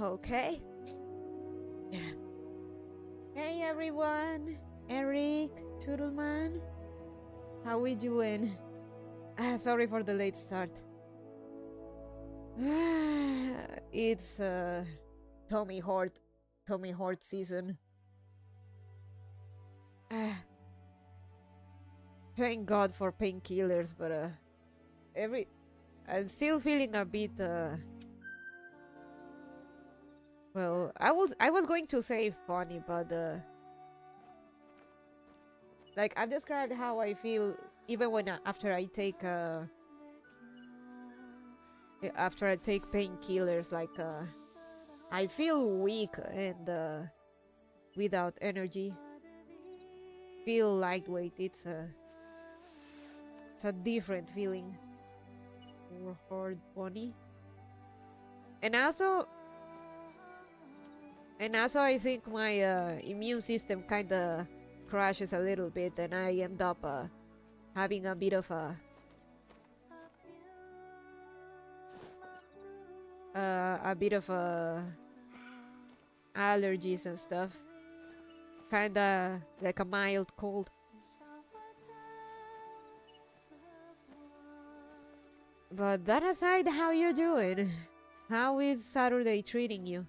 Okay. Hey everyone, Eric, Toodleman, how we doing? Sorry for the late start. It's Tommy Hort season. Thank God for painkillers, but I'm still feeling a bit well, I was going to say funny, but like I've described how I feel even when after I take painkillers, like I feel weak and without energy. Feel lightweight. It's a different feeling. More hard body. And also I think my immune system kind of crashes a little bit, and I end up having a bit of allergies and stuff. Kinda like a mild cold. But that aside, how you doing? How is Saturday treating you?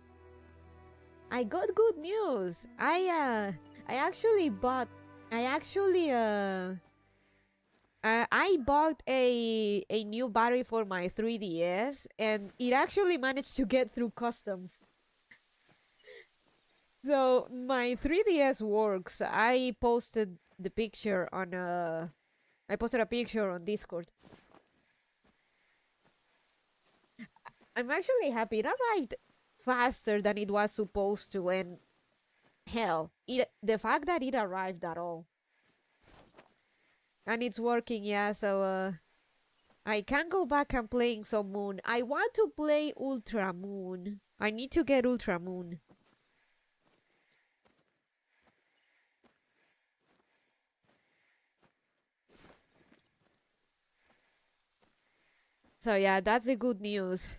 I got good news. I bought a new battery for my 3DS, and it actually managed to get through customs. So my 3DS works. I posted a picture on Discord. I'm actually happy. It arrived faster than it was supposed to, and hell, the fact that it arrived at all. And it's working, yeah, so I can go back and playing some Moon. I want to play Ultra Moon. I need to get Ultra Moon. So yeah, that's the good news.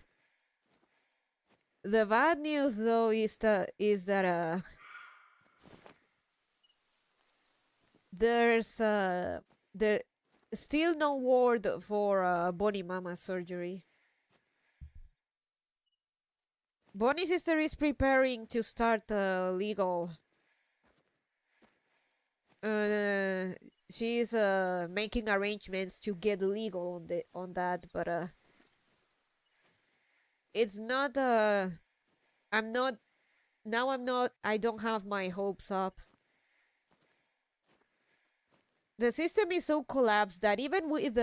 The bad news though is that there's there still no word for Bonnie Mama surgery. Bonnie's sister is preparing to start legal. She's making arrangements to get legal on that, but it's not I'm not I don't have my hopes up. The system is so collapsed that even with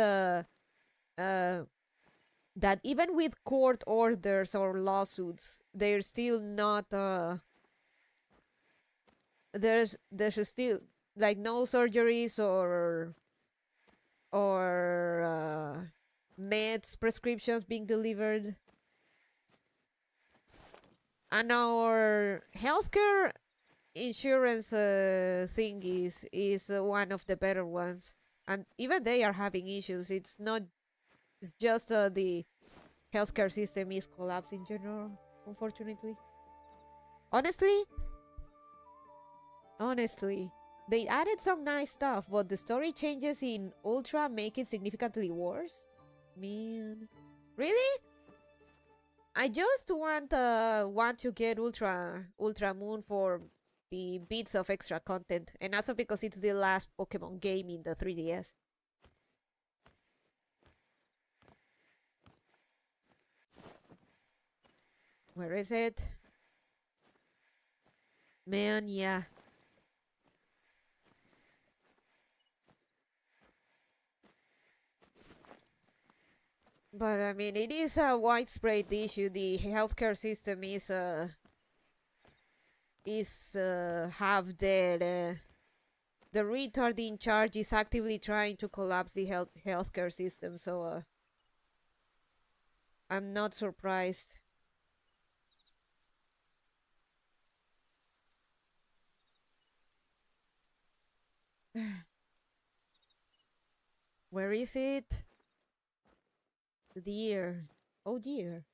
court orders or lawsuits, they're still not there's still like no surgeries or meds prescriptions being delivered. And our healthcare insurance thing is one of the better ones, and even they are having issues. It's just the healthcare system is collapsing in general, unfortunately. Honestly, they added some nice stuff, but the story changes in Ultra make it significantly worse. Man, really? I just want to get Ultra Moon for the bits of extra content, and also because it's the last Pokemon game in the 3DS. Where is it? Man, yeah. But I mean, it is a widespread issue. The healthcare system is half dead. The retard in charge is actively trying to collapse the healthcare system. So I'm not surprised. Where is it? Dear. Oh dear.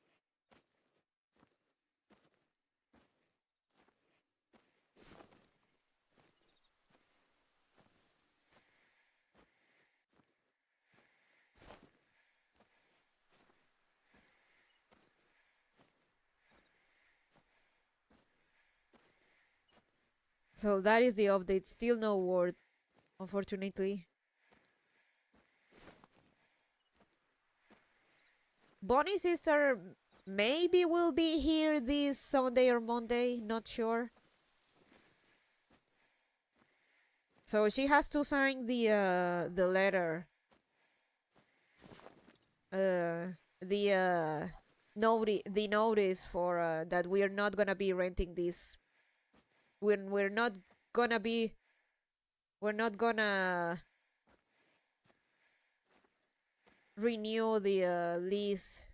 So that is the update. Still no word, unfortunately. Bonnie's sister maybe will be here this Sunday or Monday, not sure. So she has to sign the letter, the notice for that we are not gonna be renting this. We're not gonna be. We're not gonna renew the lease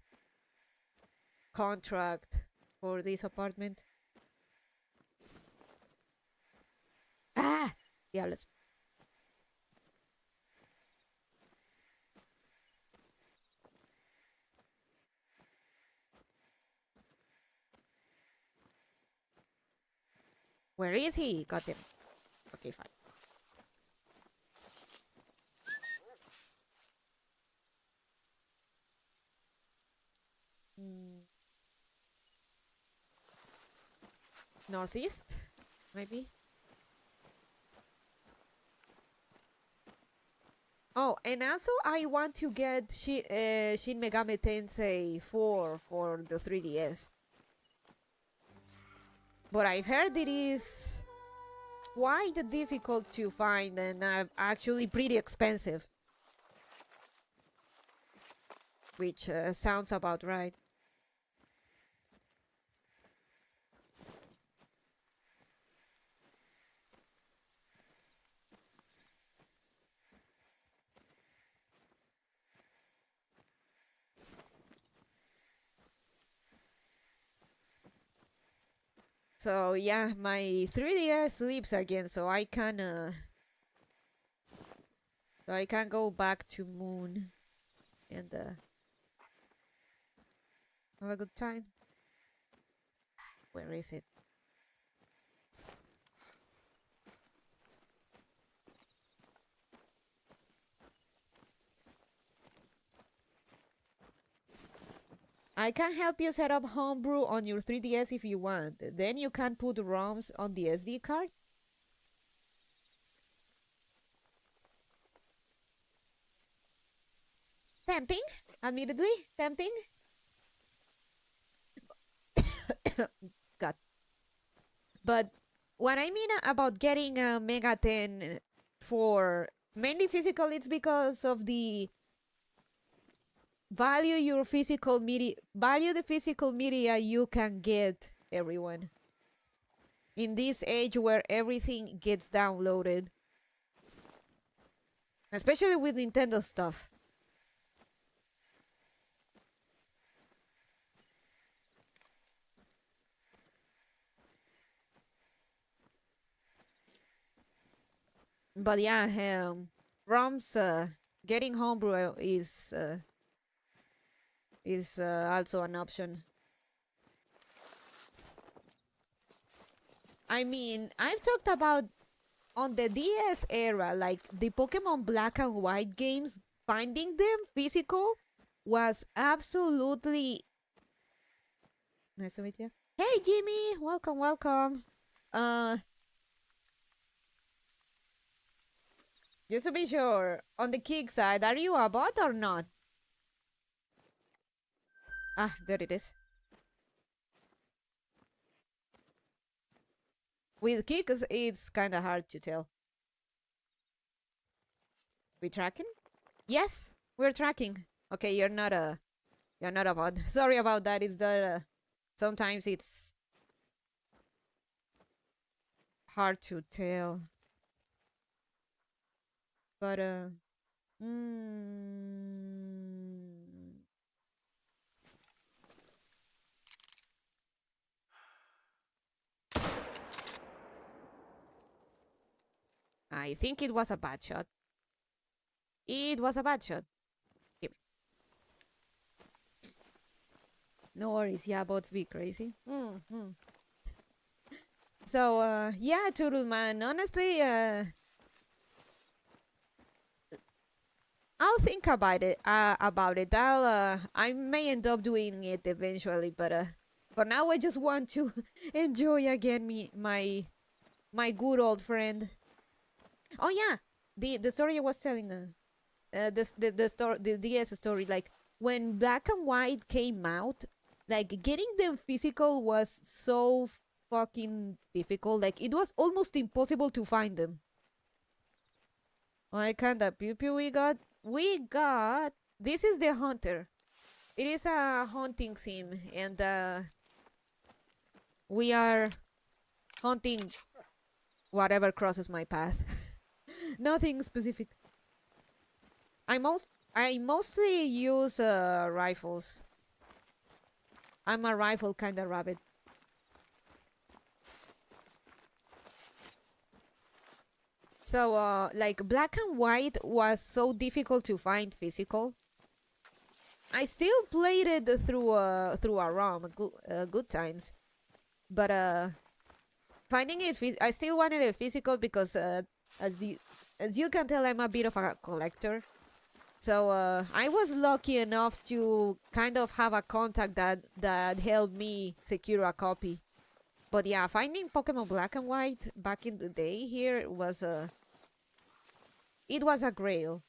contract for this apartment. Ah, diablos. Where is he? Got him. Okay, fine. Mm. Northeast, maybe. Oh, and also I want to get Shin Megami Tensei 4 for the 3DS. But I've heard it is quite difficult to find and actually pretty expensive. Which sounds about right. So yeah, my 3DS sleeps again, so I can go back to Moon and have a good time. Where is it? I can help you set up Homebrew on your 3DS if you want. Then you can put ROMs on the SD card. Tempting, admittedly, tempting. God. But what I mean about getting a Mega 10 for mainly physical, it's because of the value the physical media you can get, everyone. In this age where everything gets downloaded. Especially with Nintendo stuff. But yeah, ROMs getting homebrew is also an option. I mean, I've talked about on the DS era, like the Pokemon Black and White games, finding them physical was absolutely nice to meet you. Hey Jimmy, welcome, welcome. Uh, just to be sure, on the kick side, are you a bot or not? Ah, there it is. With kicks, it's kind of hard to tell. We tracking? Yes, we're tracking. Okay, you're not a bot. Sorry about that. It's that sometimes it's hard to tell. But mm, I think it was a bad shot. It was a bad shot. Yep. No worries. Yeah, bots be crazy. So yeah, Turtle Man. Honestly, I'll think about it. I may end up doing it eventually, but for now, I just want to enjoy again my My good old friend. Oh yeah, the story I was telling. The DS story. Like when Black and White came out, like getting them physical was so fucking difficult. Like it was almost impossible to find them. What kind of pew pew we got? We got. This is the Hunter. It is a hunting sim, and we are hunting whatever crosses my path. Nothing specific. I mostly use rifles. I'm a rifle kind of rabbit. So like Black and White was so difficult to find physical. I still played it through a ROM, good times, but finding it I still wanted it physical because as you can tell, I'm a bit of a collector. So I was lucky enough to kind of have a contact that helped me secure a copy. But yeah, finding Pokemon Black and White back in the day here was it was a grail.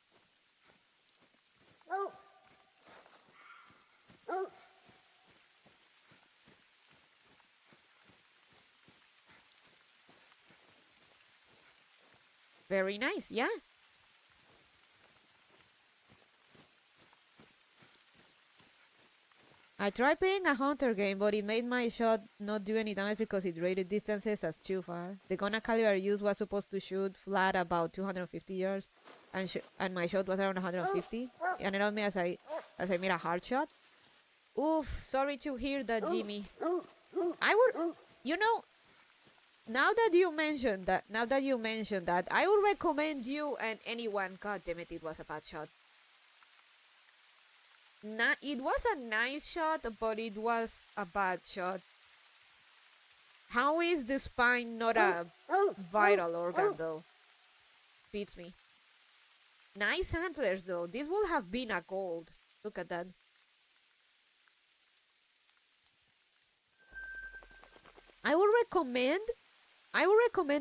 Very nice, yeah. I tried playing a Hunter game, but it made my shot not do any damage because it rated distances as too far. The gun caliber I used was supposed to shoot flat about 250 yards, and my shot was around 150, and it helped me as I made a hard shot. Oof, sorry to hear that, Jimmy. I would, you know, now that you mentioned that, I would recommend you and anyone. God damn it, it was a bad shot. It was a nice shot, but it was a bad shot. How is the spine not a vital organ, though? Beats me. Nice antlers, though. This would have been a gold. Look at that. I would recommend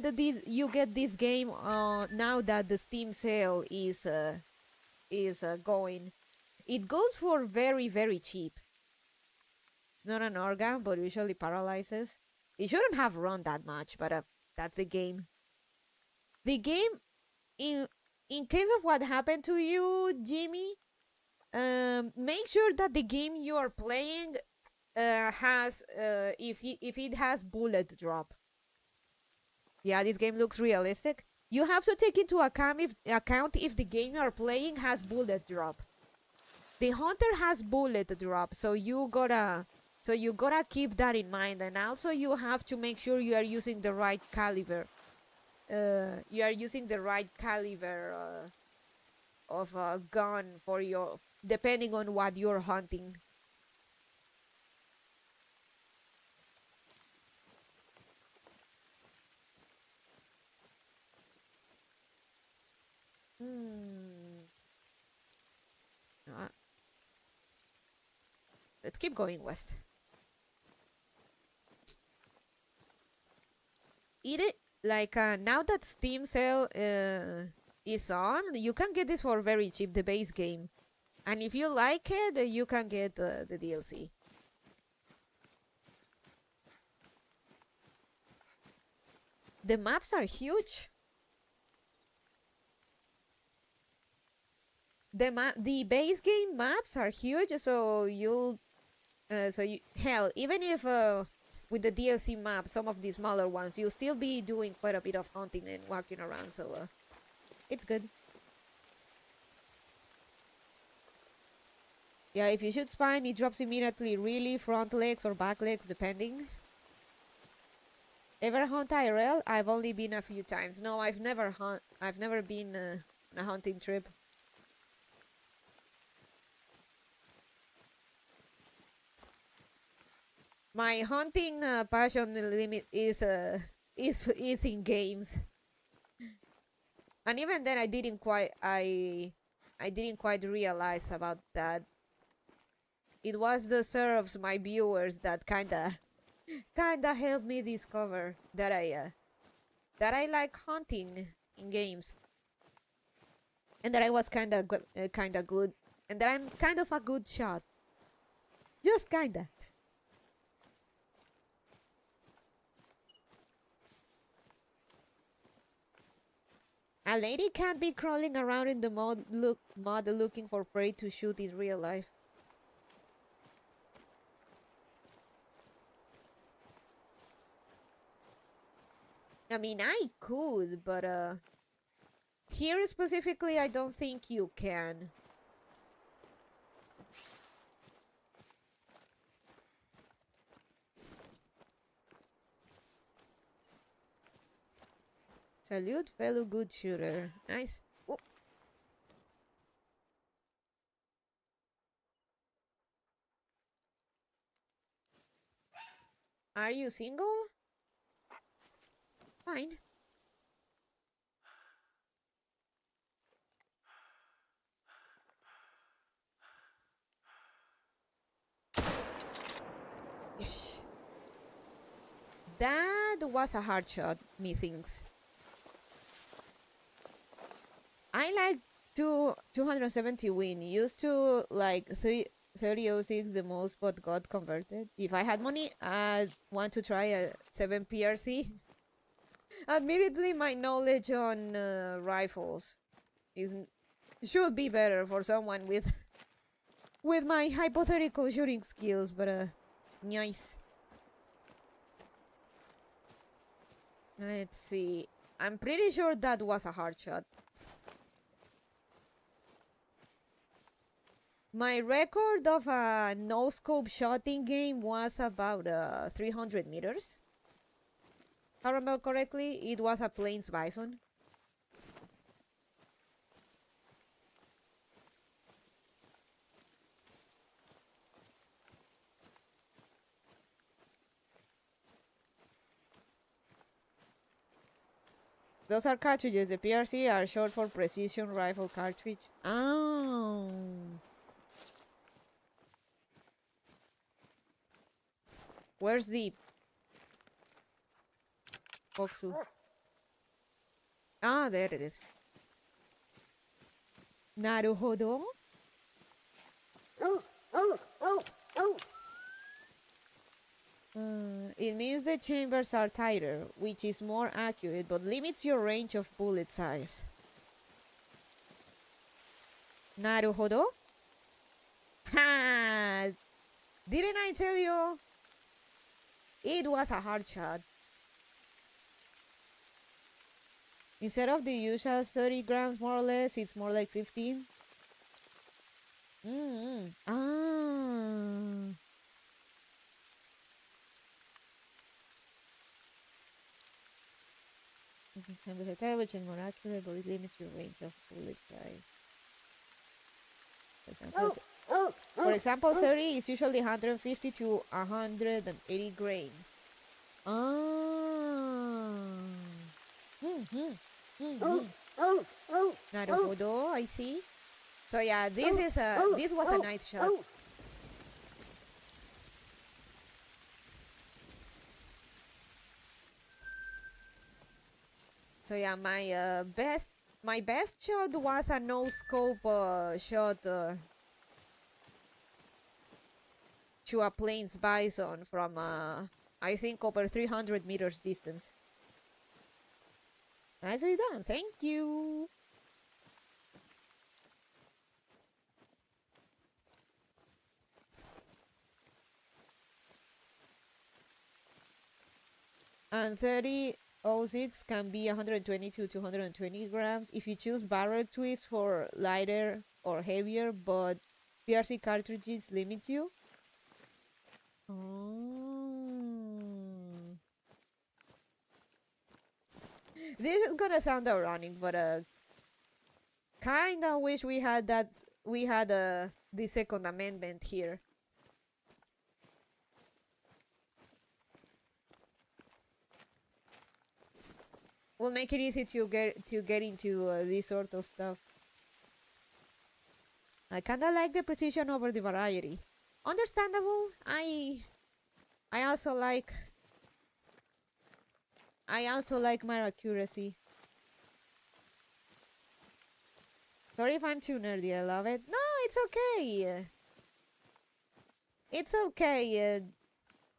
that you get this game now that the Steam sale is going. It goes for very, very cheap. It's not an organ, but usually paralyzes. It shouldn't have run that much, but that's the game. The game, in case of what happened to you, Jimmy, make sure that the game you are playing has if it has bullet drop. Yeah, this game looks realistic. You have to take into account if the game you are playing has bullet drop. The Hunter has bullet drop, so you gotta keep that in mind, and also you have to make sure you are using the right caliber. You are using the right caliber of a gun for your, depending on what you're hunting. Uh, let's keep going west. Like now that Steam sale is on, you can get this for very cheap, the base game, and if you like it, you can get the DLC. The maps are huge. The base game maps are huge, so hell, even if with the DLC map, some of the smaller ones, you'll still be doing quite a bit of hunting and walking around, so it's good. Yeah, if you shoot spine, it drops immediately, really, front legs or back legs, depending. Ever hunt IRL? I've only been a few times. No, I've never been on a hunting trip. My hunting passion limit is in games, and even then I didn't quite realize about that. It was the serfs, my viewers, that kinda helped me discover that that I like hunting in games, and that I was kind of good, and that I'm kind of a good shot, just kinda. A lady can't be crawling around in the mud looking for prey to shoot in real life. I mean, I could, but here specifically, I don't think you can. Salute, fellow good shooter. Nice. Oh. Are you single? Fine. That was a hard shot, methinks. I like 270 win. Used to like 3006 the most, but got converted. If I had money, I'd want to try a 7 PRC. Admittedly, my knowledge on rifles should be better for someone with with my hypothetical shooting skills, but nice. Let's see. I'm pretty sure that was a hard shot. My record of a no-scope shot in game was about 300 meters. If I remember correctly, it was a plains bison. Those are cartridges. The PRC are short for precision rifle cartridge. Oh. Where's the Foxu? Ah, there it is. Naruhodo? It means the chambers are tighter, which is more accurate, but limits your range of bullet size. Naruhodo? Ha! Didn't I tell you? It was a hard shot. Instead of the usual 30 grams, more or less, it's more like 15. Ah. Which is more accurate, but it limits your range of bullet size. For example, 30 is usually 150 to 180 grain. Ah. Naruhodo, I see. So yeah, this was a nice shot. So yeah, my best shot was a no scope shot to a plains bison from I think over 300 meters distance. Nicely done, thank you. And 3006 can be 120 to 220 grams if you choose barrel twist for lighter or heavier, but PRC cartridges limit you. Oh. This is gonna sound ironic, but kinda wish we had the Second Amendment here. Will make it easy to get into this sort of stuff. I kinda like the precision over the variety. Understandable. I also like I also like my accuracy. Sorry if I'm too nerdy, I love it. No, it's okay. It's okay.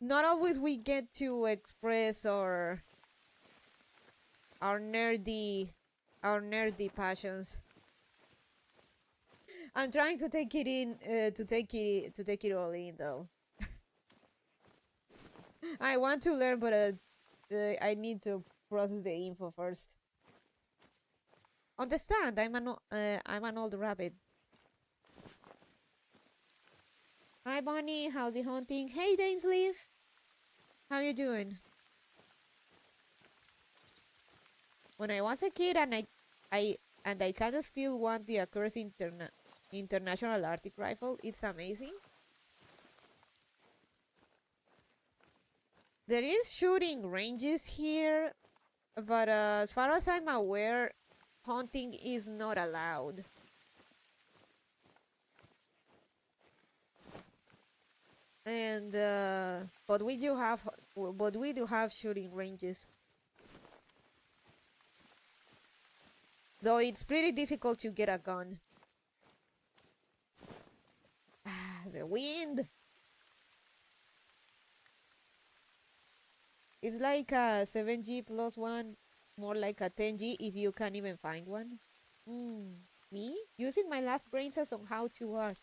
Not always we get to express our nerdy passions. I'm trying to take it in, to take it all in though. I want to learn, but I need to process the info first. Understand? I'm an old rabbit. Hi Bonnie, how's it hunting? Hey Dainsleaf, how you doing? When I was a kid and I kind of still want the accuracy international Arctic rifle. It's amazing. There is shooting ranges here, but as far as I'm aware, hunting is not allowed. And but we do have shooting ranges. Though it's pretty difficult to get a gun. Ah, the wind. It's like a 7G plus 1, more like a 10G if you can't even find one. Me? Using my last brain cells on how to art.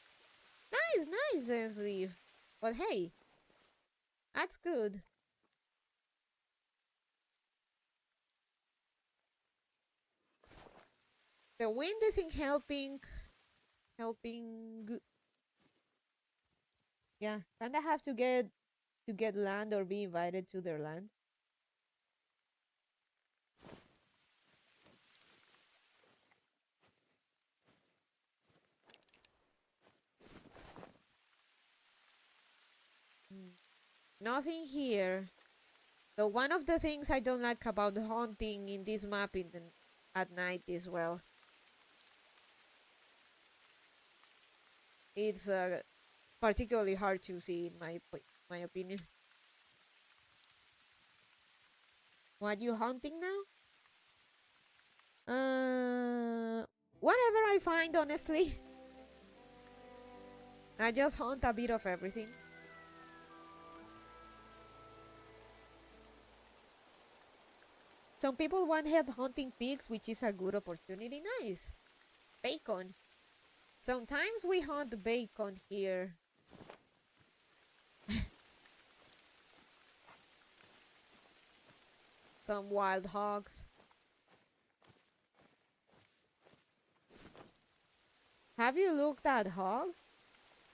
Nice, Sleeve. But hey, that's good. The wind isn't helping. Yeah, kinda have to get land or be invited to their land. Nothing here. So one of the things I don't like about hunting in this map at night is, well, it's particularly hard to see in my opinion. What you hunting now? Whatever I find, honestly. I just hunt a bit of everything. Some people want help hunting pigs, which is a good opportunity. Nice. Bacon. Sometimes we hunt bacon here. Some wild hogs. Have you looked at hogs?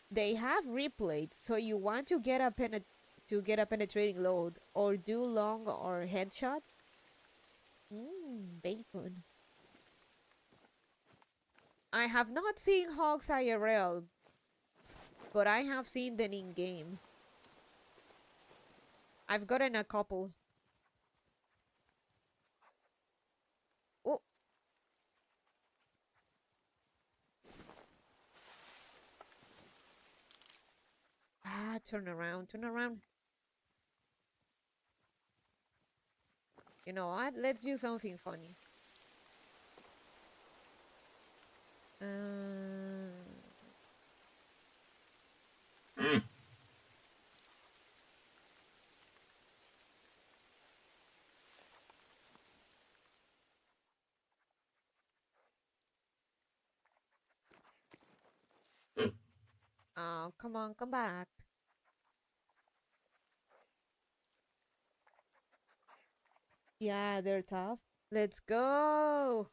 They have replates, so you want to get a penetrating load or do long or headshots. Bacon. I have not seen hogs IRL, but I have seen them in game. I've gotten a couple. Oh. Ah, turn around. You know what? Let's do something funny. Oh, come on, come back. Yeah, they're tough. Let's go.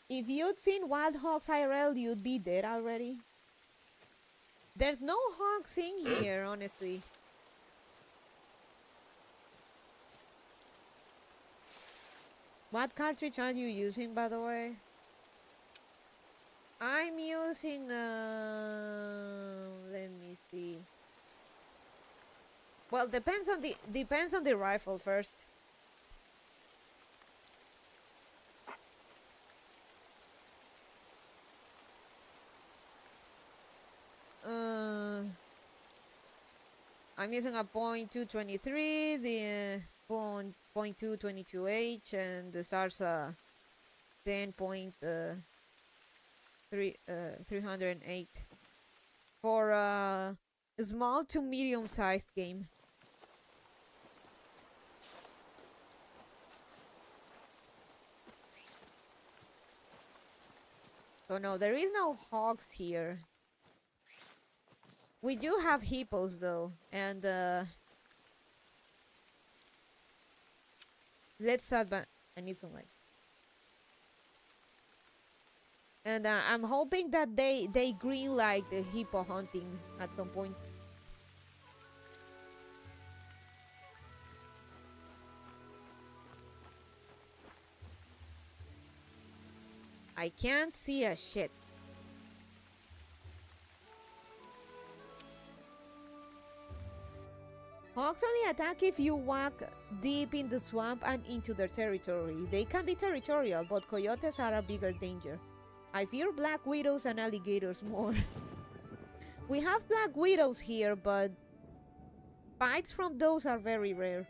If you'd seen wild hogs IRL, you'd be dead already. There's no hogs in here, honestly. What cartridge are you using, by the way? I'm using, let me see. Well, depends on the rifle first. I'm using a .223, the .222H, and the SARS 10.308 for a small to medium-sized game. So no, there is no hogs here. We do have hippos though, and let's advance. I need some light. And I'm hoping that they green like the hippo hunting at some point. I can't see a shit. Hogs only attack if you walk deep in the swamp and into their territory. They can be territorial, but coyotes are a bigger danger. I fear black widows and alligators more. We have black widows here, but bites from those are very rare.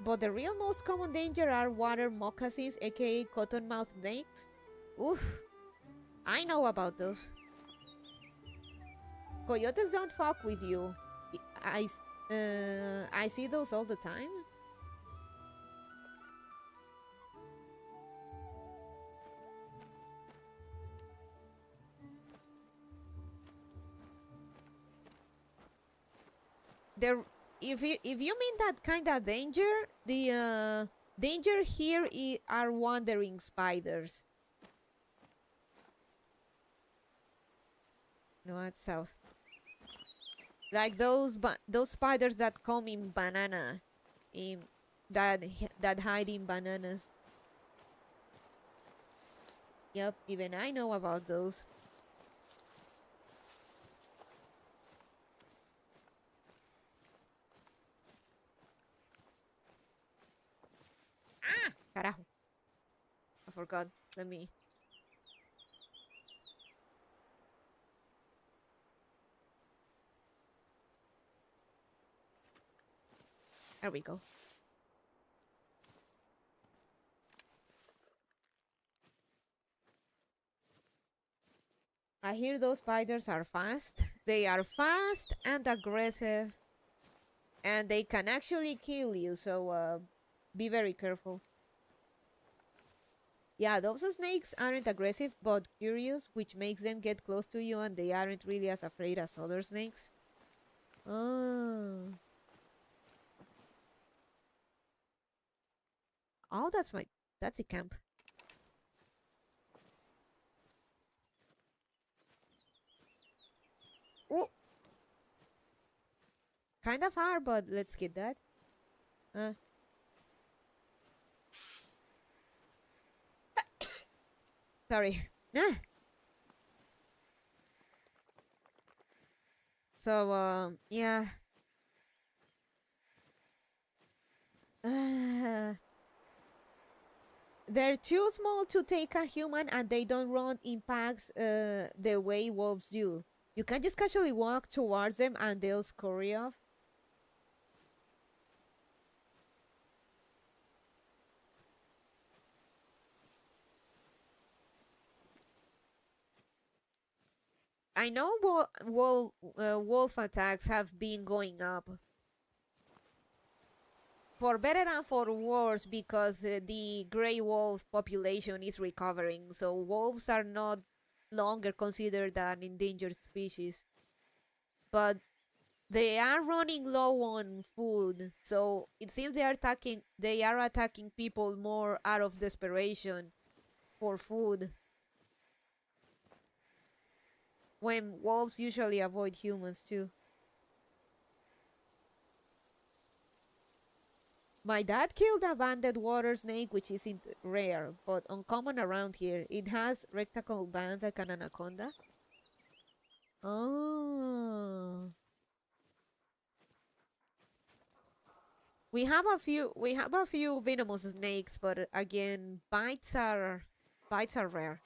But the real most common danger are water moccasins, aka cottonmouth snakes. Oof, I know about those. Coyotes don't fuck with you. I see those all the time. If you mean that kind of danger, the danger here are wandering spiders. No, that's south. Like those spiders that come in banana, that hide in bananas. Yep, even I know about those. Ah, carajo! I forgot. Let me. There we go. I hear those spiders are fast. They are fast and aggressive. And they can actually kill you, so be very careful. Yeah, those snakes aren't aggressive but curious, which makes them get close to you and they aren't really as afraid as other snakes. Oh. Oh, that's a camp. Oh. Kind of hard, but let's get that. Sorry. So, yeah. They're too small to take a human and they don't run in packs the way wolves do. You can just casually walk towards them and they'll scurry off. I know wolf attacks have been going up. For better and for worse, because the gray wolf population is recovering, so wolves are not longer considered an endangered species. But they are running low on food, so it seems they are attacking people more out of desperation for food. When wolves usually avoid humans too. My dad killed a banded water snake, which isn't rare, but uncommon around here. It has rectangle bands like an anaconda. Oh. We have a few venomous snakes, but again, bites are rare.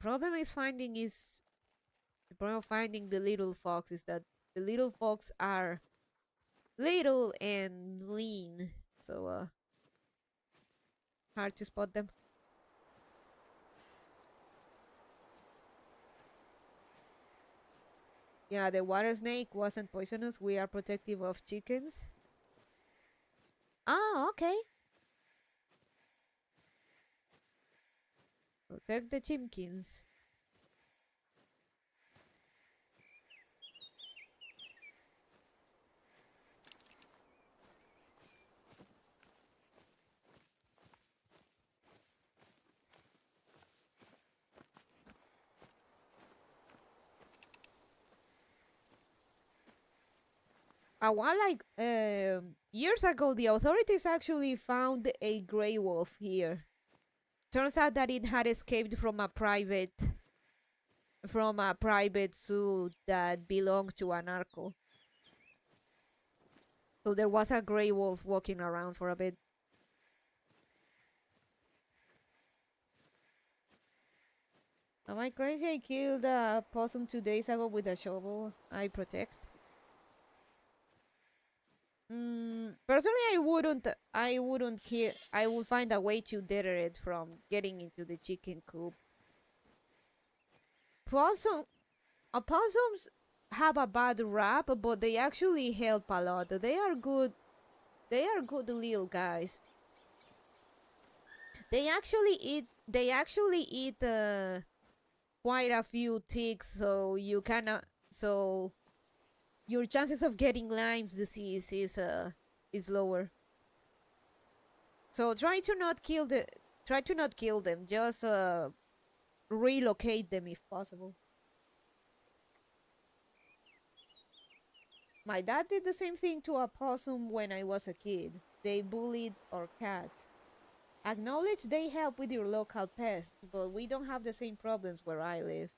problem of finding the little fox is that the little fox are little and lean, so hard to spot them. Yeah, the water snake wasn't poisonous. We are protective of chickens. Ah, okay. Protect the chimkins. A while years ago, the authorities actually found a gray wolf here. Turns out that it had escaped from a private zoo that belonged to a narco. So there was a gray wolf walking around for a bit. Am I crazy? I killed a possum 2 days ago with a shovel I protect. Personally, I wouldn't kill. I would find a way to deter it from getting into the chicken coop. Opossums have a bad rap, but they actually help a lot. They are good. They are good little guys. They actually eat. They actually eat quite a few ticks, so you cannot. So your chances of getting Lyme's disease is lower. So try to not kill them. Just relocate them if possible. My dad did the same thing to a possum when I was a kid. They bullied our cat. Acknowledge they help with your local pests, but we don't have the same problems where I live.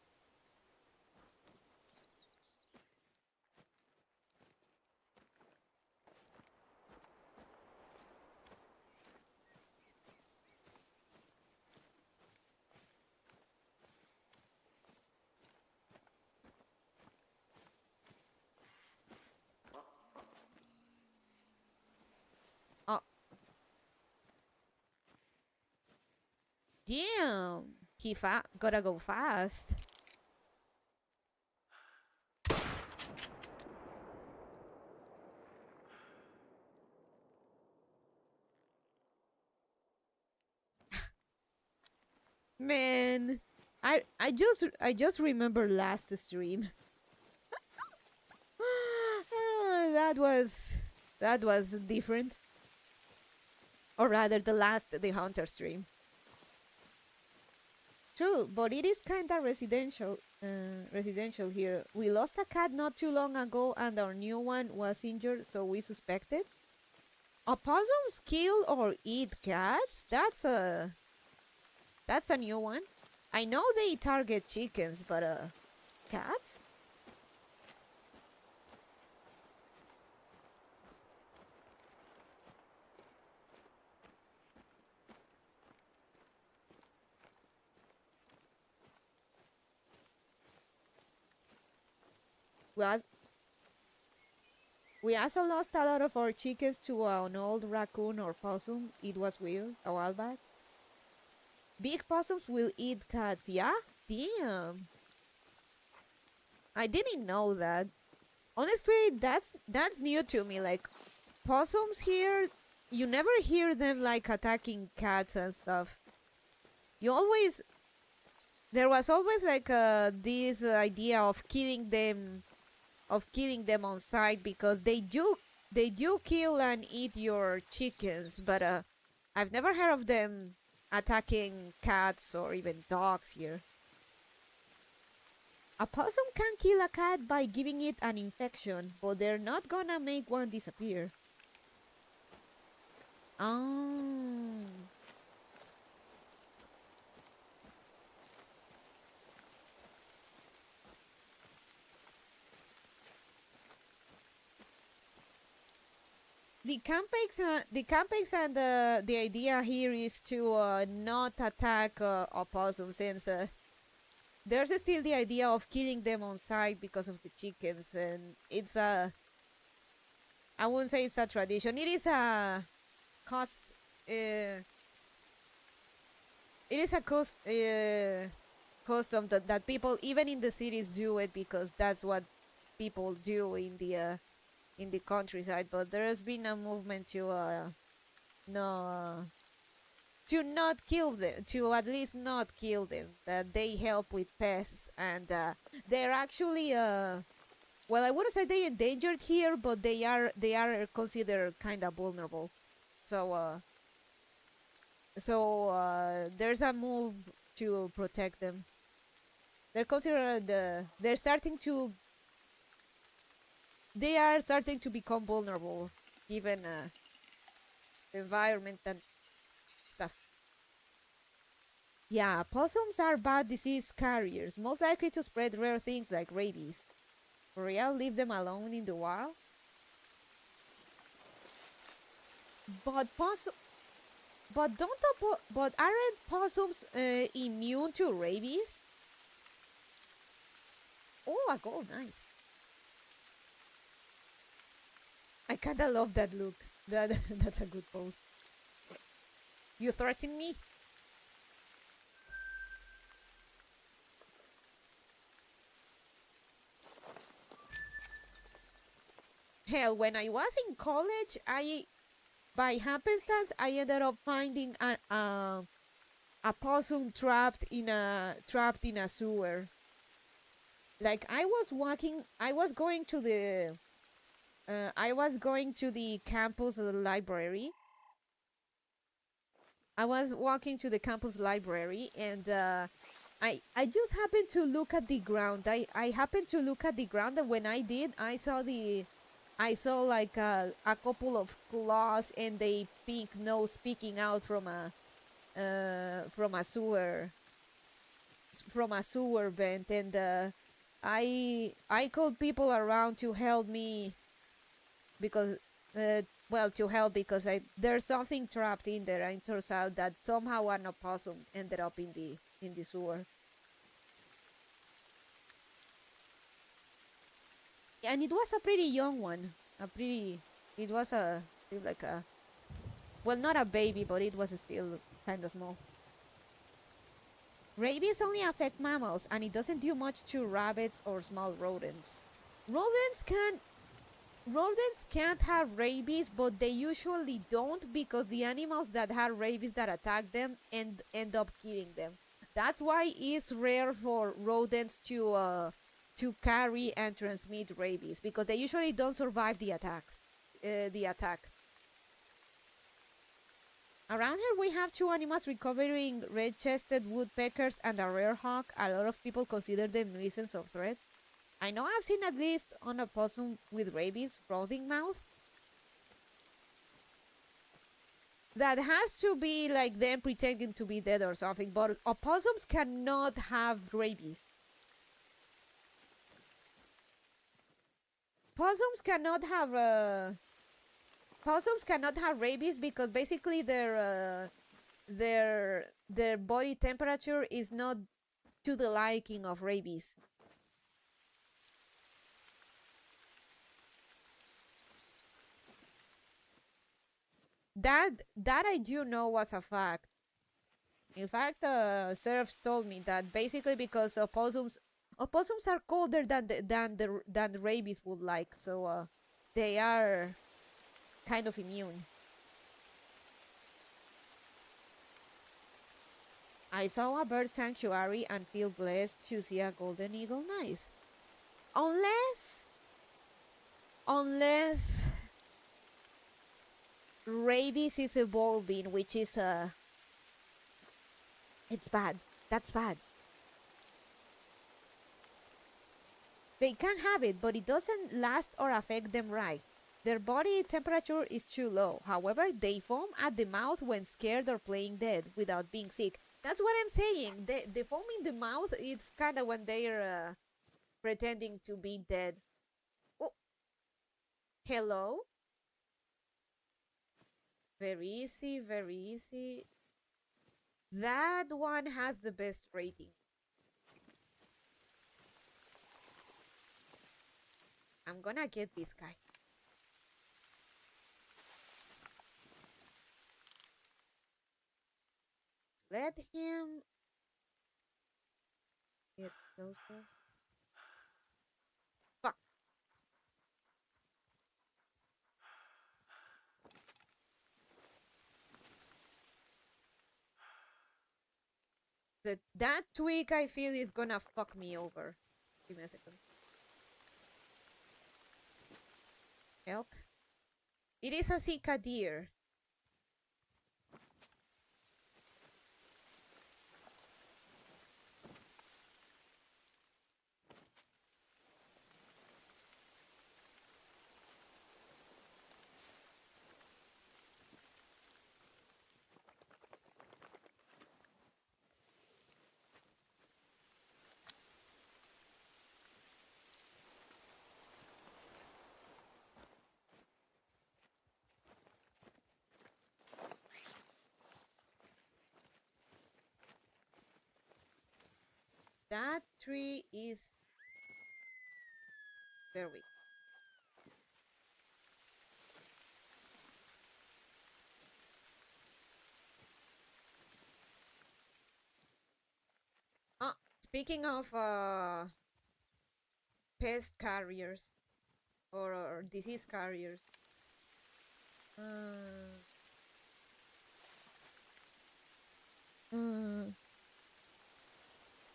Oh, damn! Gotta go fast. Man, I just remember last stream. That was different, or rather, the last TheHunter stream. True, but it is kinda residential here. We lost a cat not too long ago, and our new one was injured, so we suspected. Opossums kill or eat cats? That's a new one. I know they target chickens, but cats? Well, we also lost a lot of our chickens to an old raccoon or possum. It was weird a while back. Big possums will eat cats, yeah? Damn. I didn't know that. Honestly, that's new to me. Like, possums here, you never hear them like attacking cats and stuff. There was always like this idea of killing them on sight, because they do kill and eat your chickens, but I've never heard of them attacking cats or even dogs here. A possum can kill a cat by giving it an infection, but they're not gonna make one disappear. Oh. The campings and the idea here is to not attack opossums, since there's still the idea of killing them on sight because of the chickens, and it's a, I wouldn't say it's a tradition. It is a cost. It is a custom that people even in the cities do it because that's what people do in the countryside. But there has been a movement to no to not kill them, to at least not kill them. That they help with pests, and they're actually well, I wouldn't say they endangered here, but they are considered kind of vulnerable. So there's a move to protect them. They're considered they're starting to they are starting to become vulnerable given the environment and stuff. Yeah, possums are bad disease carriers, most likely to spread rare things like rabies. For real, leave them alone in the wild. But but aren't possums immune to rabies? Oh, a gold, nice. I kinda love that look. That's a good pose. You threaten me? Hell, when I was in college, by happenstance I ended up finding a possum trapped in a sewer. Like I was going to the campus library. I was walking to the campus library, and I just happened to look at the ground. I happened to look at the ground, and when I did, I saw like a couple of claws and a pink nose peeking out from a sewer vent, and I called people around to help me because well, to help because there's something trapped in there, and it turns out that somehow an opossum ended up in the sewer. And it was a pretty young one. It was like a, well, not a baby, but it was still kind of small. Rabies only affect mammals, and it doesn't do much to rabbits or small rodents. Rodents can Rodents can't have rabies, but they usually don't because the animals that have rabies that attack them end up killing them. That's why it's rare for rodents to carry and transmit rabies because they usually don't survive the attacks. The attack. Around here we have two animals recovering red-chested woodpeckers and a rare hawk. A lot of people consider them nuisance or threats. I know I've seen at least on a possum with rabies, frothing mouth. That has to be like them pretending to be dead or something, but opossums cannot have rabies. Possums cannot have rabies because basically their body temperature is not to the liking of rabies. That I do know was a fact. In fact, serfs told me that basically because opossums are colder than the rabies would like, so they are kind of immune. I saw a bird sanctuary and feel blessed to see a golden eagle. Nice. Unless rabies is evolving, which is it's bad. That's bad. They can have it, but it doesn't last or affect them right. Their body temperature is too low. However, they foam at the mouth when scared or playing dead without being sick. That's what I'm saying. The foam in the mouth, it's kind of when they're pretending to be dead. Oh, hello? Very easy, very easy. That one has the best rating. I'm gonna get this guy. Let him get closer. Fuck. That tweak I feel is gonna fuck me over. Give me a second. Elk. It is a Sika deer. That tree is... There we go. Speaking of pest carriers or disease carriers,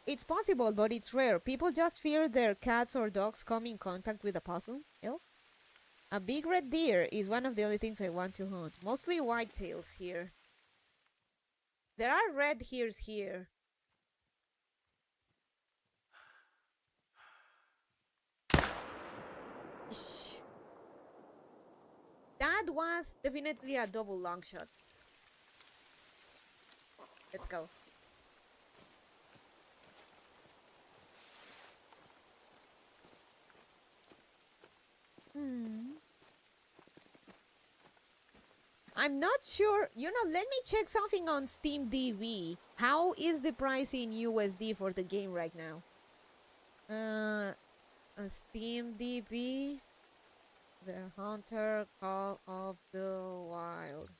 it's possible, but it's rare. People just fear their cats or dogs come in contact with a possum. Elk? A big red deer is one of the only things I want to hunt. Mostly whitetails here. There are red deers here. Shh. That was definitely a double long shot. Let's go. I'm not sure. You know, let me check something on Steam DB. How is the price in USD for the game right now? Steam DB. The Hunter Call of the Wild.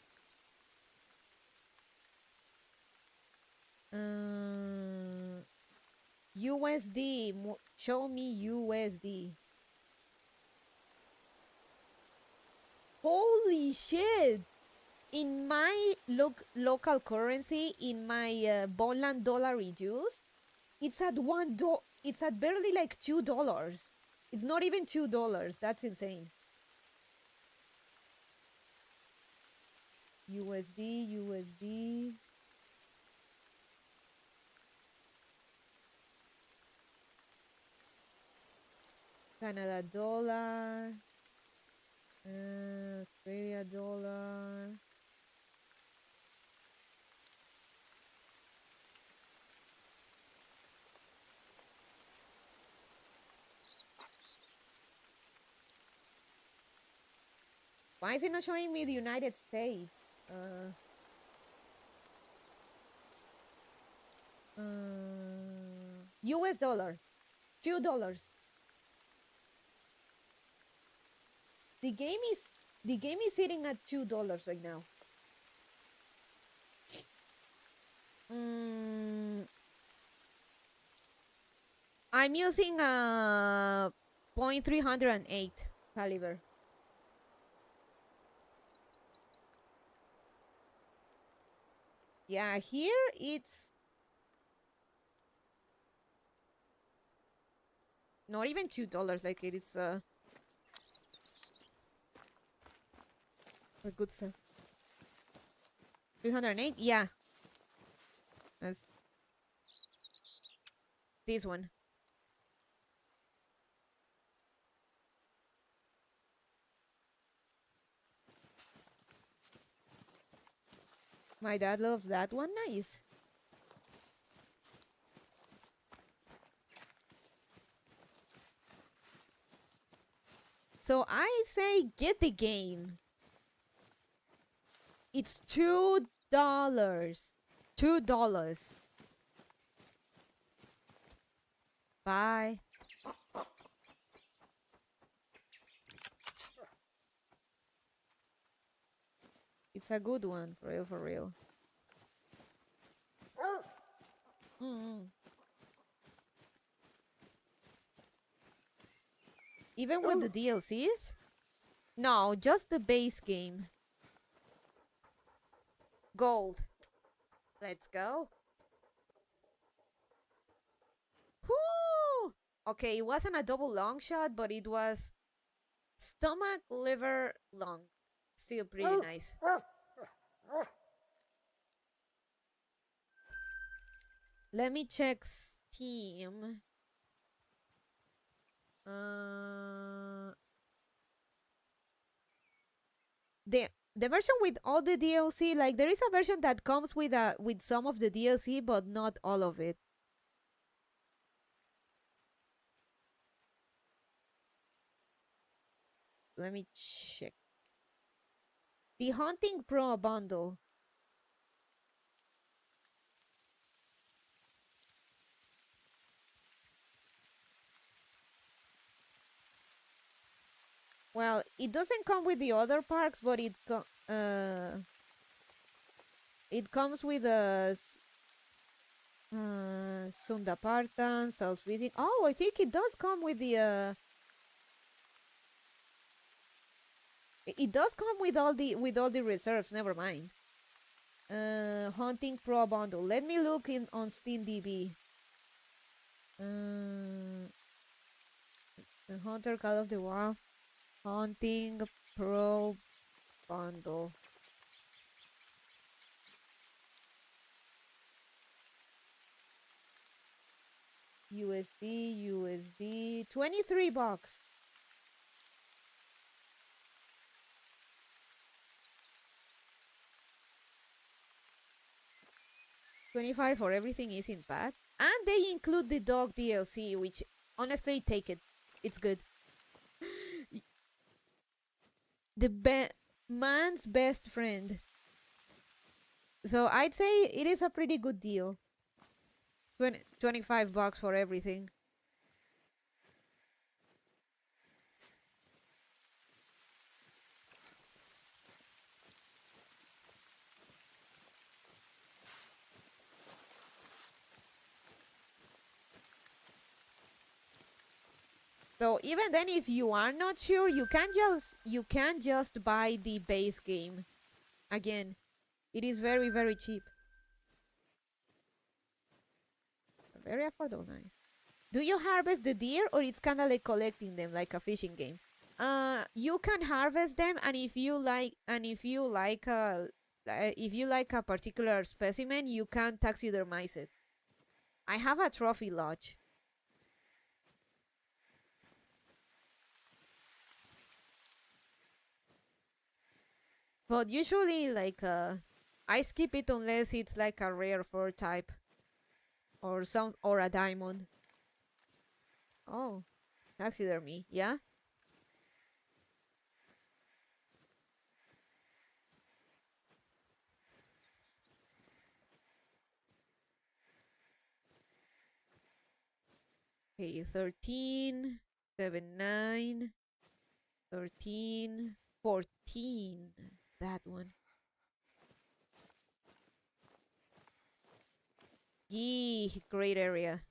USD. Show me USD. Holy shit! In my local currency, in my Bonland dollar reduce, it's at it's at barely like $2. It's not even $2. That's insane. USD. Canada dollar. Australia dollar. Why is it not showing me the United States? US dollar. $2. The game is sitting at $2 right now. I'm using a .308 caliber. Yeah, here it's not even $2 like it is for good stuff. 308? Yeah. That's this one. My dad loves that one. Nice. So I say get the game. It's $2. $2. Bye. It's a good one, for real, for real. Even with the DLCs? No, just the base game. Gold. Let's go. Whoo! Okay, it wasn't a double long shot, but it was stomach, liver, lung. Still pretty nice. Let me check Steam. The version with all the DLC, like there is a version that comes with some of the DLC, but not all of it. Let me check. The Hunting Pro bundle. Well, it doesn't come with the other parks, but it comes with Sundapartan, South Visit. Oh, I think it does come with the it does come with all the reserves. Never mind. Hunting Pro bundle. Let me look in on SteamDB. The Hunter Call of the Wild Hunting Pro bundle. USD, $23. $25 for everything isn't bad. And they include the dog DLC, which honestly, take it. It's good. The man's best friend. So I'd say it is a pretty good deal. $25 for everything. So even then, if you are not sure, you can just buy the base game. Again, it is very, very cheap. Very affordable, nice. Do you harvest the deer, or it's kind of like collecting them, like a fishing game? You can harvest them, and if you like a particular specimen, you can taxidermize it. I have a trophy lodge. But usually, like, I skip it unless it's like a rare fur type or a diamond. Oh, taxidermy, yeah. Okay, 13, 7, 9, 13, 14. That one. Yee, great area.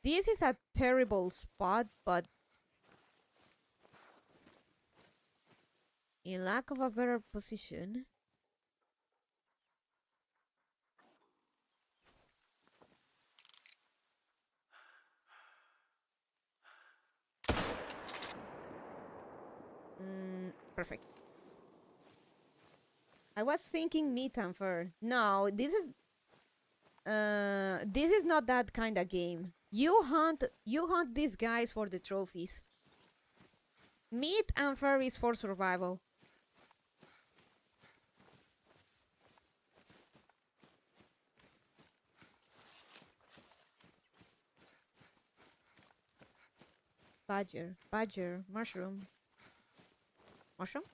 This is a terrible spot, but in lack of a better position. Perfect. I was thinking meat and fur. No, this is not that kind of game. You hunt these guys for the trophies. Meat and fur is for survival. Badger, mushroom. Mushroom?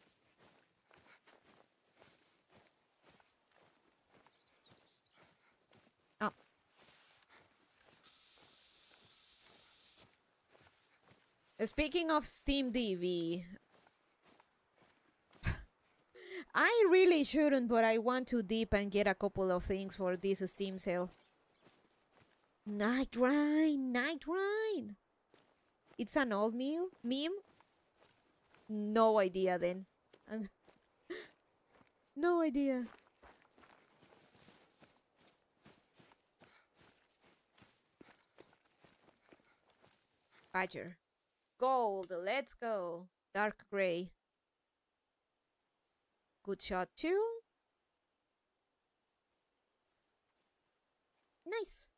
Oh. Speaking of Steam DV, I really shouldn't, but I want to dip and get a couple of things for this Steam sale. Night Ride, Night Ride. It's an old meme? No idea then. No idea. Badger. Gold, let's go. Dark gray. Good shot too. Nice.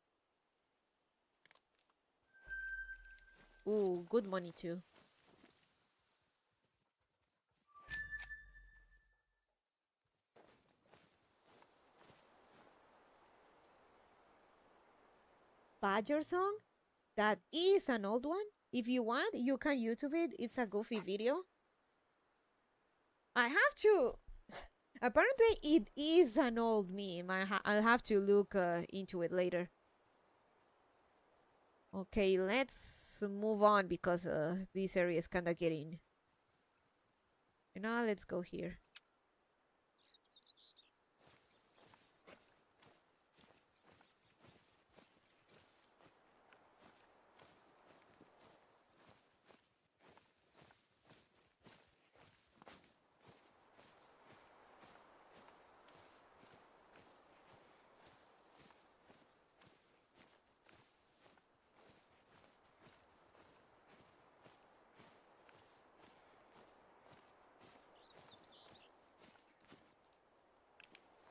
Ooh, good money too. Badger song? That is an old one. If you want, you can YouTube it. It's a goofy video. I have to. Apparently, it is an old meme. I'll have to look into it later. Okay, let's move on because this area is kind of getting. Now let's go here.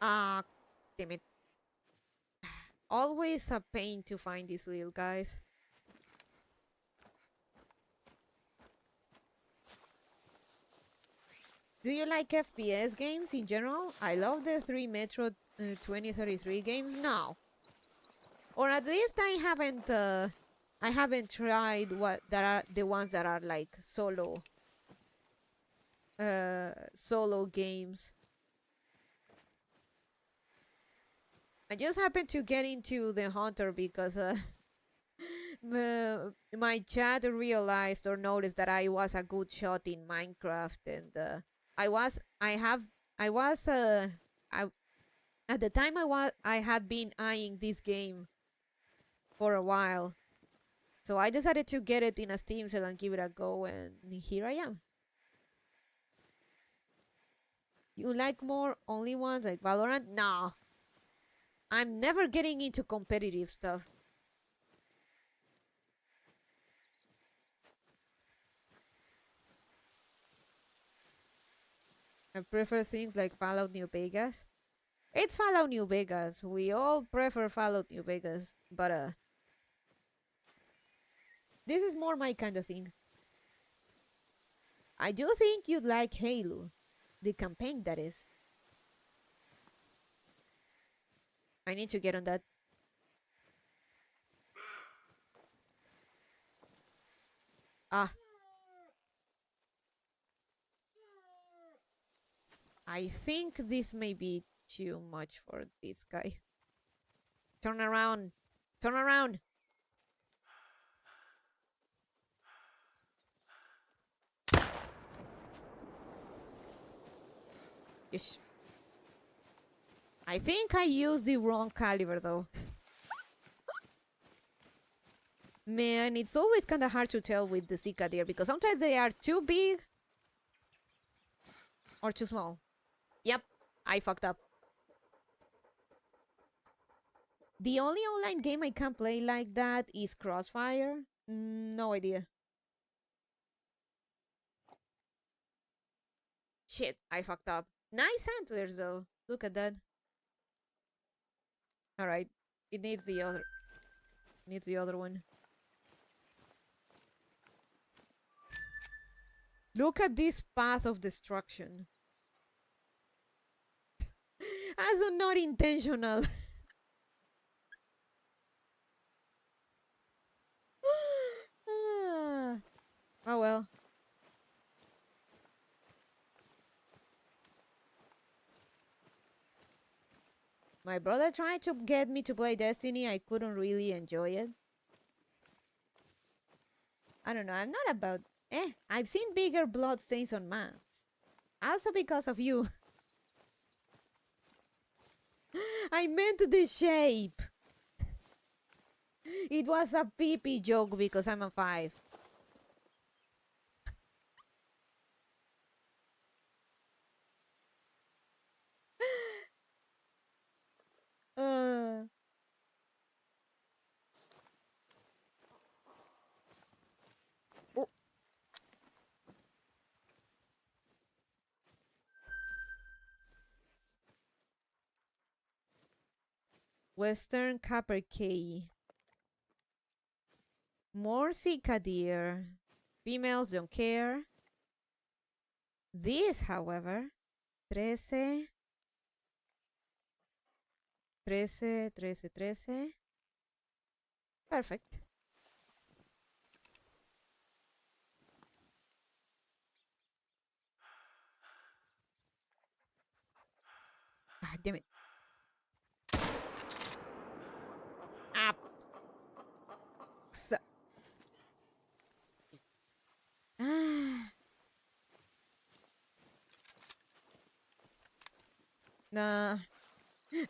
Ah, damn it. Always a pain to find these little guys. Do you like FPS games in general? I love the 3 Metro 2033 games now. Or at least I haven't tried what that are the ones that are like solo games. I just happened to get into TheHunter because my chat realized or noticed that I was a good shot in Minecraft, and I was at the time I had been eyeing this game for a while, so I decided to get it in a Steam sale and give it a go, and here I am. You like more only ones like Valorant? Nah, I'm never getting into competitive stuff. I prefer things like Fallout New Vegas. It's Fallout New Vegas. We all prefer Fallout New Vegas, but this is more my kind of thing. I do think you'd like Halo, the campaign that is. I need to get on that. Ah. I think this may be too much for this guy. Turn around. Turn around. Yes. I think I used the wrong caliber though. Man, it's always kind of hard to tell with the Zika deer because sometimes they are too big or too small. Yep, I fucked up. The only online game I can play like that is Crossfire. No idea. Shit, I fucked up. Nice antlers though. Look at that. Alright. It needs the other. Needs the other one. Look at this path of destruction. Also not intentional. Oh well. My brother tried to get me to play Destiny. I couldn't really enjoy it. I don't know. I'm not about. I've seen bigger blood stains on maps. Also because of you. I meant the shape. It was a pee-pee joke because I'm a 5. Uh, oh, Western Capercaillie. More deer. Females don't care. This, however, 13, 13, 13, 13. Perfect. Ah, damn it. Ah. Ah. Nah.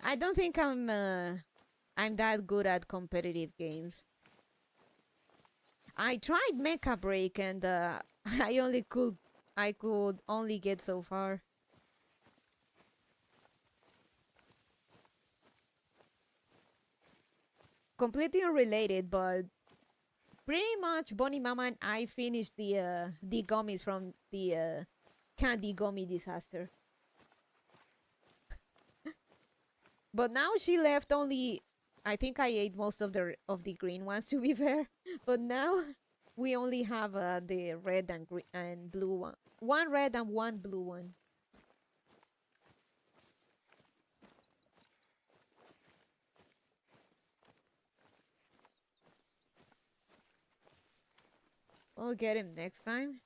I don't think I'm that good at competitive games. I tried Mecha Break and I could only get so far. Completely unrelated, but pretty much Bonnie Mama and I finished the gummies from the candy gummy disaster. But now she left only. I think I ate most of the green ones to be fair. But now we only have the red and green and blue one. One red and one blue one. We'll get him next time.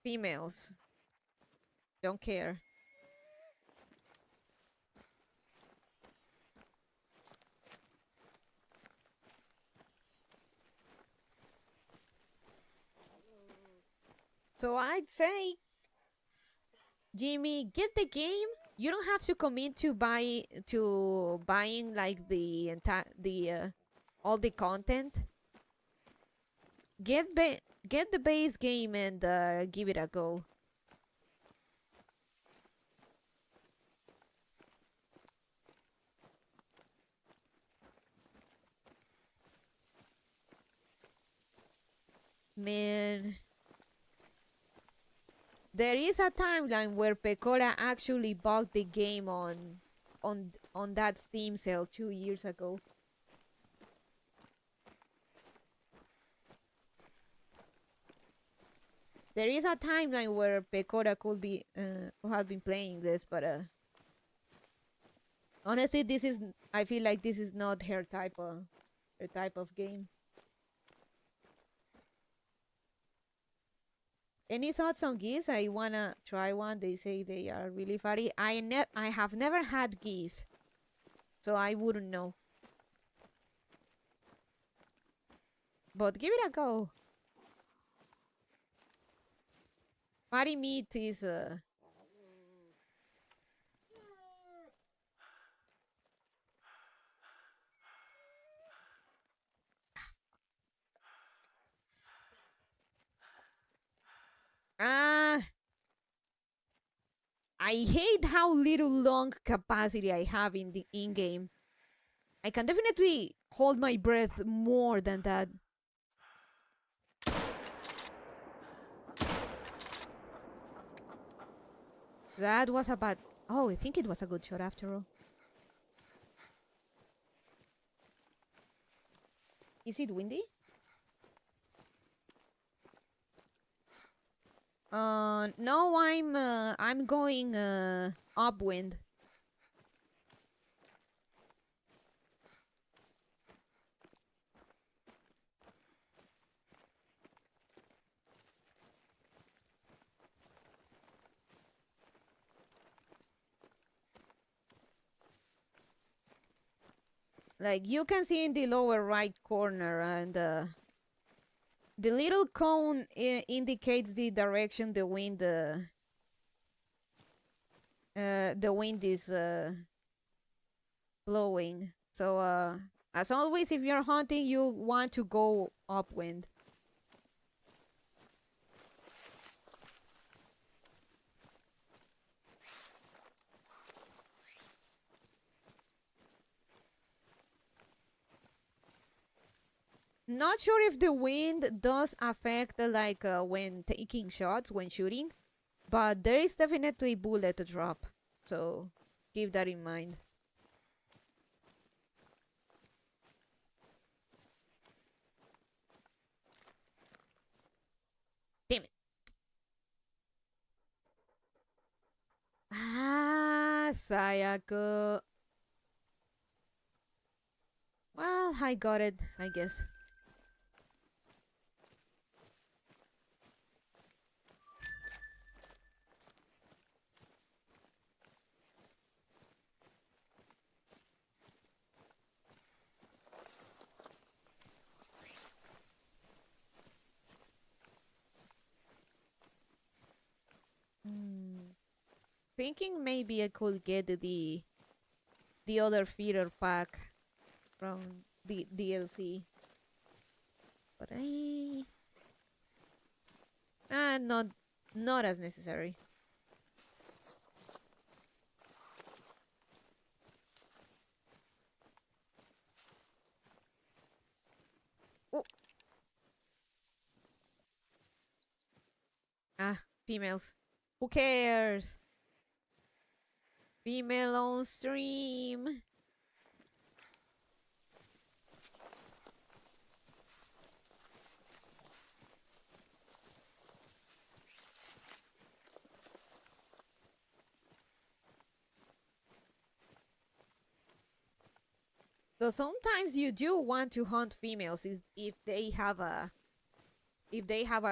Females. Don't care. So I'd say, Jimmy, get the game. You don't have to commit to buying like the all the content. Get the base game and give it a go. Man, there is a timeline where Pecora actually bought the game on that Steam sale 2 years ago. There is a timeline where Pecora could be have been playing this, but honestly, I feel like this is not her type of game. Any thoughts on geese? I wanna try one. They say they are really fatty. I have never had geese, so I wouldn't know. But give it a go. Fatty meat is I hate how little lung capacity I have in the in-game. I can definitely hold my breath more than that. That was a bad... Oh, I think it was a good shot after all. Is it windy? No, I'm going upwind. Like you can see in the lower right corner, and the little cone indicates the direction the wind is blowing. So as always, if you're hunting, you want to go upwind. Not sure if the wind does affect like when taking shots, when shooting, but there is definitely bullet drop. So keep that in mind. Damn it. Ah, Sayako. Well, I got it, I guess. Hmm. Thinking maybe I could get the other feeder pack from the DLC, but not as necessary. Oh. Ah, females. Who cares? Female on stream. So sometimes you do want to hunt females if they have a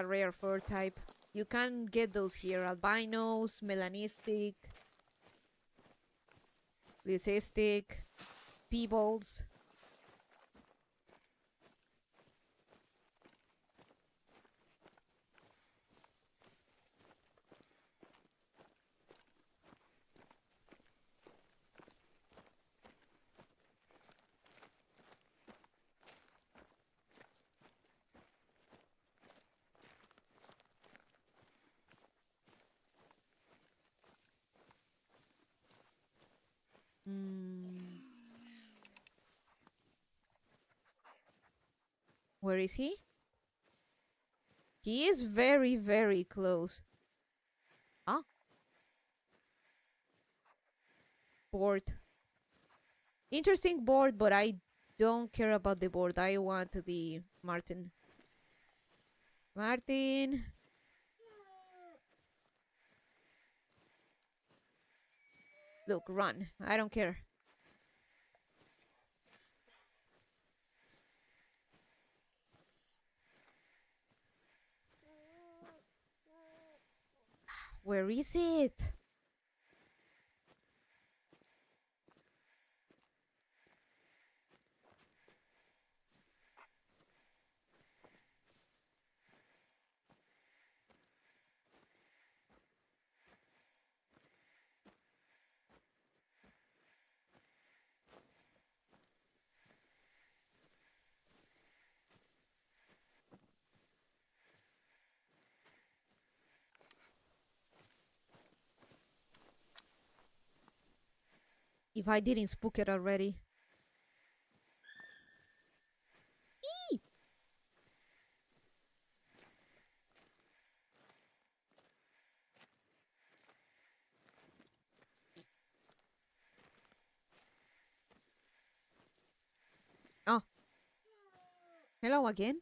rare fur type. You can get those here: albinos, melanistic, leucistic, peebles. Mm. Where is he? He is very, very close. Ah, board. Interesting board, but I don't care about the board. I want the Martin. Martin. Look, run. I don't care. Where is it? If I didn't spook it already. Eee! Oh, hello again.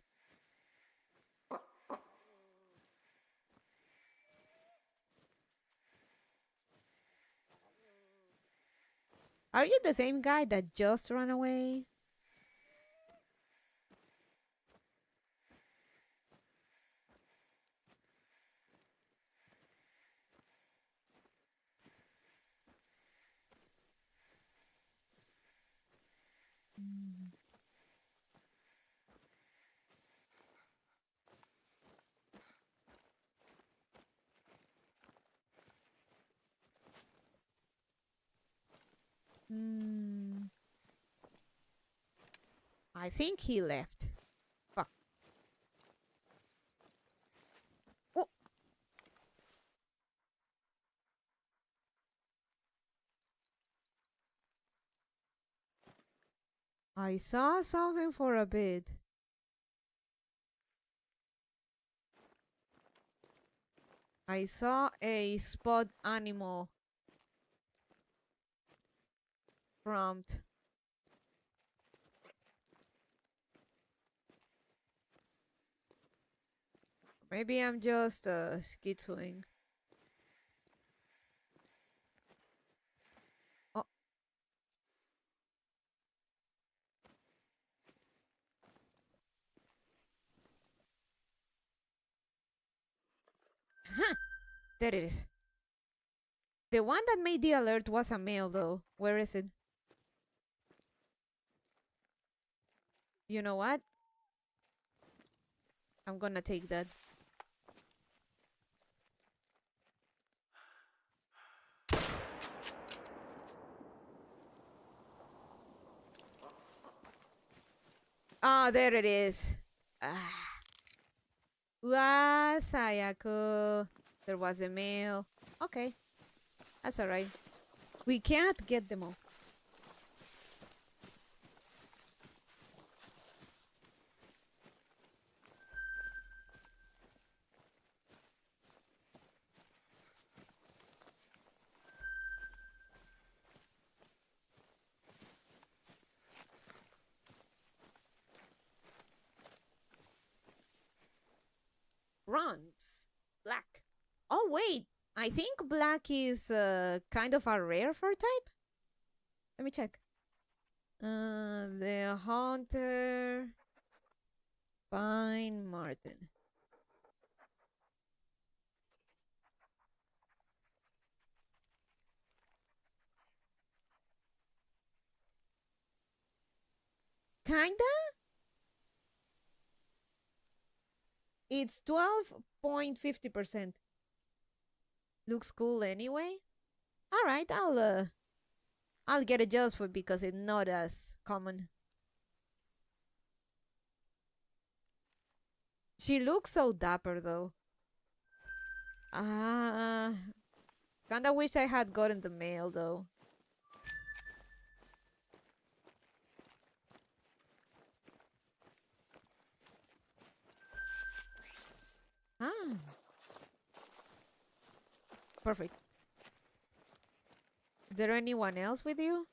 Are you the same guy that just ran away? Hmm. I think he left. Fuck. Oh. I saw something for a bit. I saw a spot animal prompt. Maybe I'm just schizoing. Oh. There it is. The one that made the alert was a male, though. Where is it? You know what? I'm gonna take that. Ah, there it is. Ah. Sayako. There was a male. Okay. That's alright. We can't get them all. Runs. Black. Oh, wait. I think black is kind of a rare fur type. Let me check. The Hunter. Pine Martin. Kinda? It's 12.50%. Looks cool anyway. Alright, I'll get it just for because it's not as common. She looks so dapper though. Ah, kinda wish I had gotten the mail though. Ah, perfect. Is there anyone else with you?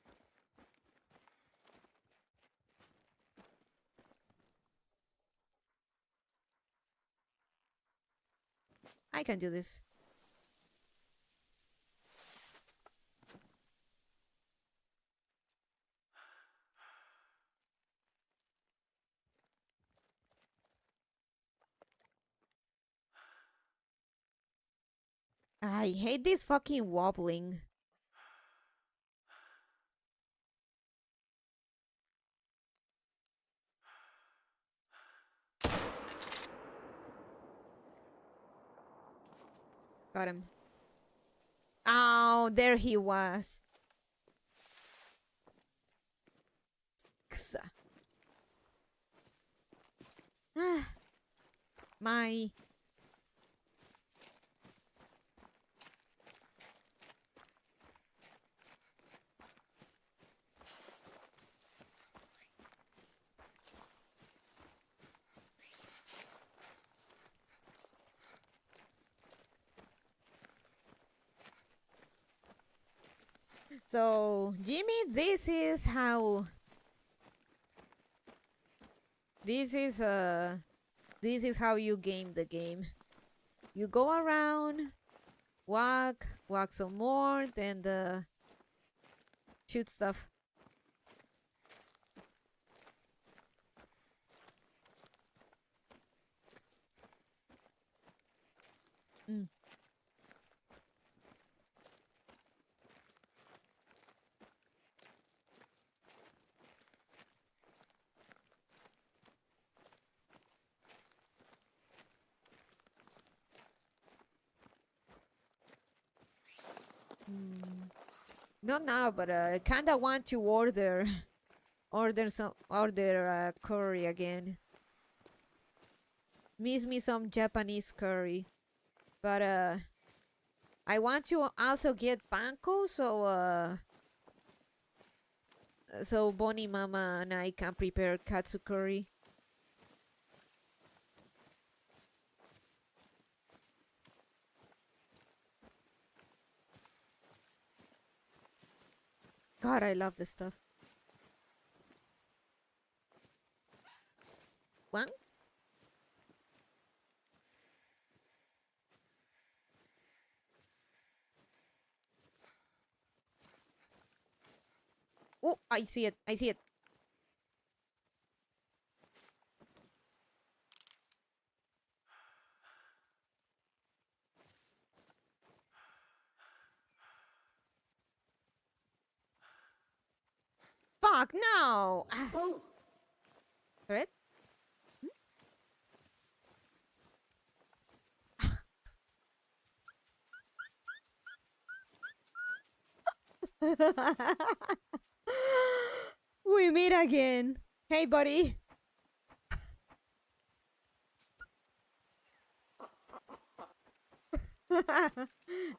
I can do this. I hate this fucking wobbling. Got him. Oh, there he was. Ah, my. So, Jimmy, this is uh this is how you game the game. You go around, walk some more, then shoot stuff. Mm. Not now, but I kinda want to order curry again. Miss me some Japanese curry, but I want to also get panko so Bonnie Mama and I can prepare katsu curry. God, I love this stuff. One. Oh, I see it. I see it. Fuck, no! Correct? We meet again. Hey, buddy.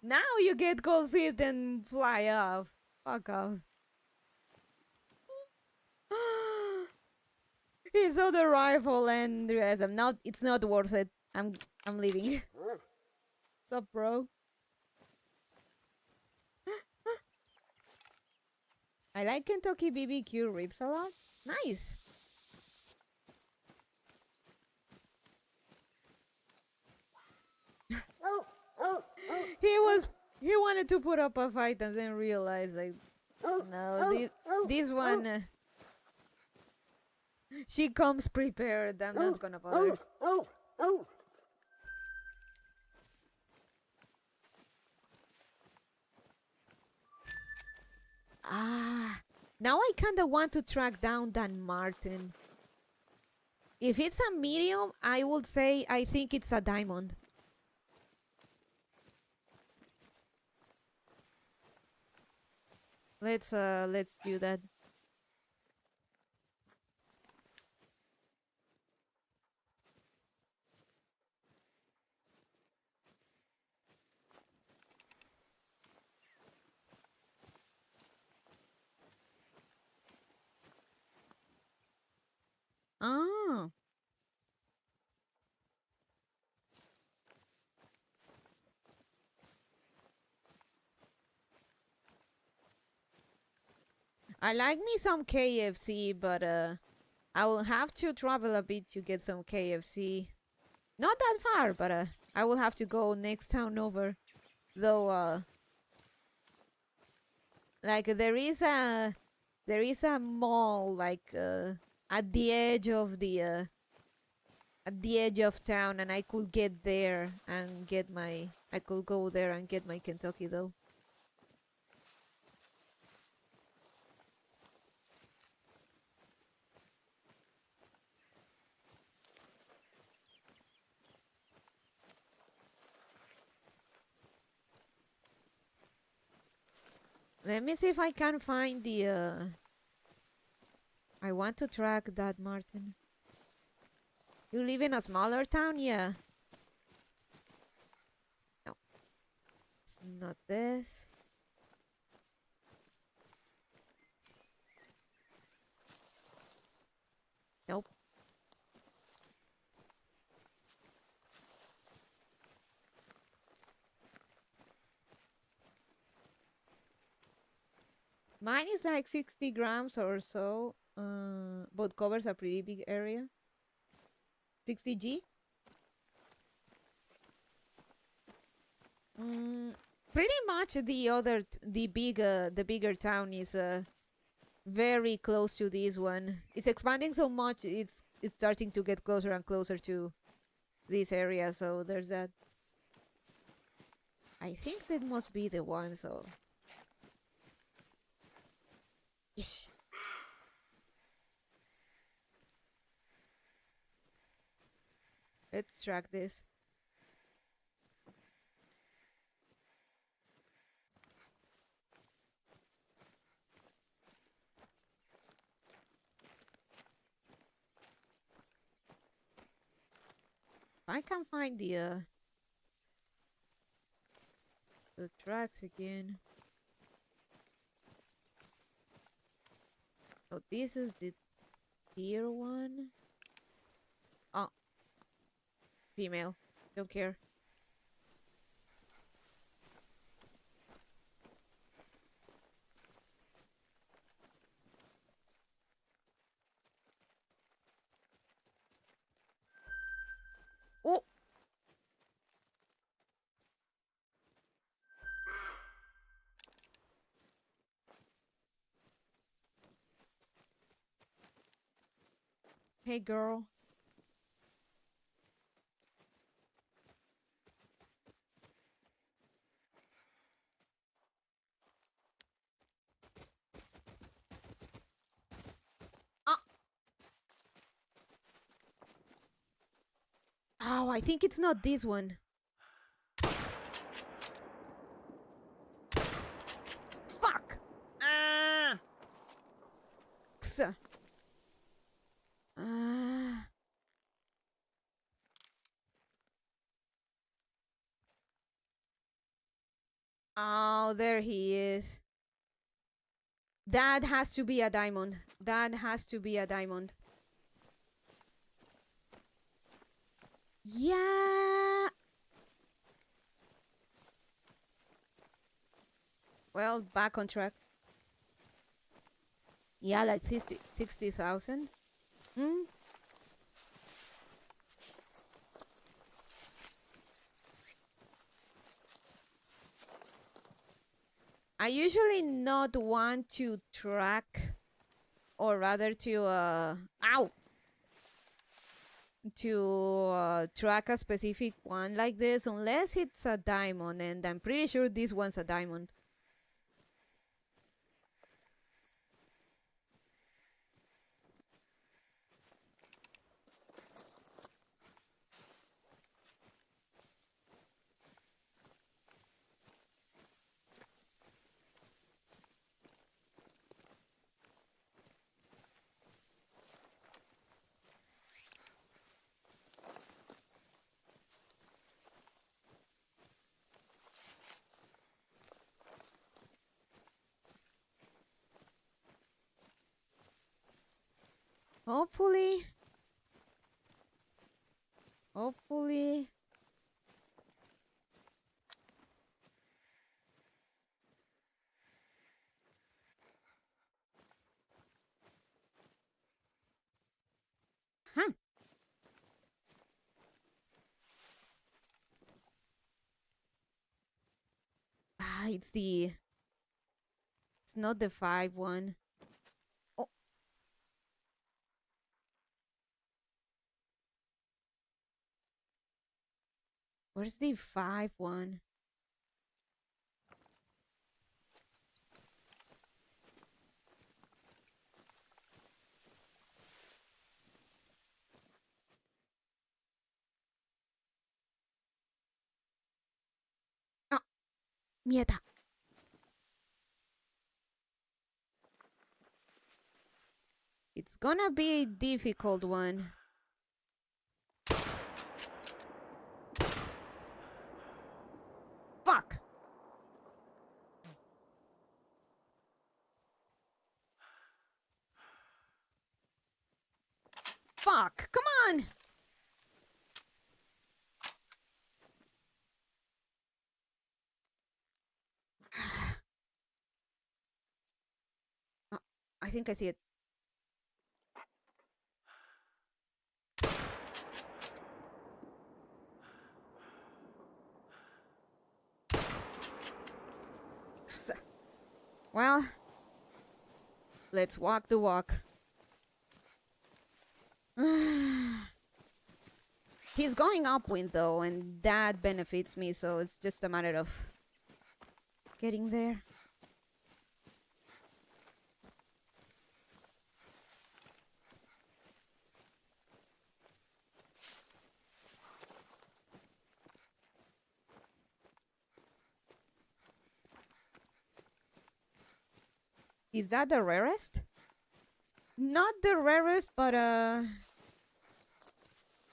Now you get cold feet and fly off. Fuck off. He saw the rifle and realized it's not worth it. I'm leaving. What's up, bro? I like Kentucky BBQ ribs a lot. Nice. He wanted to put up a fight and then realized like no, this one she comes prepared. I'm not gonna bother. Ah, now I kinda want to track down that Martin. If it's a medium, I would say I think it's a diamond. Let's do that. Ah. I like me some KFC, but I will have to travel a bit to get some KFC. Not that far, but I will have to go next town over. Though like there is a mall like at the edge of the at the edge of town, and I could get there and get my I could go there and get my Kentucky though. Let me see if I can find the I want to track that Martin. You live in a smaller town? Yeah. No. It's not this. Nope. Mine is like 60 grams or so, but covers a pretty big area. 60G? Pretty much the bigger town is very close to this one. It's expanding so much, it's starting to get closer and closer to this area, so there's that. I think that must be the one, so... Ish. Let's track this. I can't find the tracks again. Oh, this is the deer one. Oh, female. Don't care. Oh. Hey, girl. Ah. Oh, I think it's not this one. Fuck! Ah! Ah. Oh, there he is. That has to be a diamond. That has to be a diamond. Yeah. Well, back on track. Yeah, like 60,000. Hmm? I usually not want to track, or rather to ow, to track a specific one like this unless it's a diamond, and I'm pretty sure this one's a diamond. Hopefully. Hopefully. Huh. Ah, it's not the 5 one. Oh, where's the 5 one? Ah, mierda. It's gonna be a difficult one. Fuck. Fuck. Come on. Ah, I think I see it. Well, let's walk the walk. He's going upwind though, and that benefits me, so it's just a matter of getting there. Is that the rarest? Not the rarest, but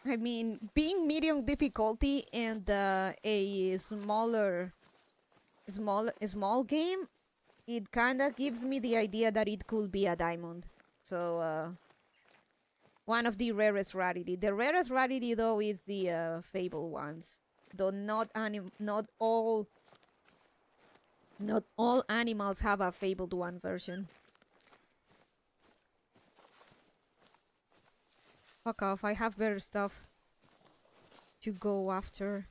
I mean, being medium difficulty and a small game, it kind of gives me the idea that it could be a diamond. So, one of the rarest rarity. The rarest rarity, though, is the fable ones. Though not all animals have a fabled one version. Fuck off! I have better stuff to go after.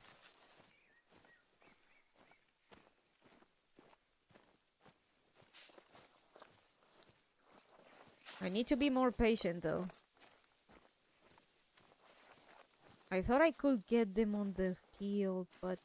I need to be more patient, though. I thought I could get them on the heel, but...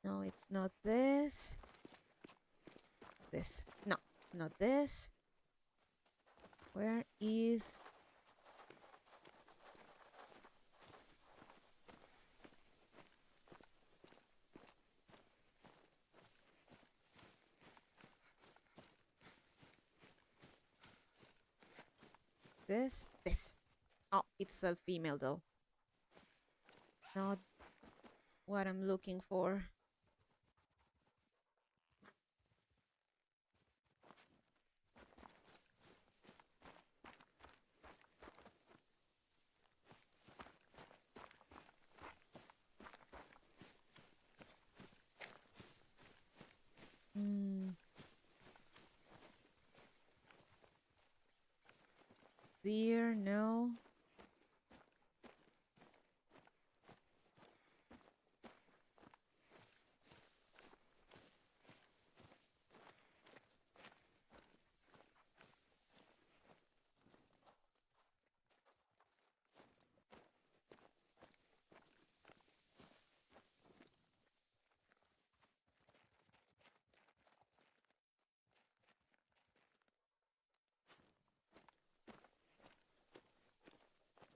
No, it's not this. This. No, it's not this. Where is... this? This. Oh, it's a female, though. Not what I'm looking for. Hmm. Deer, no.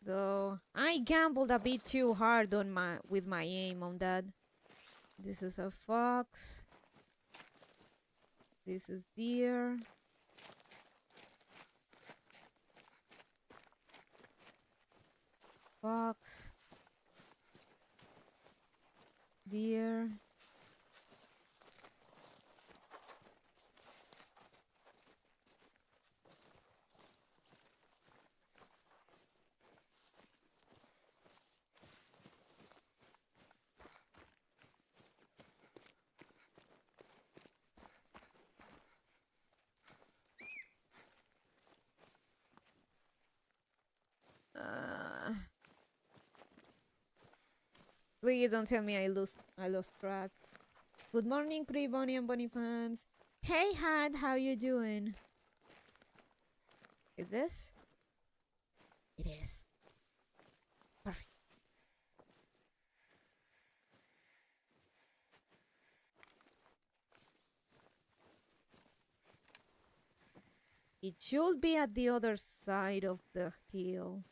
Though I gambled a bit too hard on with my aim on that. This is a fox. This is deer. Fox. Deer. Please don't tell me I lost track. Good morning, pretty bunny and bunny fans. Hey, Had, how you doing? Is this? It is. Perfect. It should be at the other side of the hill.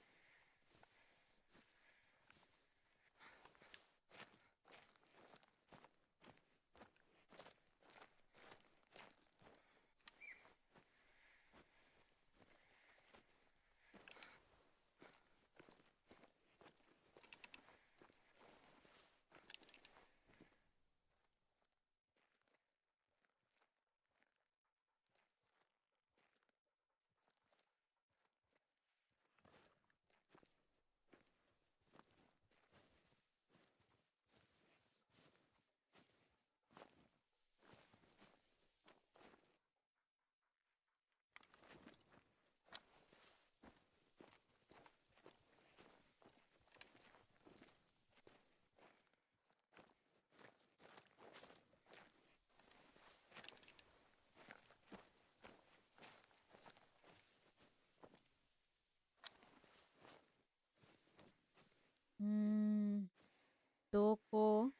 Doko.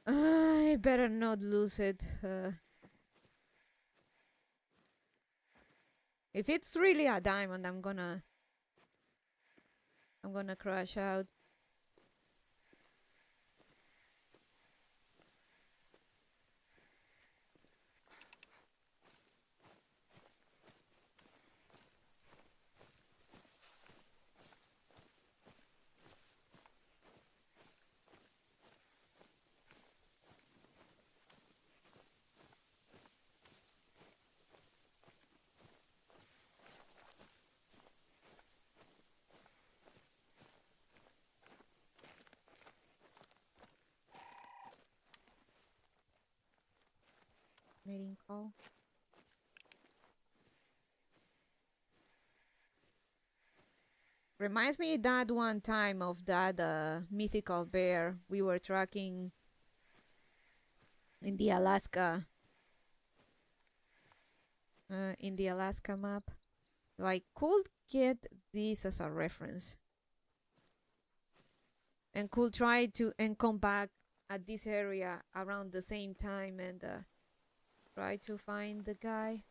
I better not lose it. If it's really a diamond, I'm gonna crash out. Mating call. Reminds me that one time of that mythical bear we were tracking in the Alaska map. So I could get this as a reference and could try to and come back at this area around the same time and try to find the guy.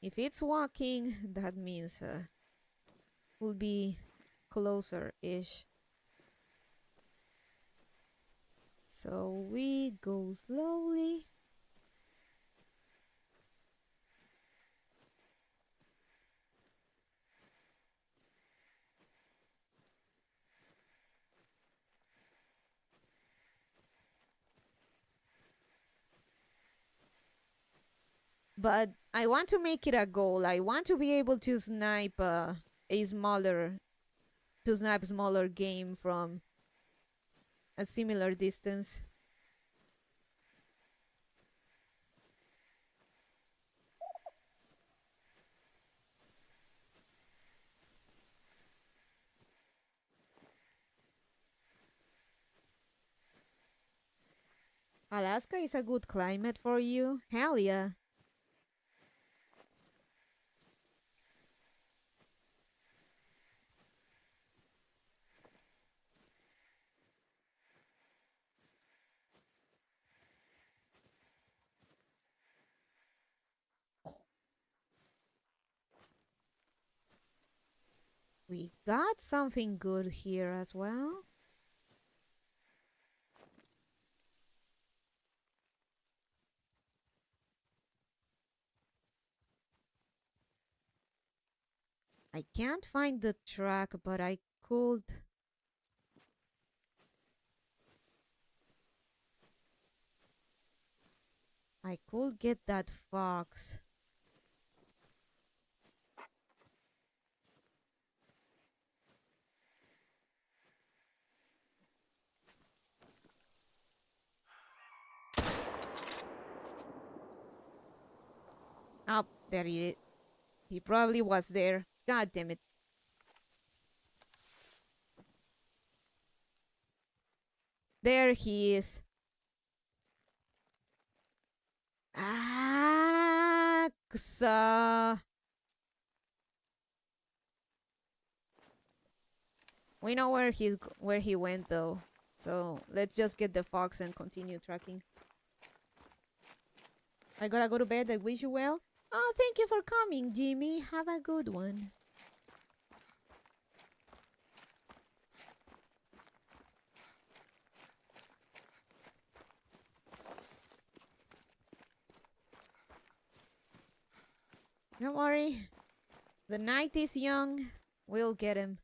If it's walking, that means will be closer-ish. So we go slowly. But I want to make it a goal. I want to be able to snipe smaller game from a similar distance. Alaska is a good climate for you. Hell yeah. We got something good here as well. I can't find the track, but I could. I could get that fox. Oh, there he is. He probably was there. God damn it. There he is. Axa. We know where he went though. So let's just get the fox and continue tracking. I gotta go to bed. I wish you well. Oh, thank you for coming, Jimmy. Have a good one. Don't worry. The night is young. We'll get him.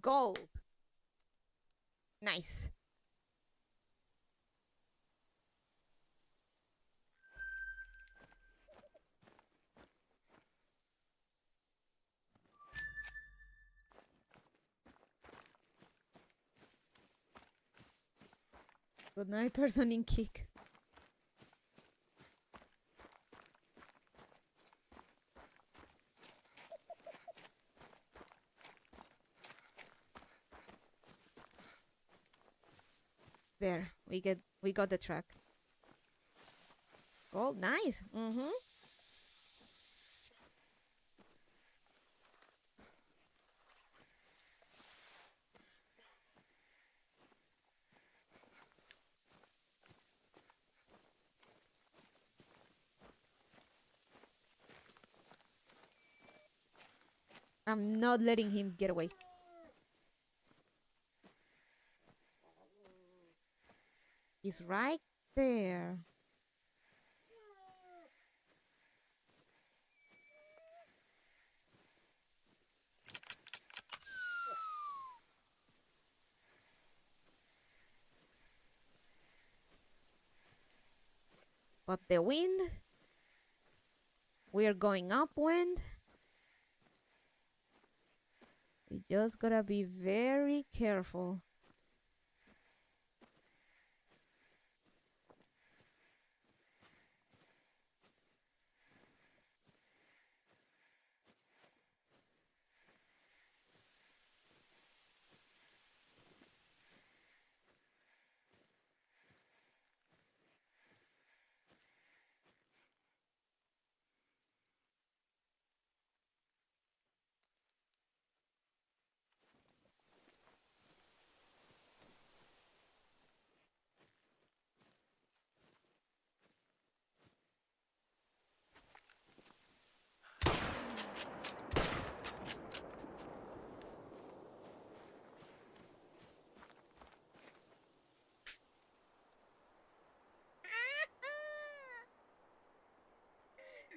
Gold. Nice. Good night, person in kick. There, we got the track. Oh, nice. I'm not letting him get away. He's right there. But the wind, we're going upwind. We just gotta be very careful.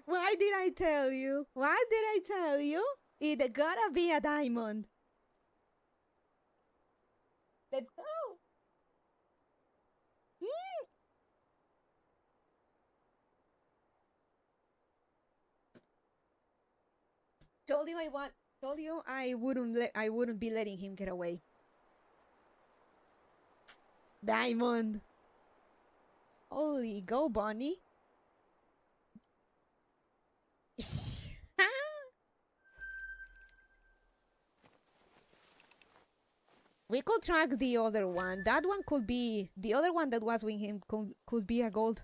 Why did I tell you? Why did I tell you? It gotta be a diamond. Let's go. Told you I wouldn't be letting him get away. Diamond. Holy, go Bonnie. We could track the other one. That one could be... The other one that was with him could be a gold.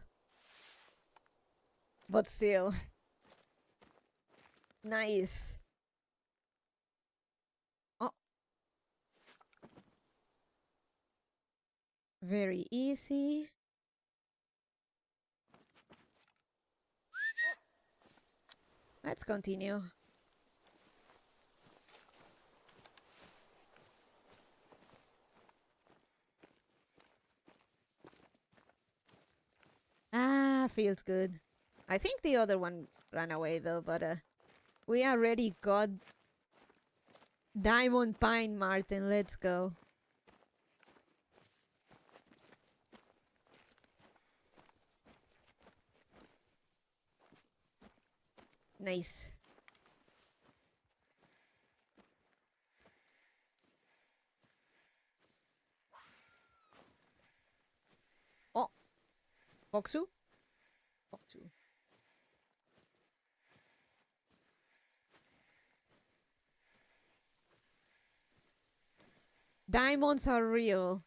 But still. Nice. Oh. Very easy. Let's continue. Ah, feels good. I think the other one ran away though, but we already got Diamond Pine Martin. Let's go. Nice. Oh, Boksu? Boksu. Diamonds are real.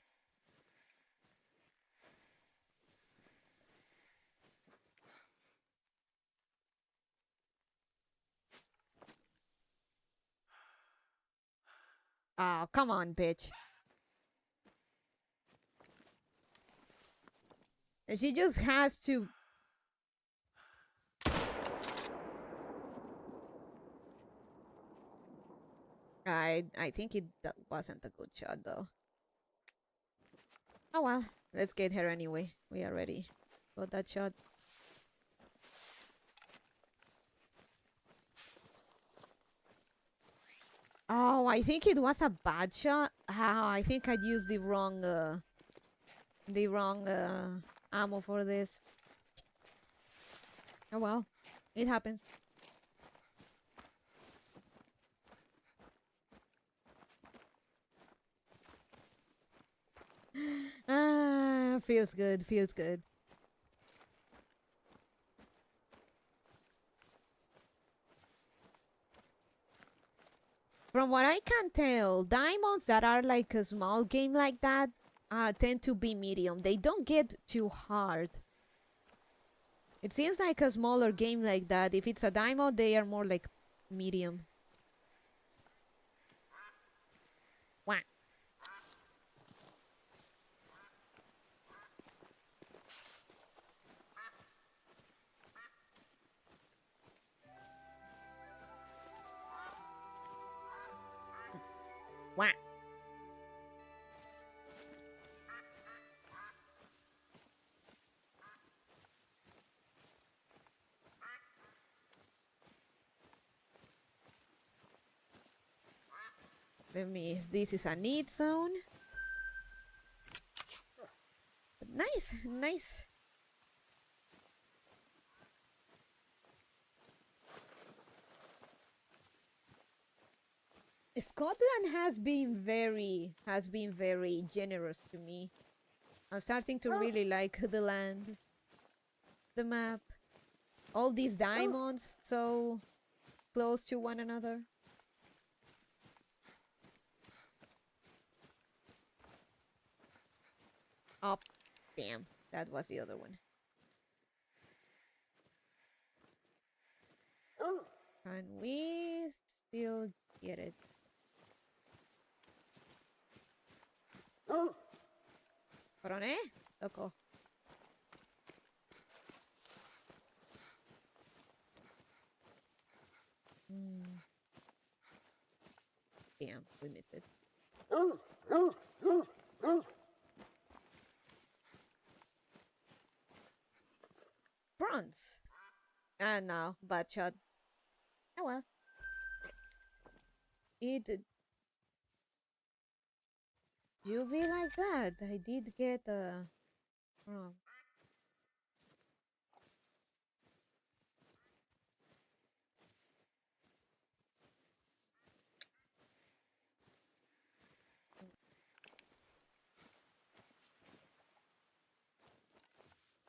Oh, come on, bitch. She just has to... I think that wasn't a good shot, though. Oh well, let's get her anyway. We already got that shot. Oh, I think it was a bad shot. I think I'd used the wrong ammo for this. Oh well, it happens. Feels good, feels good. From what I can tell, diamonds that are like a small game like that tend to be medium. They don't get too hard. It seems like a smaller game like that. If it's a diamond, they are more like medium. Wah. Wah. This is a need zone. But nice, nice. Scotland has been very generous to me. I'm starting to really like the land, the map, all these diamonds so close to one another. Oh, damn, that was the other one. Can we still get it? Hold on, loco. Damn, we missed it. Bronze. No, bad shot. Oh well. It do be like that. I did get wrong.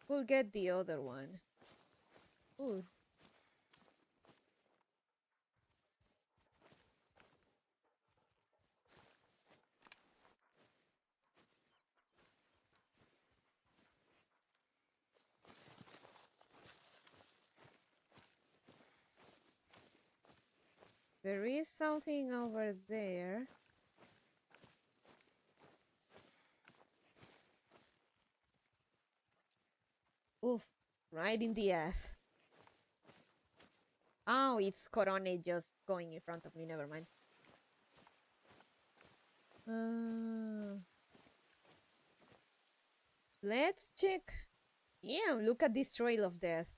We'll get the other one. Ooh. There is something over there. Oof, right in the ass. Oh, it's Corone just going in front of me, never mind. Let's check. Yeah, look at this trail of death.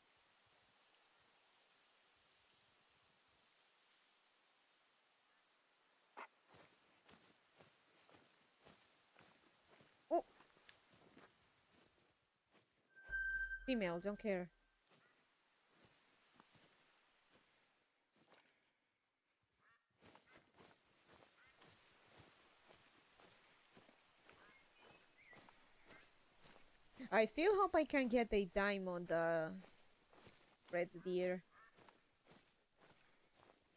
Oh. Female, don't care. I still hope I can get a diamond red deer.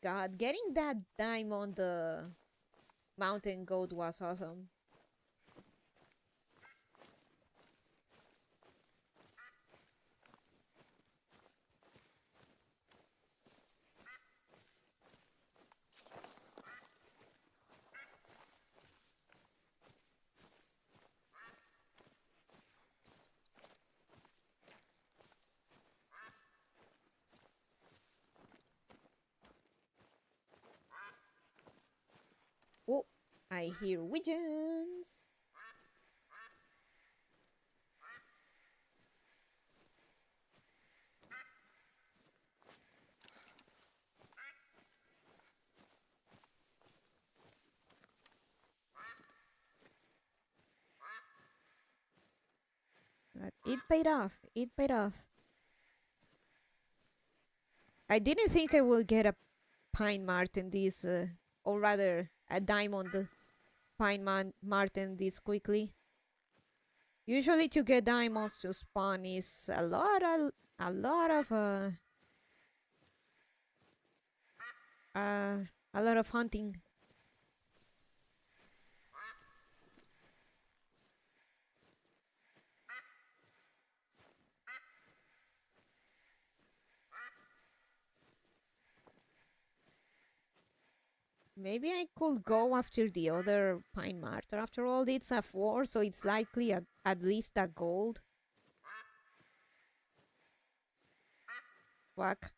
God, getting that diamond mountain goat was awesome. Oh, I hear widgeons. But it paid off. It paid off. I didn't think I would get a pine marten this, or rather, a diamond pine marten this quickly. Usually to get diamonds to spawn is a uh, lot of hunting. Maybe I could go after the other pine martyr. After all, it's a 4, so it's likely at least a gold. Fuck.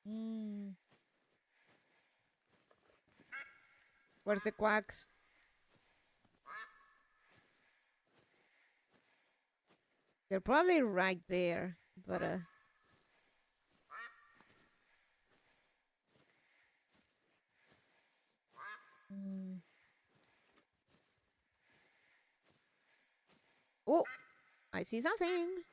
Mm. Where's the quacks? They're probably right there, but mm. Oh, I see something.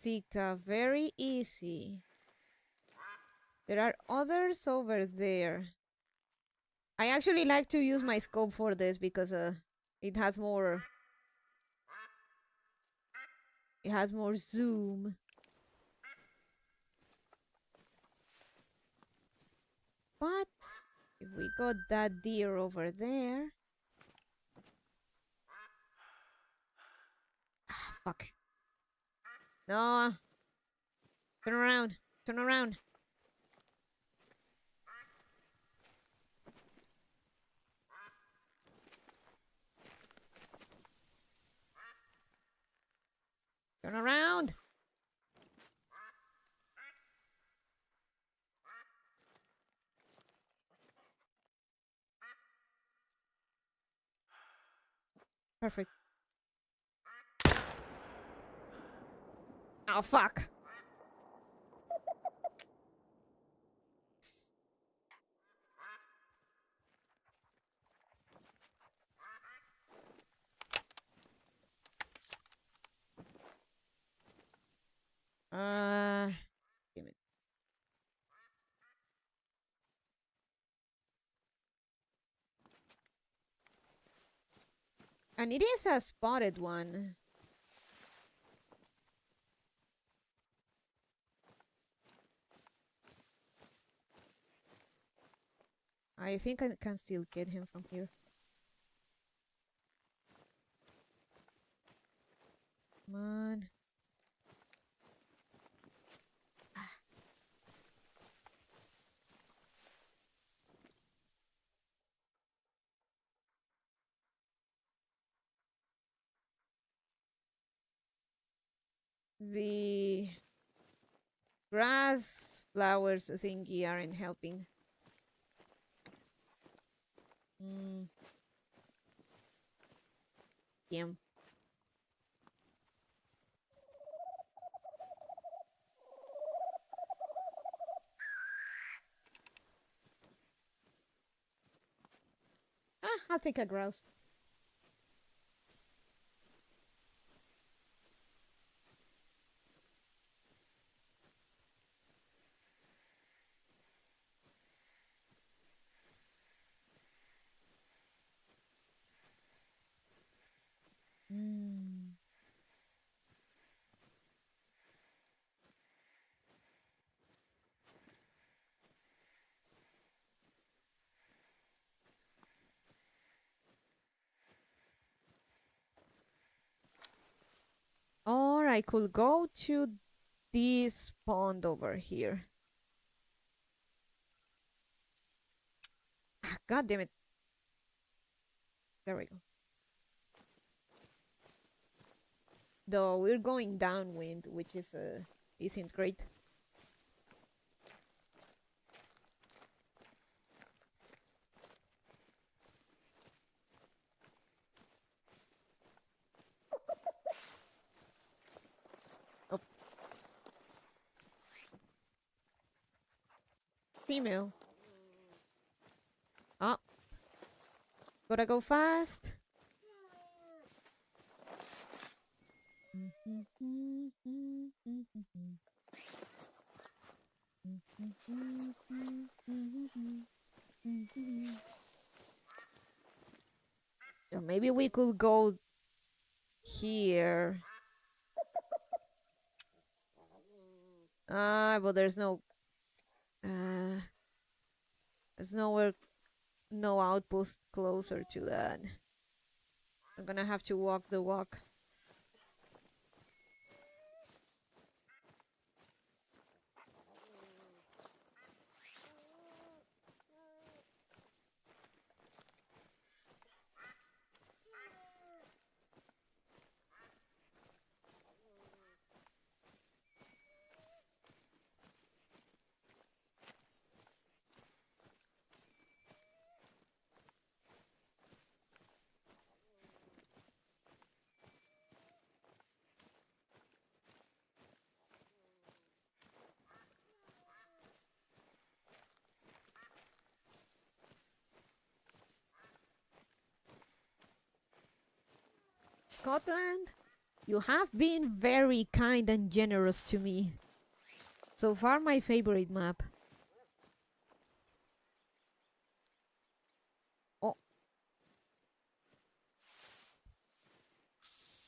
Sika, very easy. There are others over there. I actually like to use my scope for this because it has more zoom. But if we got that deer over there. Ah, fuck. No. Turn around. Turn around. Turn around. Perfect. Oh, fuck. Damn it. And it is a spotted one. I think I can still get him from here. Come on. The grass flowers thingy aren't helping. Damn. I'll take a grouse. Or I could go to this pond over here. God damn it. There we go. Though we're going downwind, which is isn't great. Oh. Female. Oh. Gotta go fast. Maybe we could go here. But there's no there's nowhere, no outpost closer to that. I'm gonna have to walk the walk. Scotland, you have been very kind and generous to me. So far, my favorite map. Oh.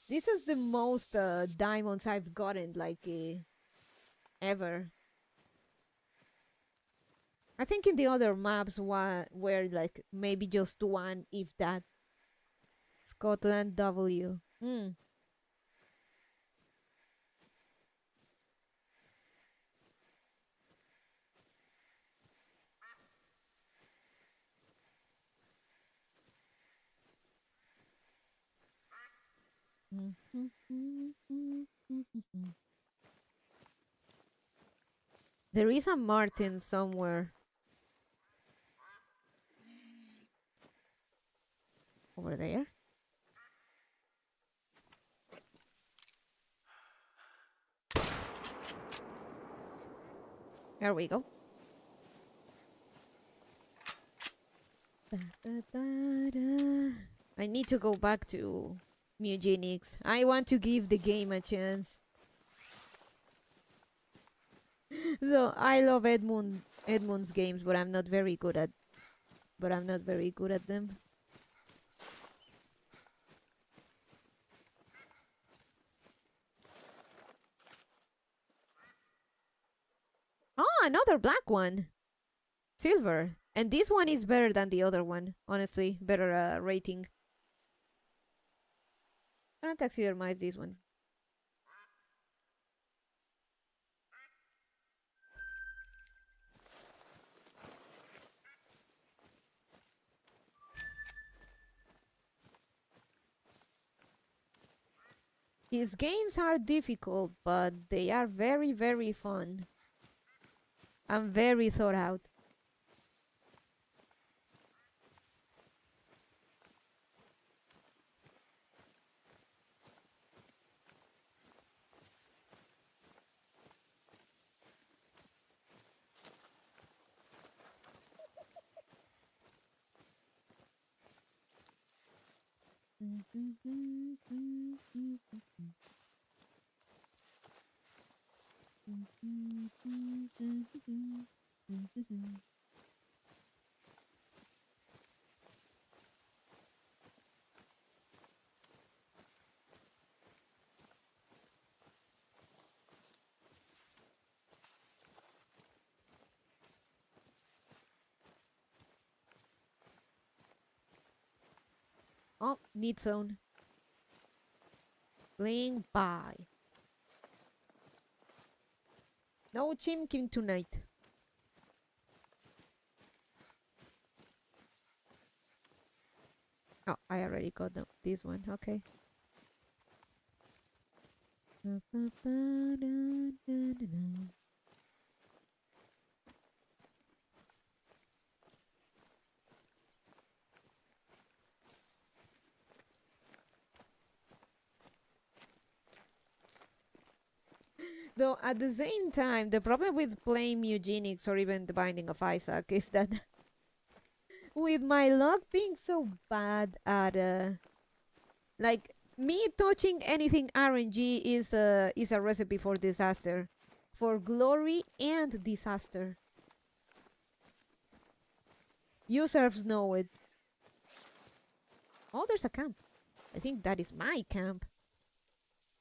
This is the most diamonds I've gotten, like, ever. I think in the other maps were like maybe just one, if that. Scotland W. There is a Martin somewhere. Over there? There we go. I need to go back to Eugenics. I want to give the game a chance. Though I love Edmund's games, but I'm not very good at them. Oh, another black one. Silver. And this one is better than the other one. Honestly, better rating. I don't taxidermize this one. These games are difficult, but they are very, very fun. And very thought out. Oh, need zone. Playing by. No chimkin tonight. Oh, I already got this one. Okay. Though at the same time, the problem with playing eugenics or even the Binding of Isaac is that with my luck being so bad at like me touching anything RNG is a recipe for disaster, for glory and disaster. You serfs know it. Oh, there's a camp. I think that is my camp.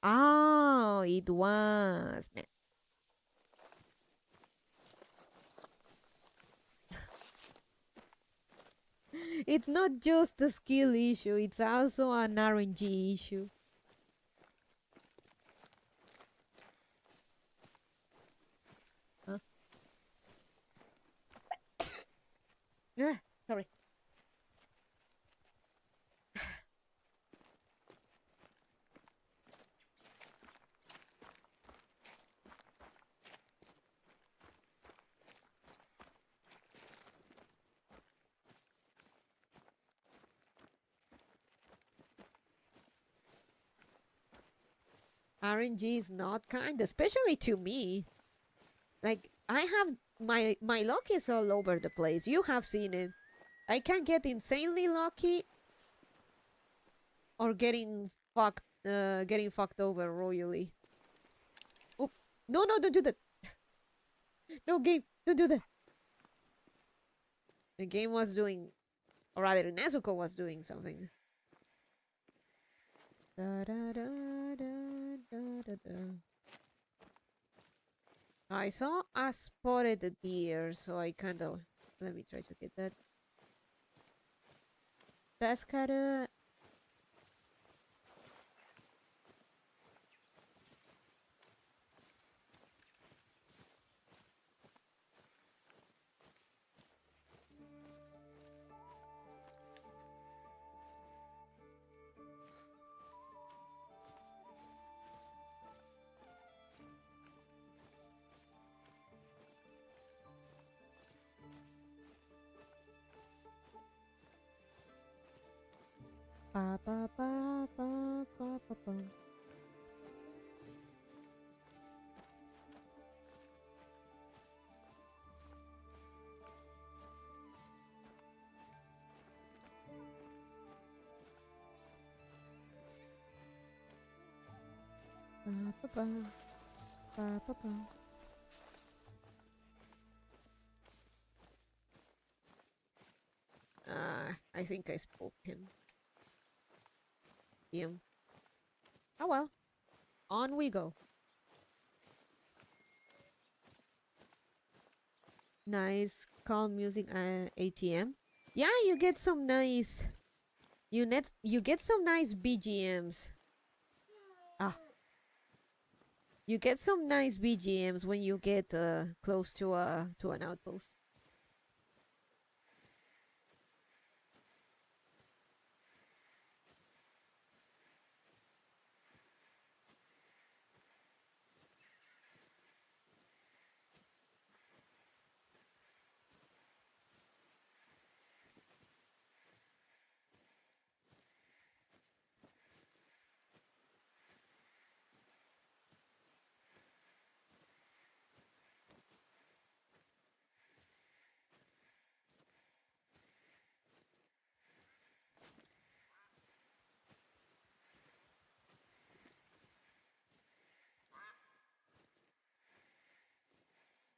Oh, it was. Man. It's not just a skill issue, it's also an RNG issue. Huh? Sorry. RNG is not kind, especially to me. Like I have my luck is all over the place. You have seen it. I can get insanely lucky or getting fucked over royally. Oh no, don't do that. No, game, don't do that. The game was doing, or rather Nezuko was doing something. Da, da, da, da, da, da, da. I saw a spotted deer, so I kind of... Let me try to get that. That's kind of... Ba, ba, ba, ba, ba, ba, ba. Ba, ba, ba. Ba, ba, ba. I think I spoke him. Him. Oh well. On we go. Nice calm music ATM. Yeah, you get some nice you get some nice BGMs. Ah. You get some nice BGMs when you get close to an outpost.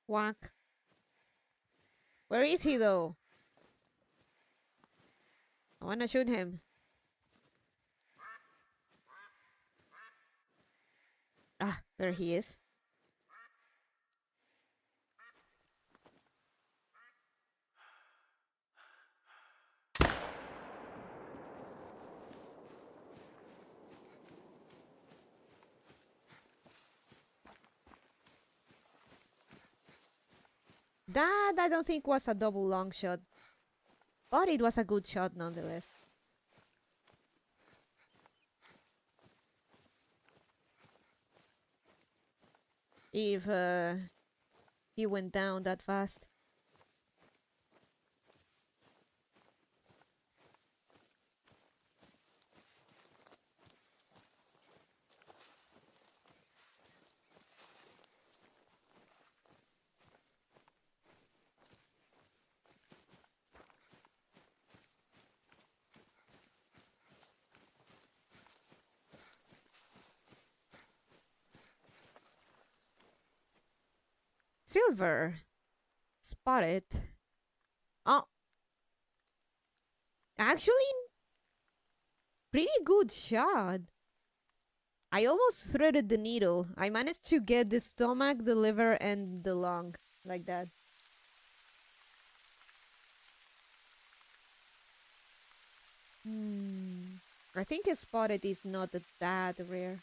Whack. Where is he though? I wanna shoot him. Ah, there he is. That I don't think was a double long shot, but it was a good shot nonetheless. if he went down that fast. Silver. Spotted. Oh, actually, pretty good shot. I almost threaded the needle. I managed to get the stomach, the liver, and the lung. Like that. I think a spotted is not that rare.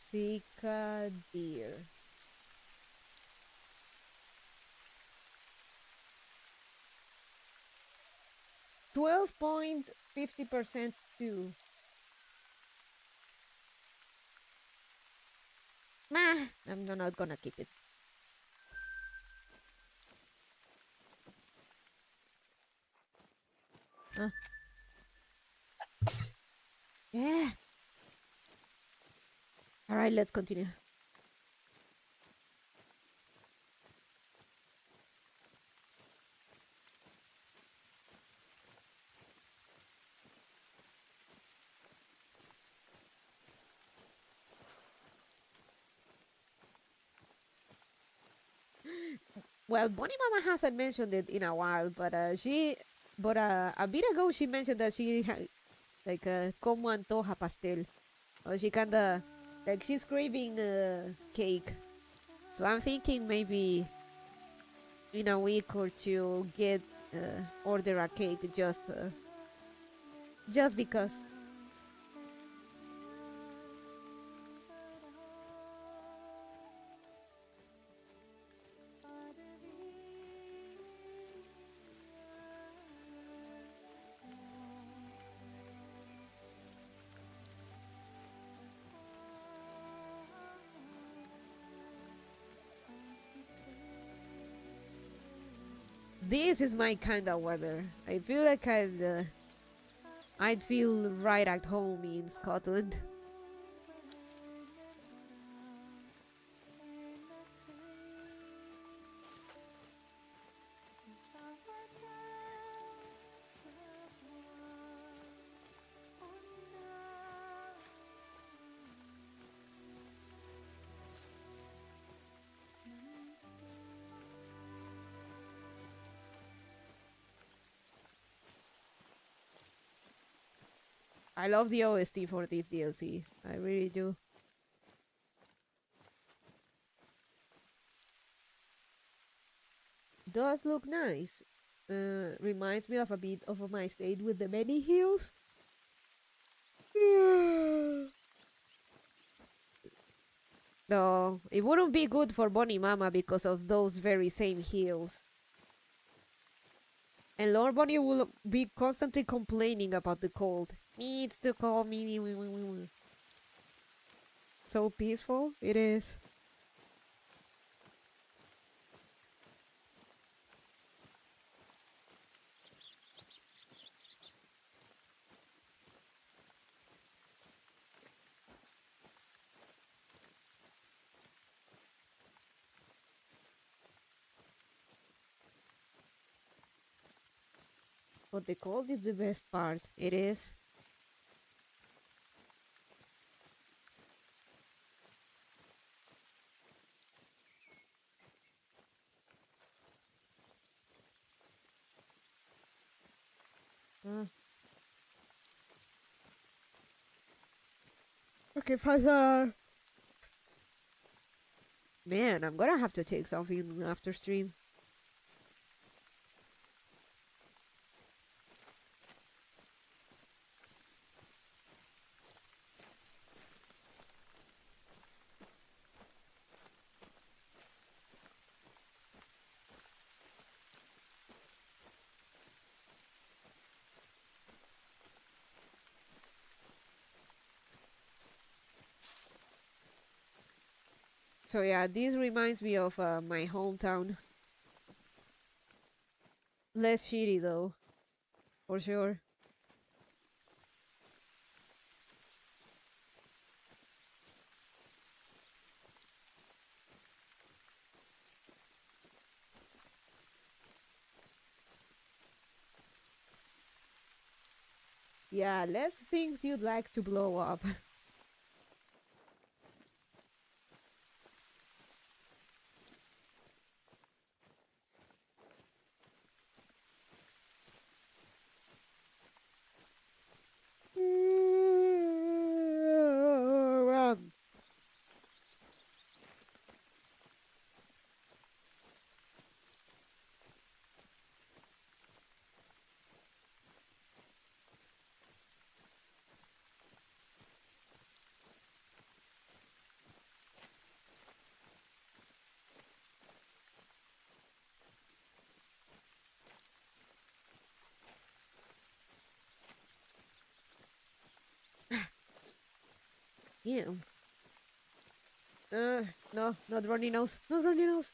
Sika deer. 12.50% too. Nah, I'm not gonna keep it. Yeah. All right, let's continue. Well, Bonnie Mama hasn't mentioned it in a while, but a bit ago she mentioned that she had like a como antoja pastel, or she kinda like she's craving cake. So I'm thinking maybe in a week or two get order a cake just because. This is my kind of weather. I feel like I'd feel right at home in Scotland. I love the OST for this DLC. I really do. Does look nice. Reminds me of a bit of my state with the many hills. No, it wouldn't be good for Bonnie Mama because of those very same hills. And Lord Bonnie will be constantly complaining about the cold. It's too cold. Me. So peaceful it is. But the cold is the best part. It is. Okay, father. Man, I'm gonna have to take something after stream. So yeah, this reminds me of my hometown. Less shitty though, for sure. Yeah, less things you'd like to blow up. Yeah. No, not runny nose. Not runny nose.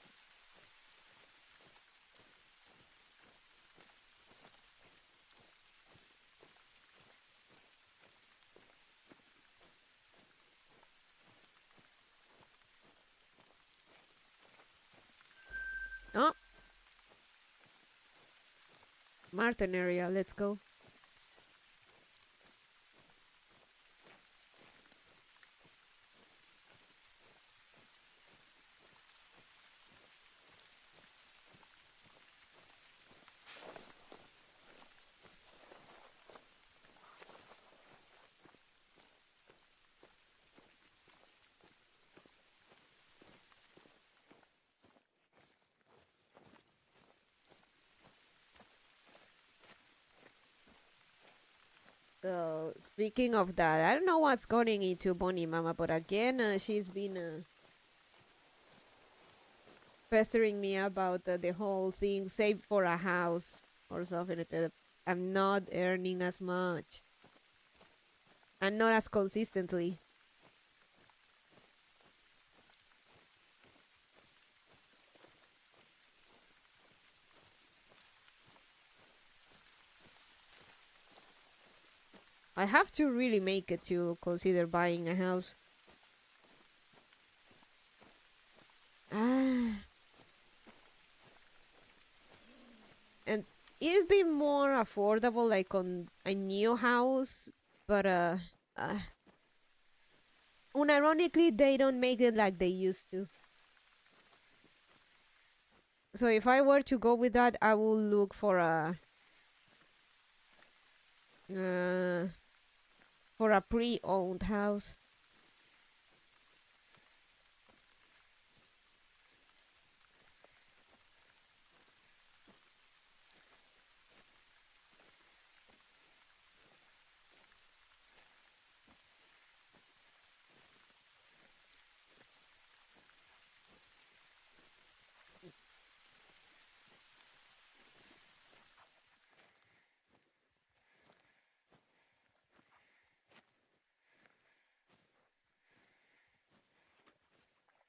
Oh, Martin area. Let's go. Speaking of that, I don't know what's going into Bonnie Mama, but again, she's been pestering me about the whole thing, save for a house or something. I'm not earning as much and not as consistently. I have to really make it to consider buying a house. Ah. And it'd be more affordable like on a new house, but uh unironically they don't make it like they used to. So if I were to go with that, I will look uh, for a pre-owned house.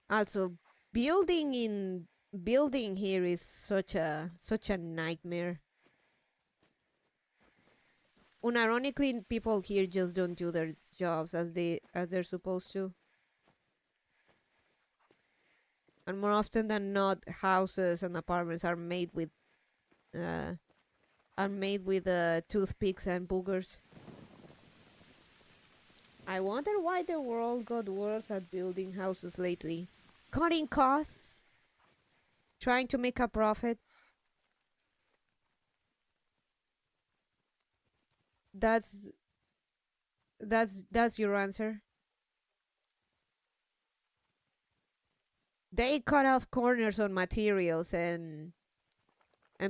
Also, building here is such a nightmare. Unironically, people here just don't do their jobs as they're supposed to. And more often than not, houses and apartments uh, are made with toothpicks and boogers. I wonder why the world got worse at building houses lately. Cutting costs, trying to make a profit. That's that's your answer. They cut off corners on materials and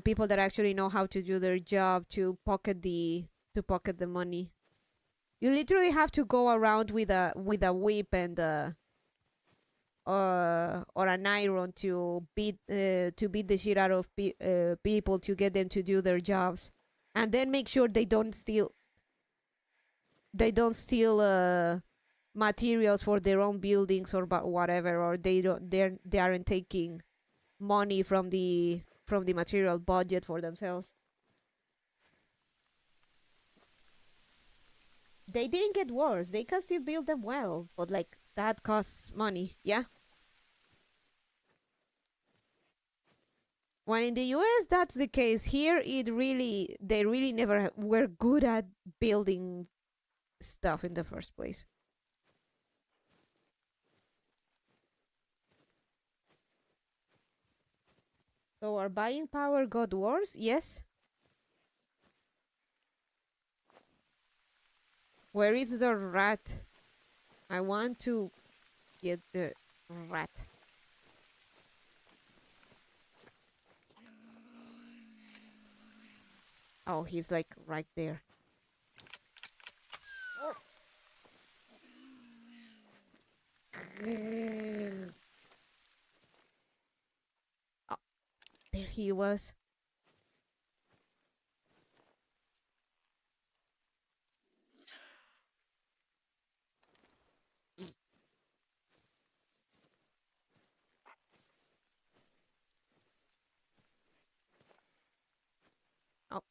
people that actually know how to do their job to pocket the money. You literally have to go around with a whip and or an iron to beat the shit out of people to get them to do their jobs, and then make sure they don't steal materials for their own buildings or whatever, or they aren't taking money from the material budget for themselves. They didn't get worse. They can still build them well, but like that costs money. Yeah. When in the US that's the case, here they really never were good at building stuff in the first place. So our buying power got worse? Yes. Where is the rat? I want to get the rat. Oh, he's like right there. Oh, there he was. Oh,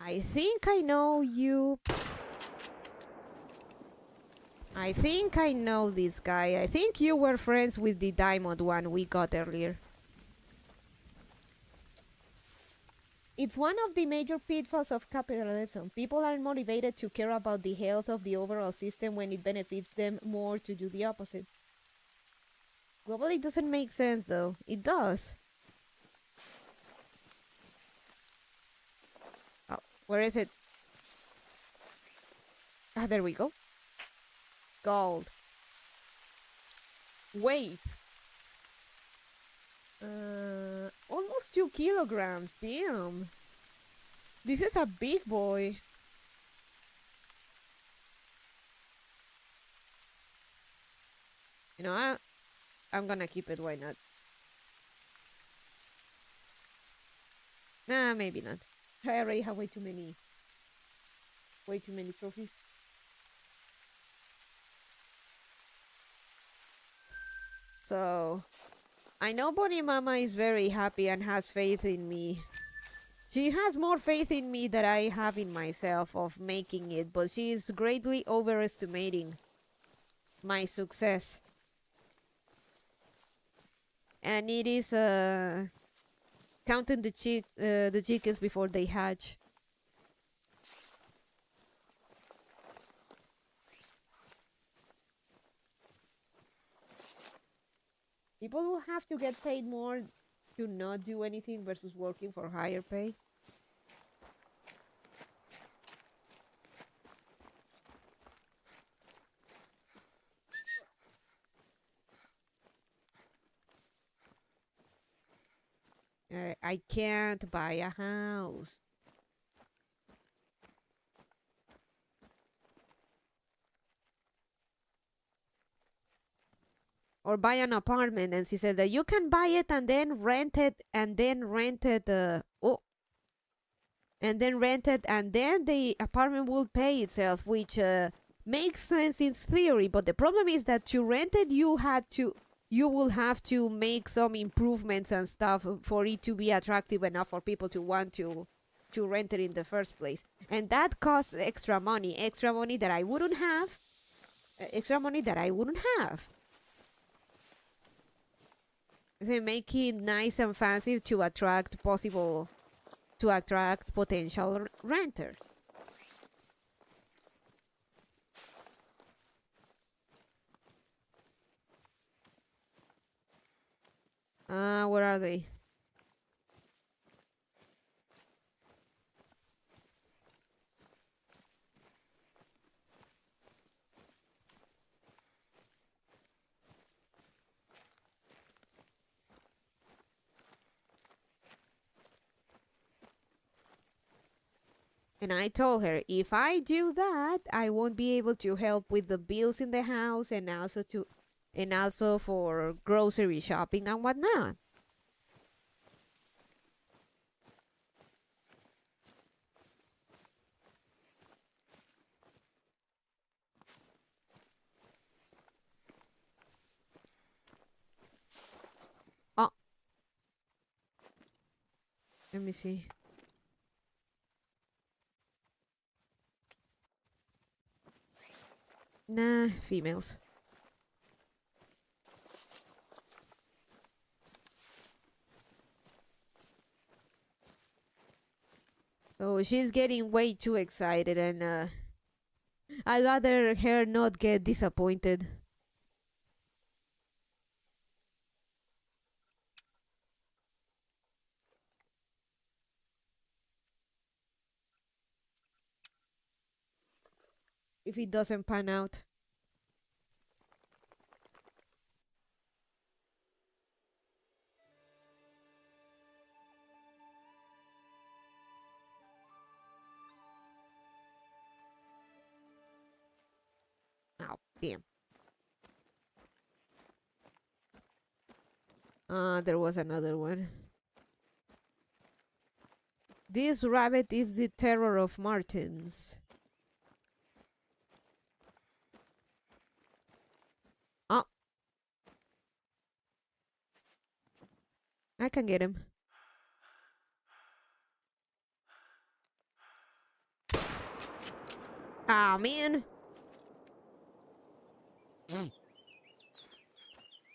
I think I know you. I think I know this guy. I think you were friends with the diamond one we got earlier. It's one of the major pitfalls of capitalism. People are motivated to care about the health of the overall system when it benefits them more to do the opposite. Globally, it doesn't make sense though. It does. Oh, where is it? Ah, there we go. Gold. Weight. Almost 2 kilograms. Damn. This is a big boy. You know, I'm gonna keep it. Why not? Nah, maybe not. I already have way too many trophies. So, I know Bonnie Mama is very happy and has faith in me. She has more faith in me than I have in myself of making it, but she is greatly overestimating my success. And it is counting the chickens before they hatch. People will have to get paid more to not do anything versus working for higher pay. I can't buy a house. Or buy an apartment, and she said that you can buy it and then rent it and then rent it and then the apartment will pay itself, which makes sense in theory, but the problem is that to rent it you will have to make some improvements and stuff for it to be attractive enough for people to want to rent it in the first place, and that costs extra money that I wouldn't have. They make it nice and fancy to attract potential renter. Where are they? And I told her, if I do that, I won't be able to help with the bills in the house and also for grocery shopping and whatnot. Let me see. Nah, females. Oh, she's getting way too excited, and I'd rather her not get disappointed. If it doesn't pan out. Oh, damn. There was another one. This rabbit is the terror of Martins. Oh. I can get him. Ah, man.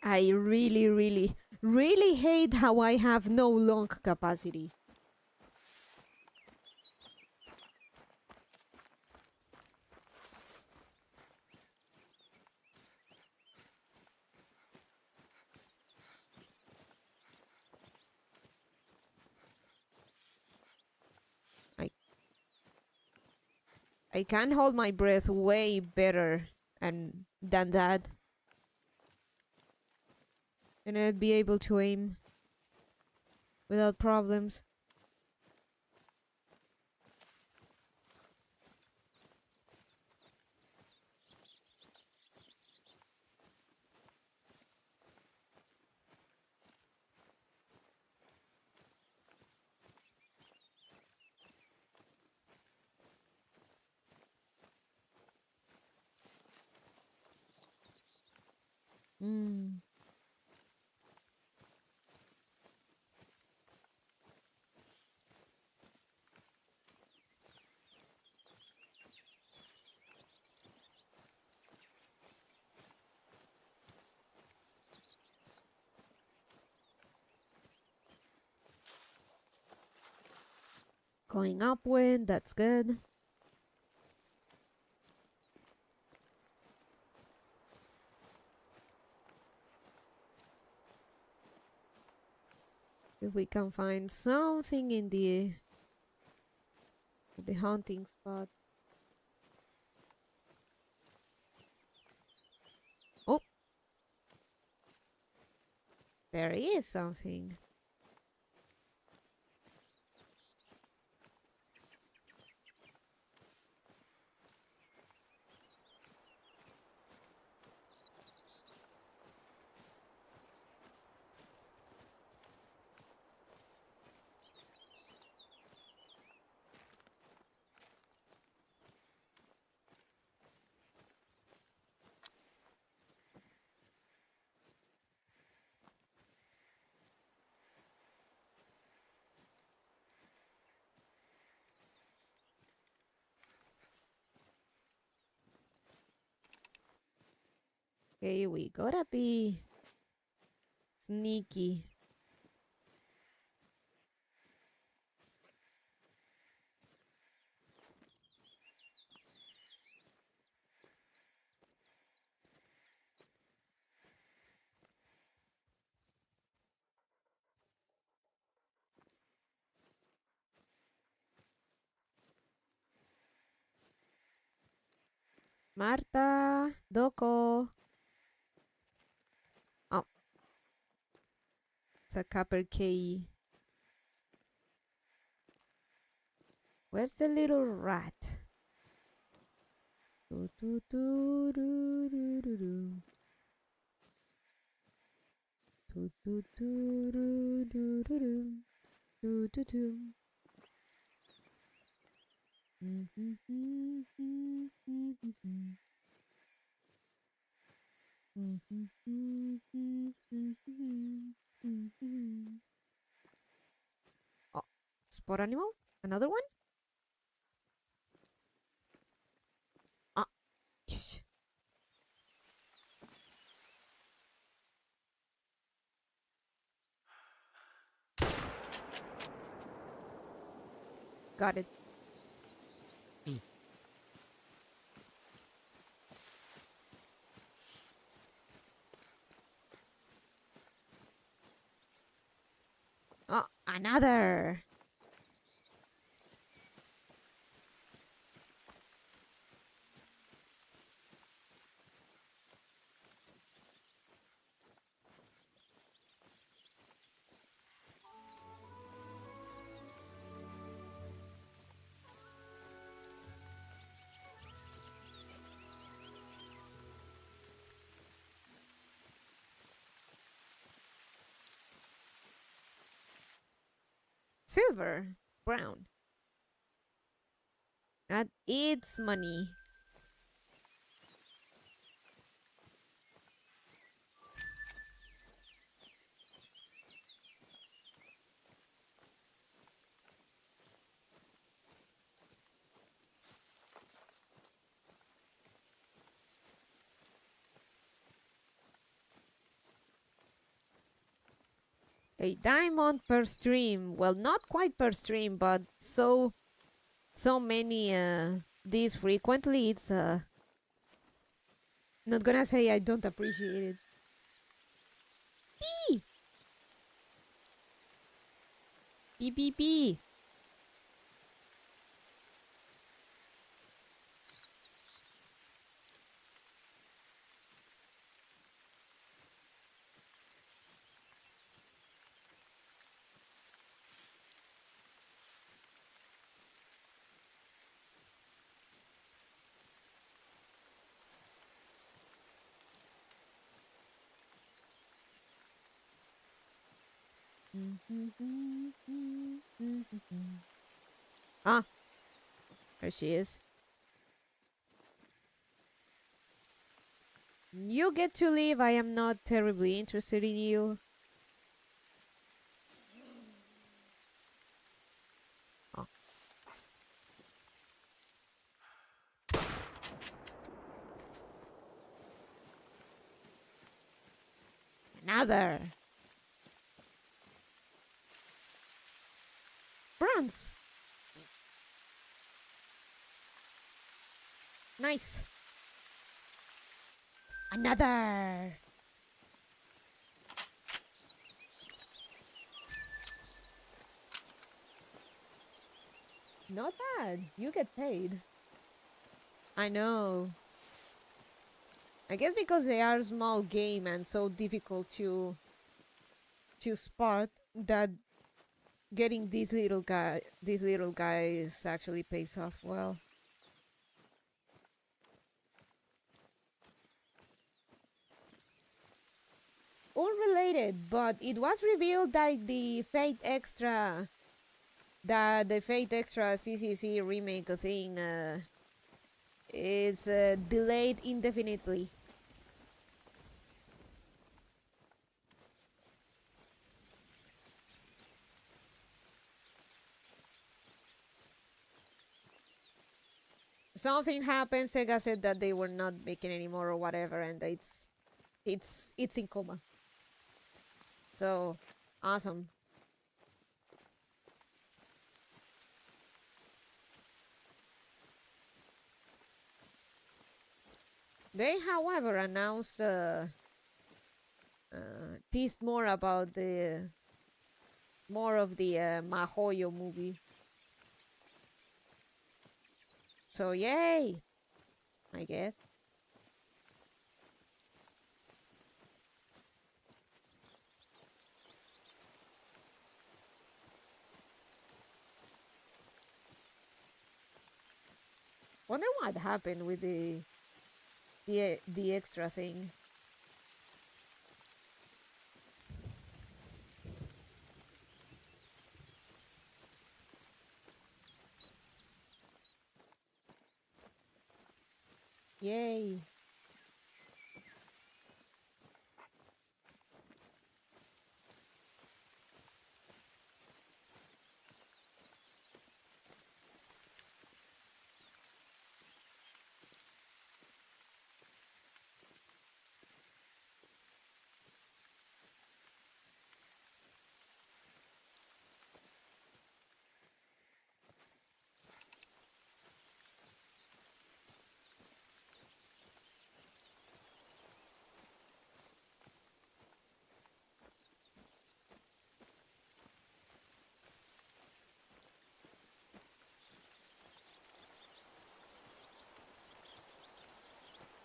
I really hate how I have no lung capacity. I can hold my breath way better than that. And I'd be able to aim without problems. Mm. Going upwind, that's good. If we can find something in the hunting spot. Oh, there is something. Okay, we gotta be sneaky. Marta, Doko. Oh, it's a copper key. Where's the little rat? Do, do, do, do, do, do, do. Do, do, do, do, do, do, do. Do, do, do. Oh. Spot animal? Another one? Ah. Got it. Oh, another. Silver. Brown. That eats money. A diamond per stream. Well, not quite per stream, but so many these frequently. It's not gonna say I don't appreciate it. Pee! Pee pee pee. Ah, there she is. You get to leave. I am not terribly interested in you. Oh. Another. Bronze. Nice. Another. Not bad. You get paid. I know. I guess because they are small game and so difficult to spot, that getting these little guys actually pays off well. Unrelated, but it was revealed that the Fate Extra CCC remake thing is delayed indefinitely. Something happened. Sega said that they were not making anymore or whatever, and it's in coma. So awesome. They, however, announced teased more about the of the Mahoyo movie. So yay, I guess. Wonder what happened with the extra thing. Yay.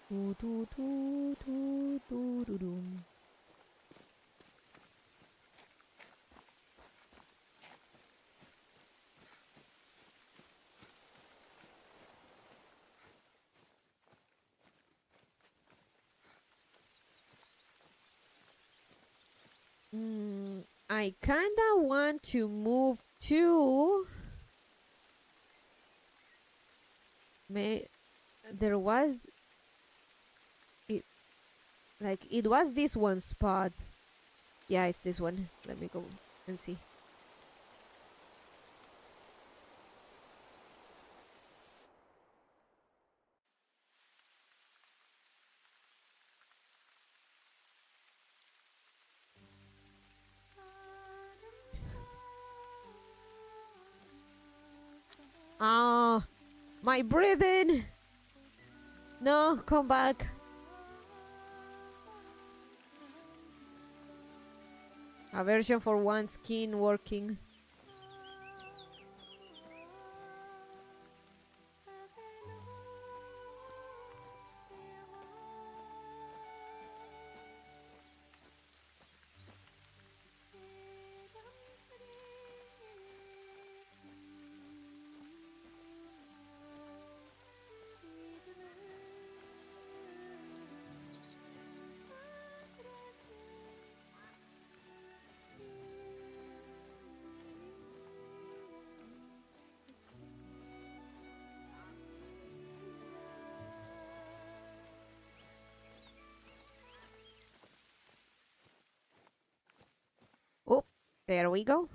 Do, do, do, do, do, do, do. I kinda want to move to. There was it, like it was this one spot. Yeah, it's this one. Let me go and see. Ah, my breathing. No, come back. A version for one skin working. Oh, there we go.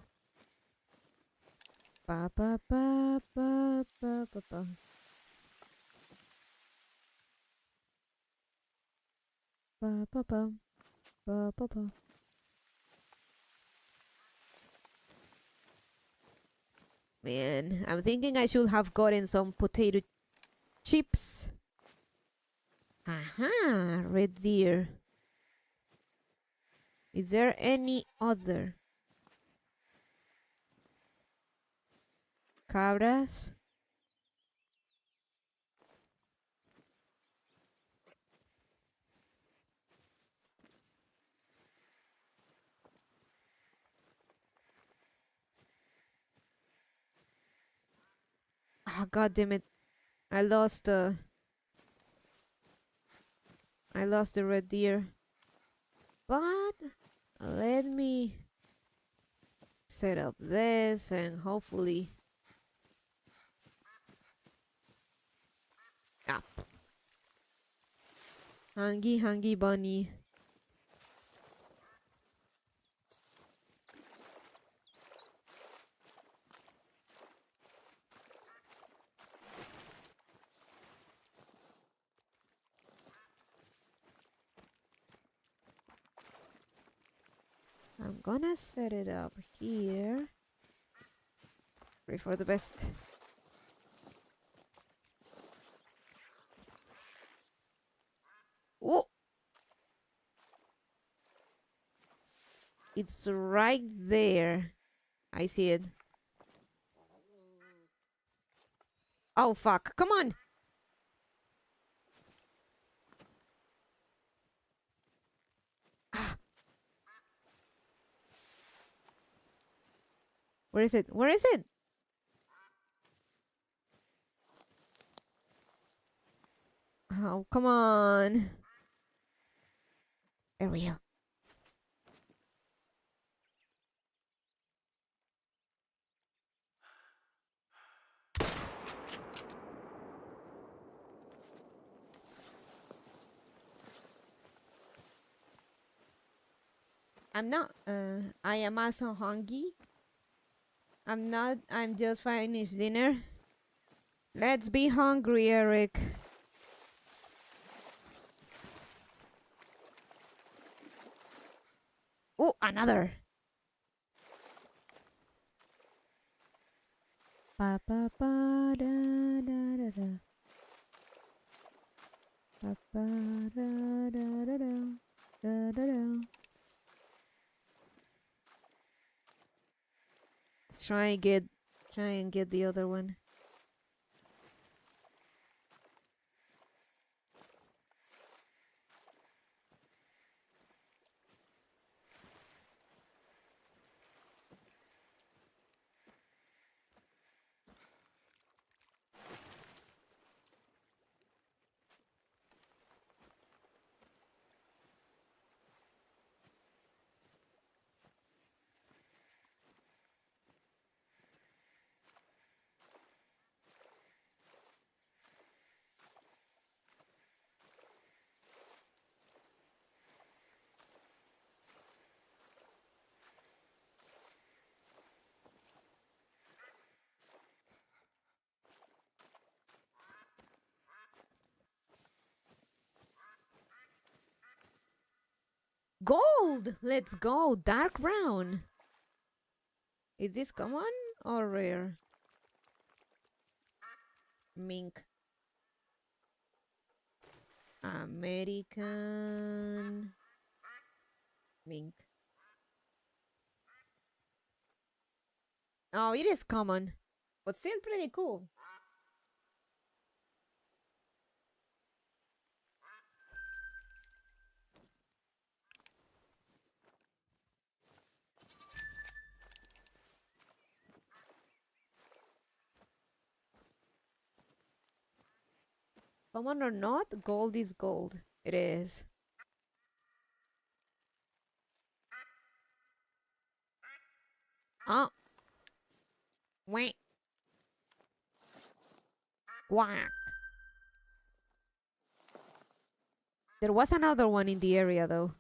Ba ba ba ba ba ba ba. Ba ba ba ba ba ba. Man, I'm thinking I should have gotten some potato chips. Aha, red deer. Is there any other? Cabras? Ah, god damn it. I lost the red deer. But let me set up this and hopefully. Ah. Hungry bunny. I'm gonna set it up here. Pray for the best. Oh! It's right there. I see it. Oh fuck, come on! Ah. Where is it? Where is it? Oh, come on. There we go. I'm not, I am also hungry. I'm not, I'm just finished dinner. Let's be hungry, Eric. Oh, another. Ba ba ba da da da da. Ba ba da da da da da da da. Let's try and get the other one. Gold! Let's go! Dark brown. Is this common or rare? Mink. American. Mink. Oh, it is common. But still pretty cool. Common or not, gold is gold. It is. Oh. Wait. Quack. There was another one in the area though.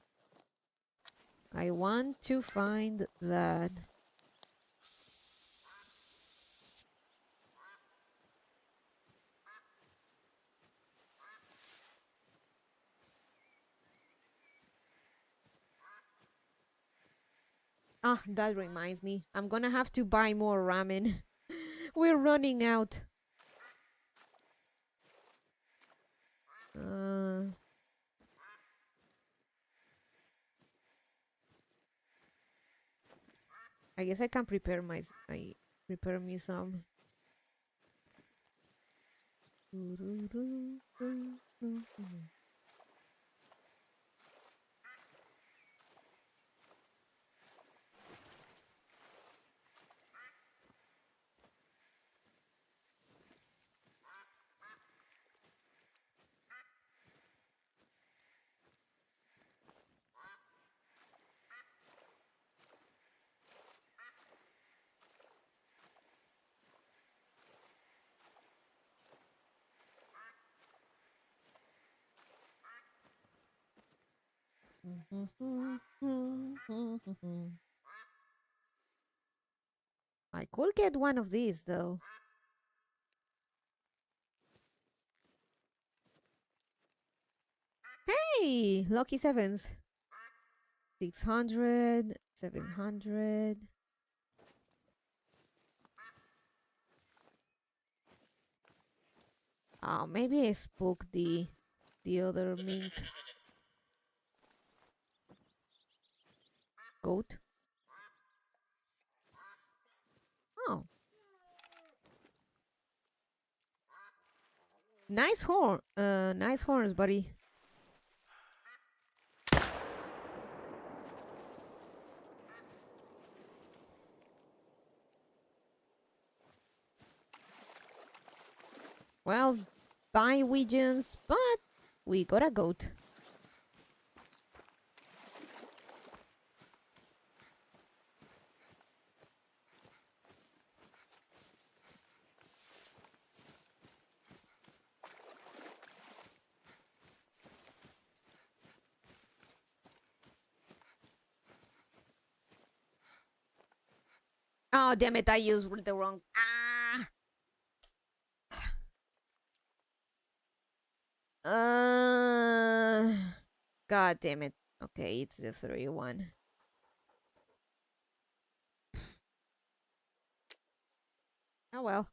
I want to find that. Ah, that reminds me. I'm gonna have to buy more ramen. We're running out. I guess I can prepare I prepare me some. I could get one of these though. Hey, lucky sevens. 600, 700. Oh, maybe I spooked the other mink. Goat. Oh. Nice horn. Nice horns, buddy. Well, bye, Wiggins, but we got a goat. Oh, damn it, I used the wrong... Ah! God damn it. Okay, it's the 3-1. Oh well.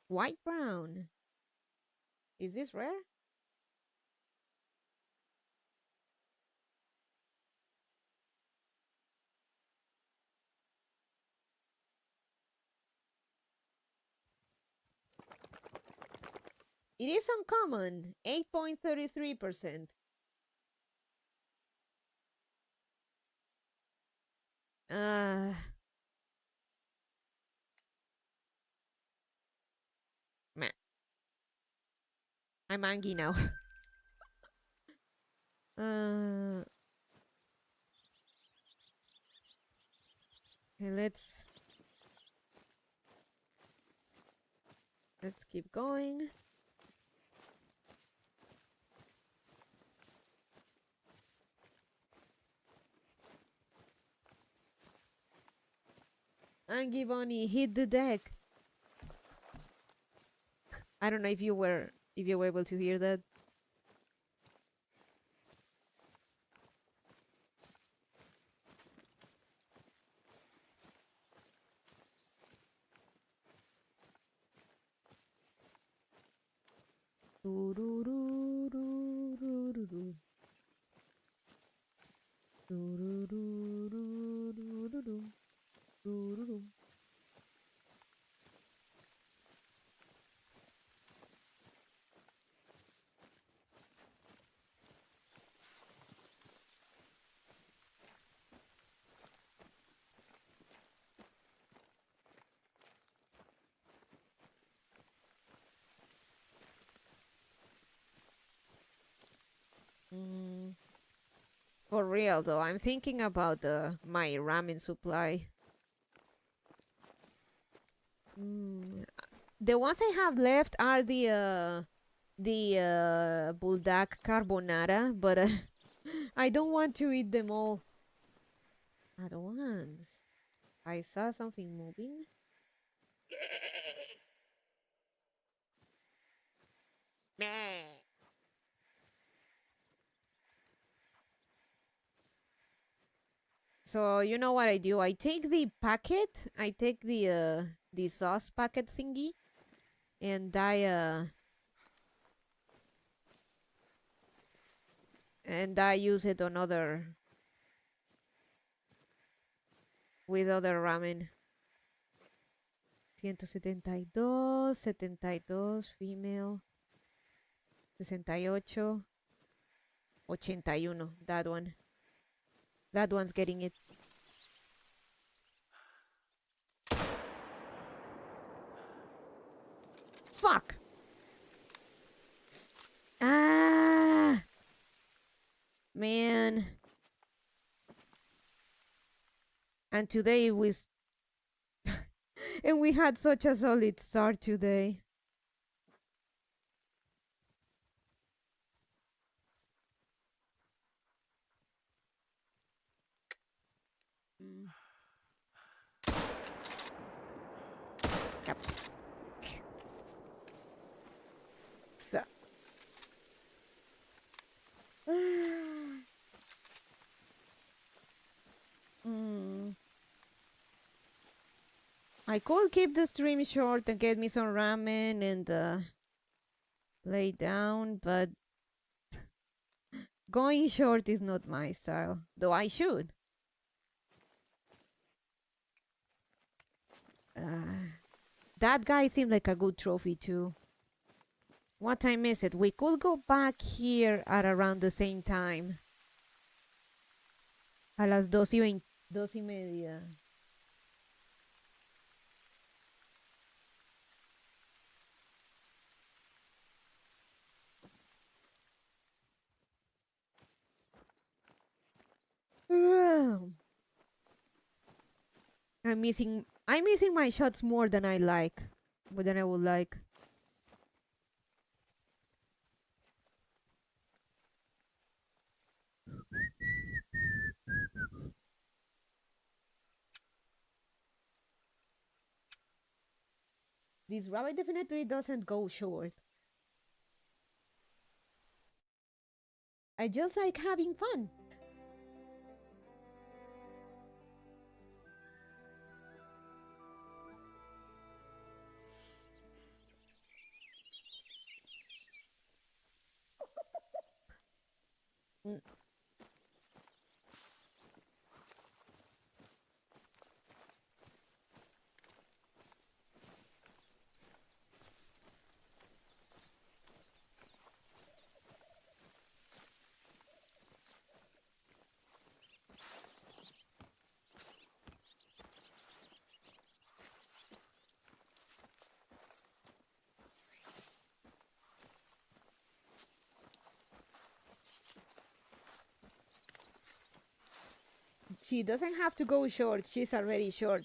White brown. Is this rare? It is uncommon. 8.33%. Man, I'm angry now. Okay, let's keep going. Angie Bonnie hit the deck. I don't know if you were able to hear that. For real though, I'm thinking about my ramen supply. The ones I have left are the buldak carbonara, but I don't want to eat them all at once. I saw something moving. Meh. So you know what I do? I take the packet, I take the sauce packet thingy, and I use it on with other ramen. 172, 72, female, 68, 81, that one. That one's getting it. Fuck! Ah! Man. And today and we had such a solid start today. Yep. So. I could keep the stream short and get me some ramen and lay down, but going short is not my style, though I should. That guy seemed like a good trophy too. What time is it? We could go back here at around the same time. A las 2:20. I'm missing my shots more than I would like. This rabbit definitely doesn't go short. I just like having fun. She doesn't have to go short. She's already short.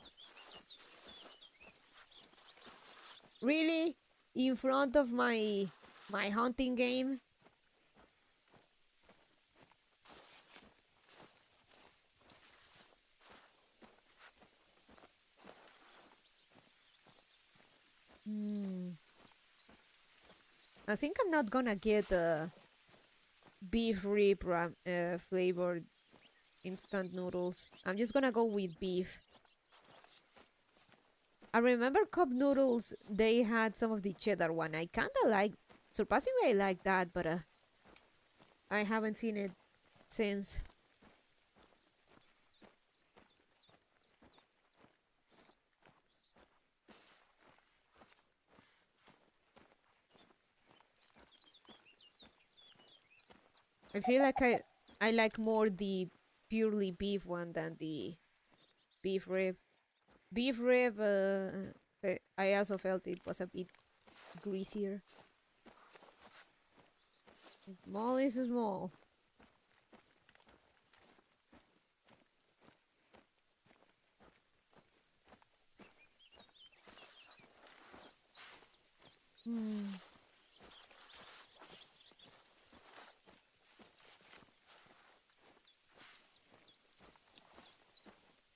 Really? In front of my hunting game? I think I'm not gonna get beef rib flavored instant noodles. I'm just gonna go with beef. I remember cup noodles, they had some of the cheddar one. I kinda like surprisingly, I like that, but I haven't seen it since. I feel like I like more the purely beef one than the beef rib. Beef rib, I also felt it was a bit greasier. Small is small. Hmm.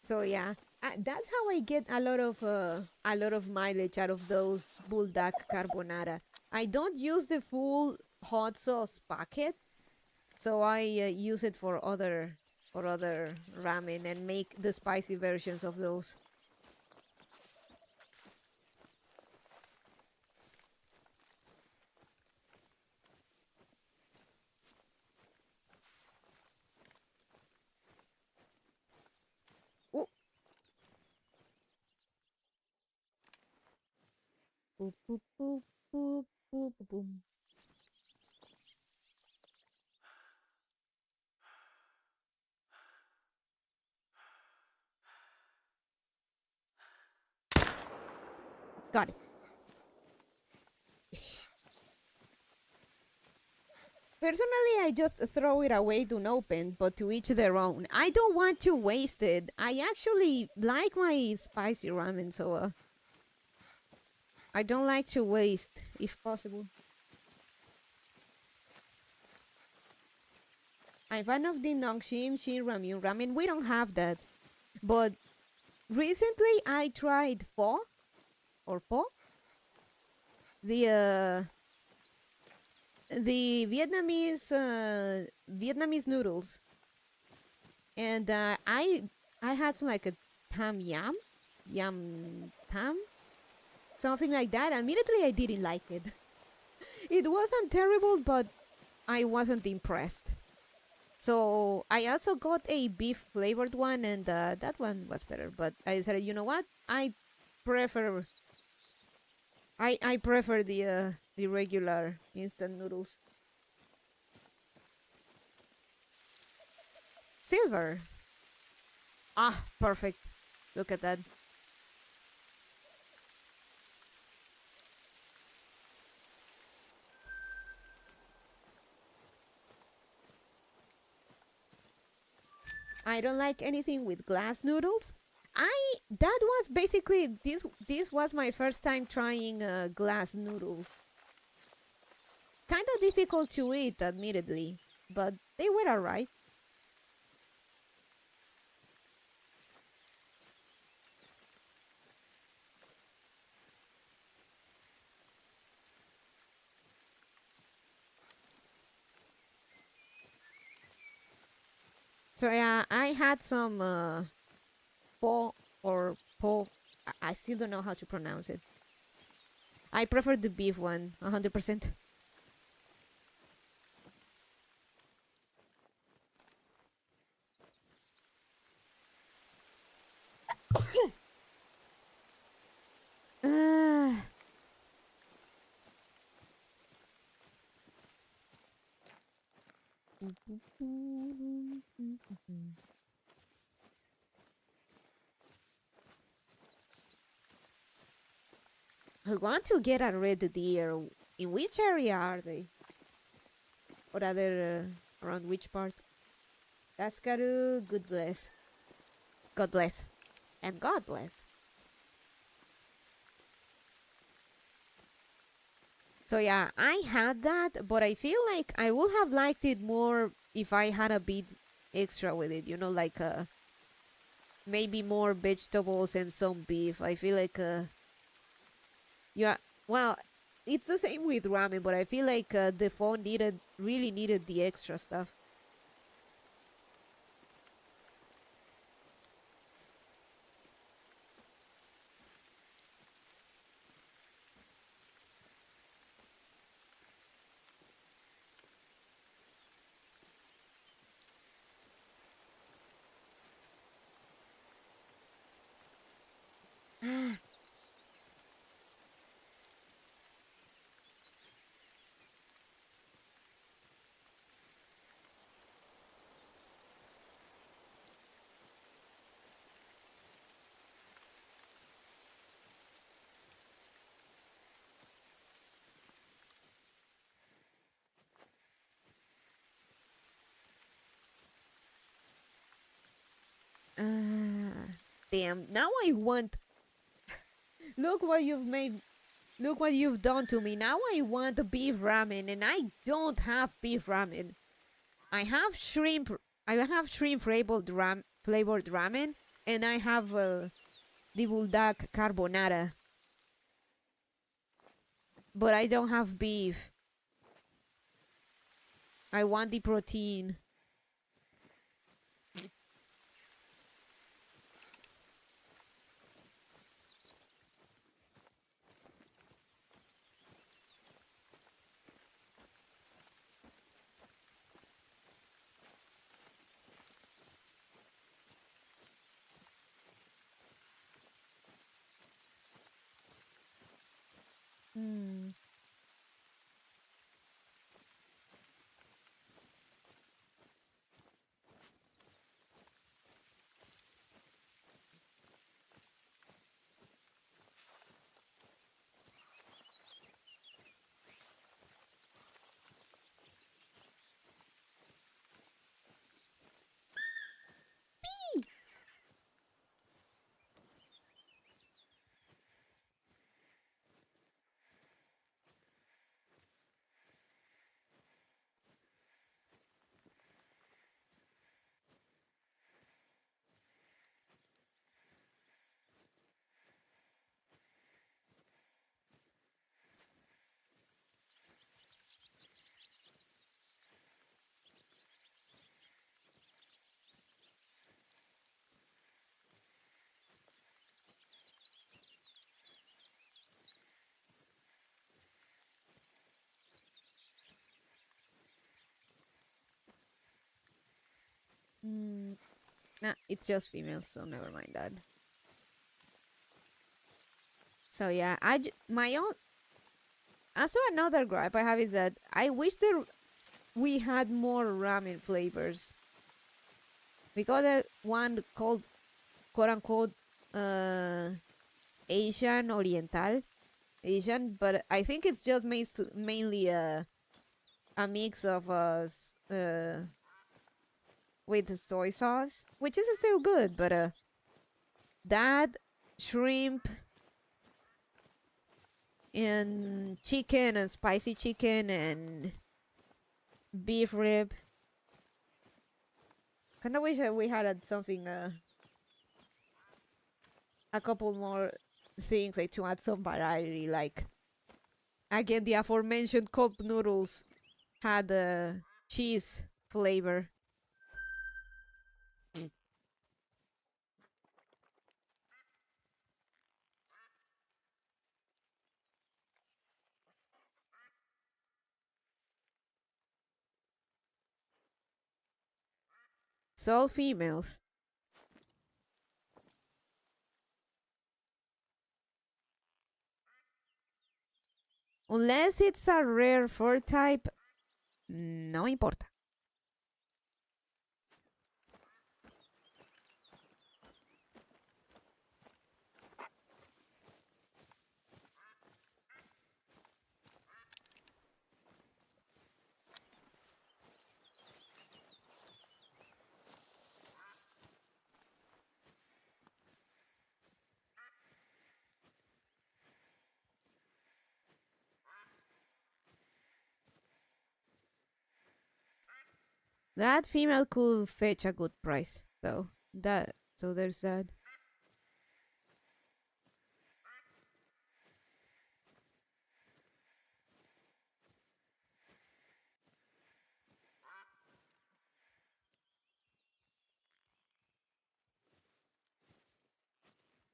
So yeah, that's how I get a lot of mileage out of those bulldog carbonara. I don't use the full hot sauce packet, so I use it for other ramen and make the spicy versions of those. Ooh. Boop, boop, boop, boop, boop, boop, boom. Got it. Personally, I just throw it away to open, but to each their own. I don't want to waste it. I actually like my spicy ramen, so I don't like to waste if possible. I'm fan of the Nongshim Shin Ramyun ramen. We don't have that, but recently I tried pho or po, the uh, the Vietnamese noodles, and I had some like a tam yam tam, something like that. Immediately I didn't like it. It wasn't terrible, but I wasn't impressed. So I also got a beef flavored one, and that one was better. But I said, you know what? Prefer I prefer the regular instant noodles. Silver. Ah, perfect. Look at that. I don't like anything with glass noodles. That was basically this was my first time trying glass noodles. Kind of difficult to eat, admittedly, but they were alright. So yeah, I had some po or po. I still don't know how to pronounce it. I prefer the beef one, 100%. Uh, I want to get a red deer. In which area are they? Or rather, around which part? Kaskaru, good bless. God bless. And God bless. So yeah, I had that, but I feel like I would have liked it more if I had a bit extra with it. You know, like maybe more vegetables and some beef. I feel like yeah, well, it's the same with ramen, but I feel like the phone really needed the extra stuff. Damn, now I want. Look what you've made. Look what you've done to me. Now I want beef ramen, and I don't have beef ramen. I have shrimp. I have shrimp flavored ramen, and I have the buldak carbonara. But I don't have beef. I want the protein. Hmm. Hmm. Nah, it's just females, so never mind that. So yeah, my own. Also, another gripe I have is that I wish we had more ramen flavors. We got one called quote unquote uh Asian Oriental Asian, but I think it's just mainly a mix of with soy sauce, which is still good, but that shrimp and chicken and spicy chicken and beef rib. Kind of wish that we had something a couple more things like to add some variety, like again the aforementioned cup noodles had a cheese flavor. It's all females. Unless it's a rare fur type, no importa. That female could fetch a good price, though. That so there's that.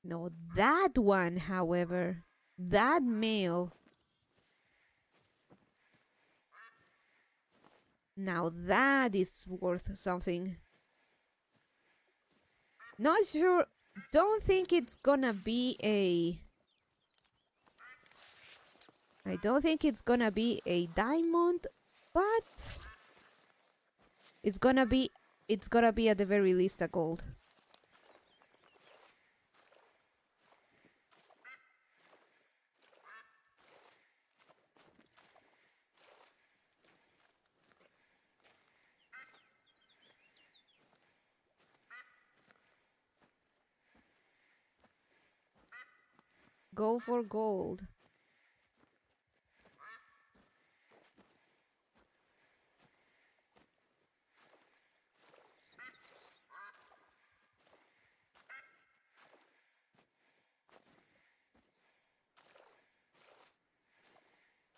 No, that one, however, that male. Now that is worth something. Not sure. Don't think it's gonna be a. I don't think it's gonna be a diamond, but it's gonna be. It's gonna be at the very least a gold. Go for gold.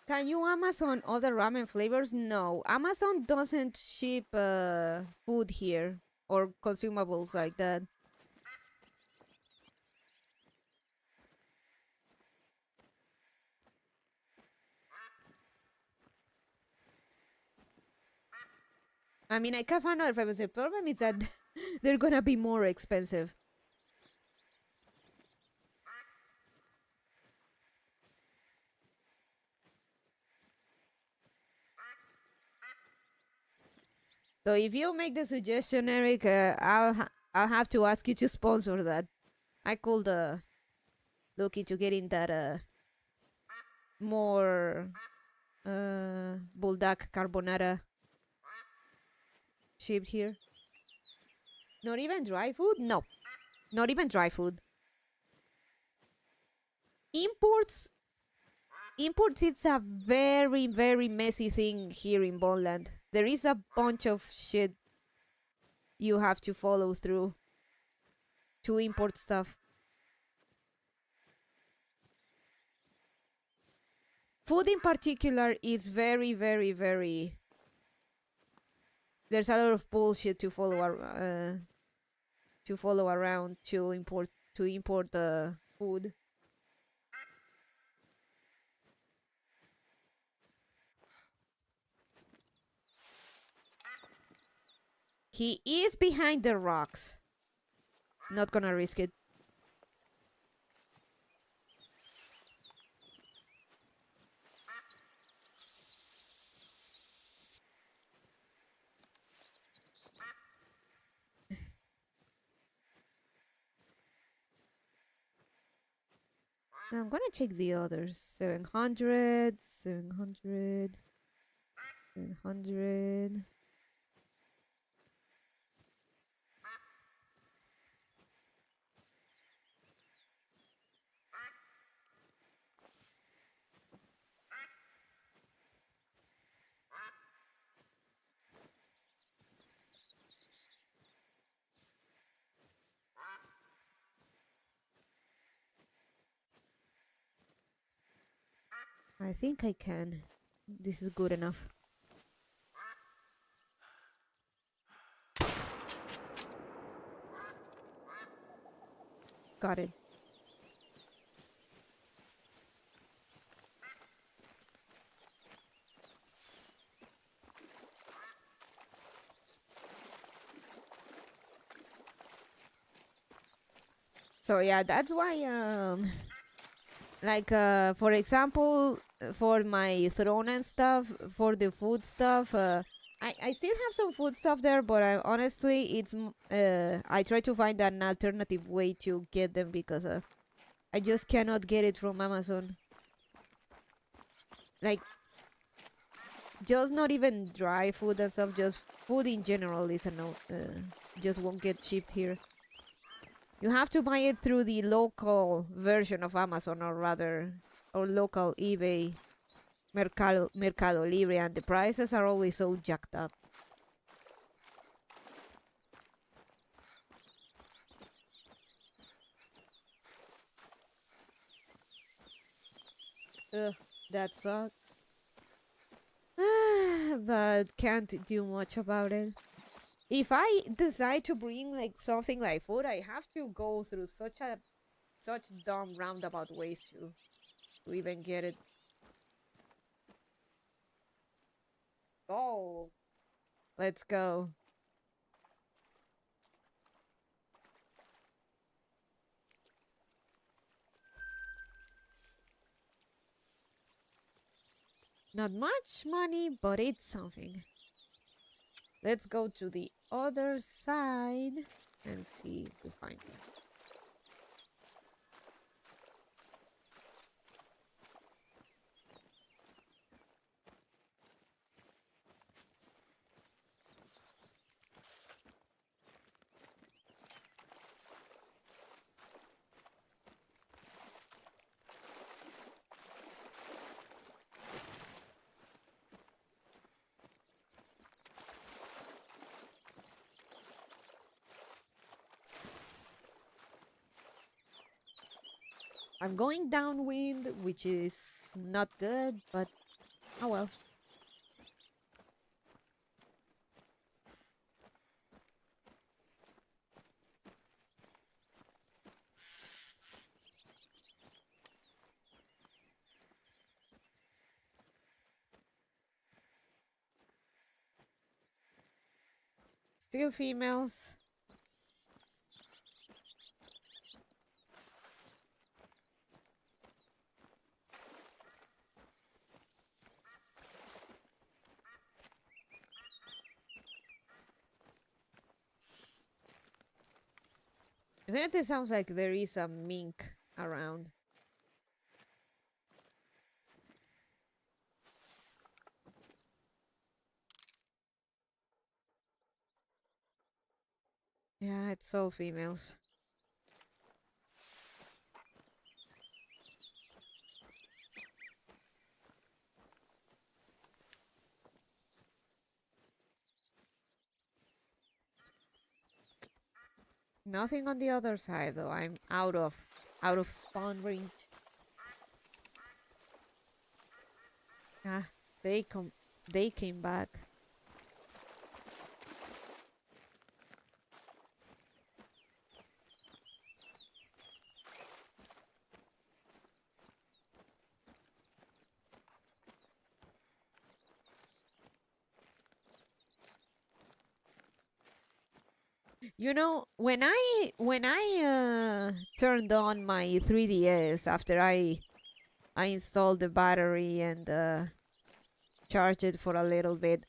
Can you Amazon other ramen flavors? No. Amazon doesn't ship food here or consumables like that. I mean, I can find out if the problem is that they're gonna be more expensive. So if you make the suggestion, Eric, I'll have to ask you to sponsor that. I could look into getting that more bulldog carbonara shipped here. Not even dry food? No, not even dry food. Imports, it's a very, very messy thing here in Bondland. There is a bunch of shit you have to follow through to import stuff. Food in particular is very, very, very. There's a lot of bullshit to follow around to import the food. He is behind the rocks. Not gonna risk it. I'm gonna check the others. 700, 700, 700. I think I can. This is good enough. Got it. So yeah, that's why like for example, for my throne and stuff, for the food stuff, I still have some food stuff there, but honestly, I try to find an alternative way to get them because I just cannot get it from Amazon. Like, just not even dry food and stuff, just food in general is a no, just won't get shipped here. You have to buy it through the local version of Amazon, or rather, or local eBay, Mercado Libre, and the prices are always so jacked up. Ugh, that sucks. But can't do much about it. If I decide to bring like something like food, I have to go through such dumb roundabout ways to even get it. Oh, let's go. Not much money, but it's something. Let's go to the other side and see if we find something. I'm going downwind, which is not good, but oh well. Still females. Definitely sounds like there is a mink around. Yeah, it's all females. Nothing on the other side though. I'm out of spawn range. Ah, they came back. You know, when I turned on my 3DS after I installed the battery and charged it for a little bit,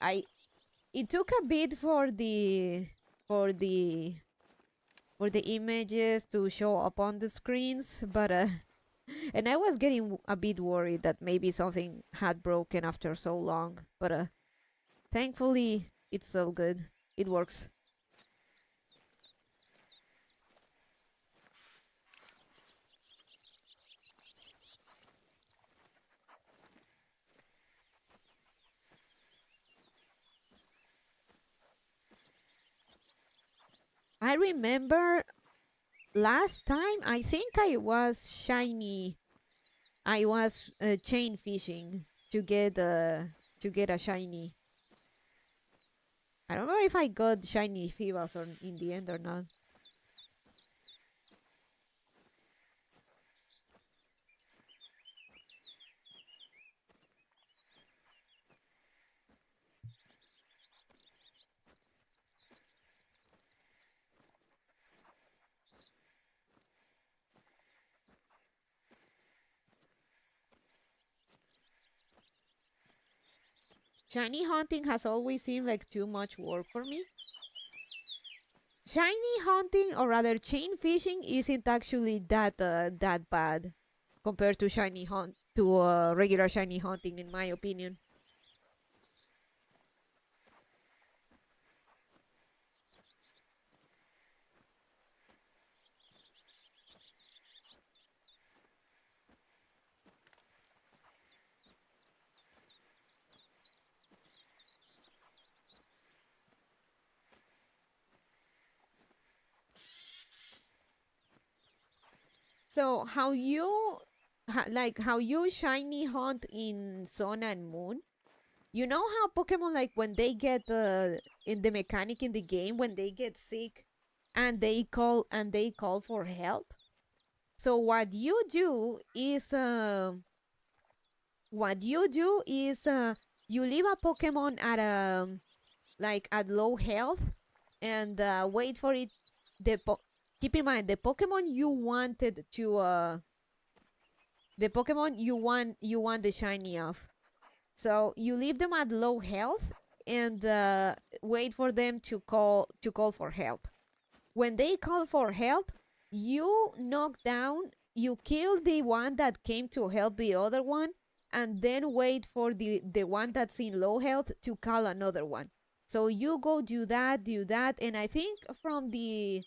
it took a bit for the for the images to show up on the screens, but and I was getting a bit worried that maybe something had broken after so long, but thankfully it's all good. It works. I remember last time I think I was chain fishing to get a shiny. I don't remember if I got shiny Fibas or in the end or not. Shiny hunting has always seemed like too much work for me. Shiny hunting, or rather chain fishing, isn't actually that bad compared to regular shiny hunting, in my opinion. So how you shiny hunt in Sun and Moon? You know how Pokemon, like when they get in the mechanic in the game, when they get sick and they call for help. So what you do is you leave a Pokemon at at low health and wait for it. Keep in mind the Pokemon you wanted to the Pokemon you want the shiny of. So you leave them at low health and wait for them to call for help. When they call for help, you knock down, you kill the one that came to help the other one, and then wait for the one that's in low health to call another one. So you go do that, and I think from the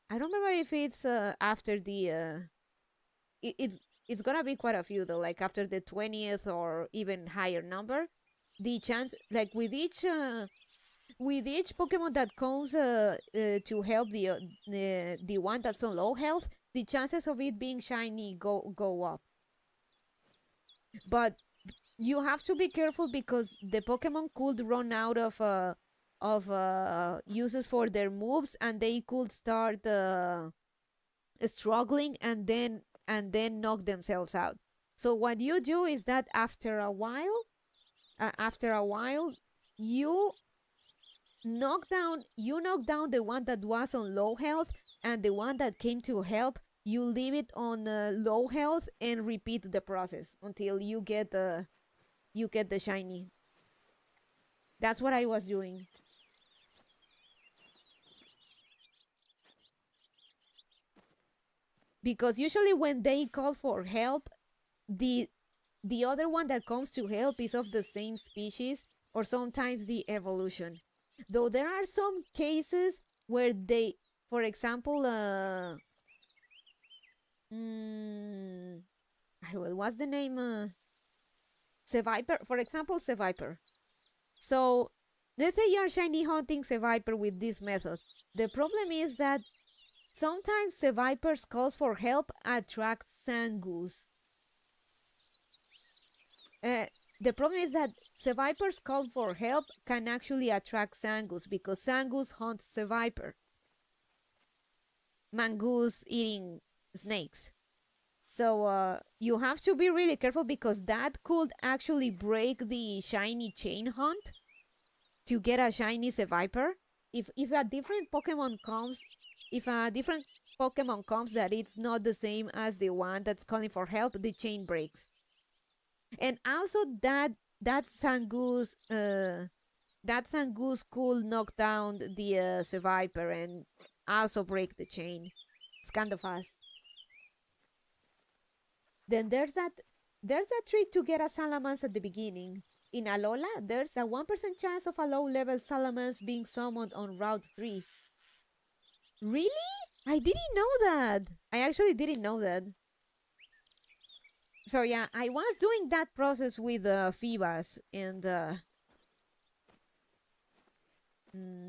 I don't remember if it's after the it's gonna be quite a few though, like after the 20th or even higher number. The chance, like with each with each Pokemon that comes to help the one that's on low health, the chances of it being shiny go up. But you have to be careful because the Pokemon could run out of uses for their moves, and they could start struggling and then knock themselves out. So what you do is that after a while, you knock down the one that was on low health, and the one that came to help, you leave it on low health and repeat the process until you get the shiny. That's what I was doing. Because usually when they call for help, the other one that comes to help is of the same species, or sometimes the evolution. Though there are some cases where they, for example, what's the name? Seviper, for example, Seviper. So let's say you're shiny hunting Seviper with this method. The problem is that sometimes Seviper's calls for help attract Zangoose. The problem is that Seviper's call for help can actually attract Zangoose because Zangoose hunts Seviper. Mongoose eating snakes. So you have to be really careful because that could actually break the shiny chain hunt to get a shiny Seviper. If a different Pokemon comes, that it's not the same as the one that's calling for help, the chain breaks. And also that Zangoose could knock down the Seviper and also break the chain. It's kind of fast. Then there's that trick to get a Salamence at the beginning. In Alola, there's a 1% chance of a low-level Salamence being summoned on Route 3. Really? I didn't know that. I actually didn't know that. So yeah, I was doing that process with Phoebus, and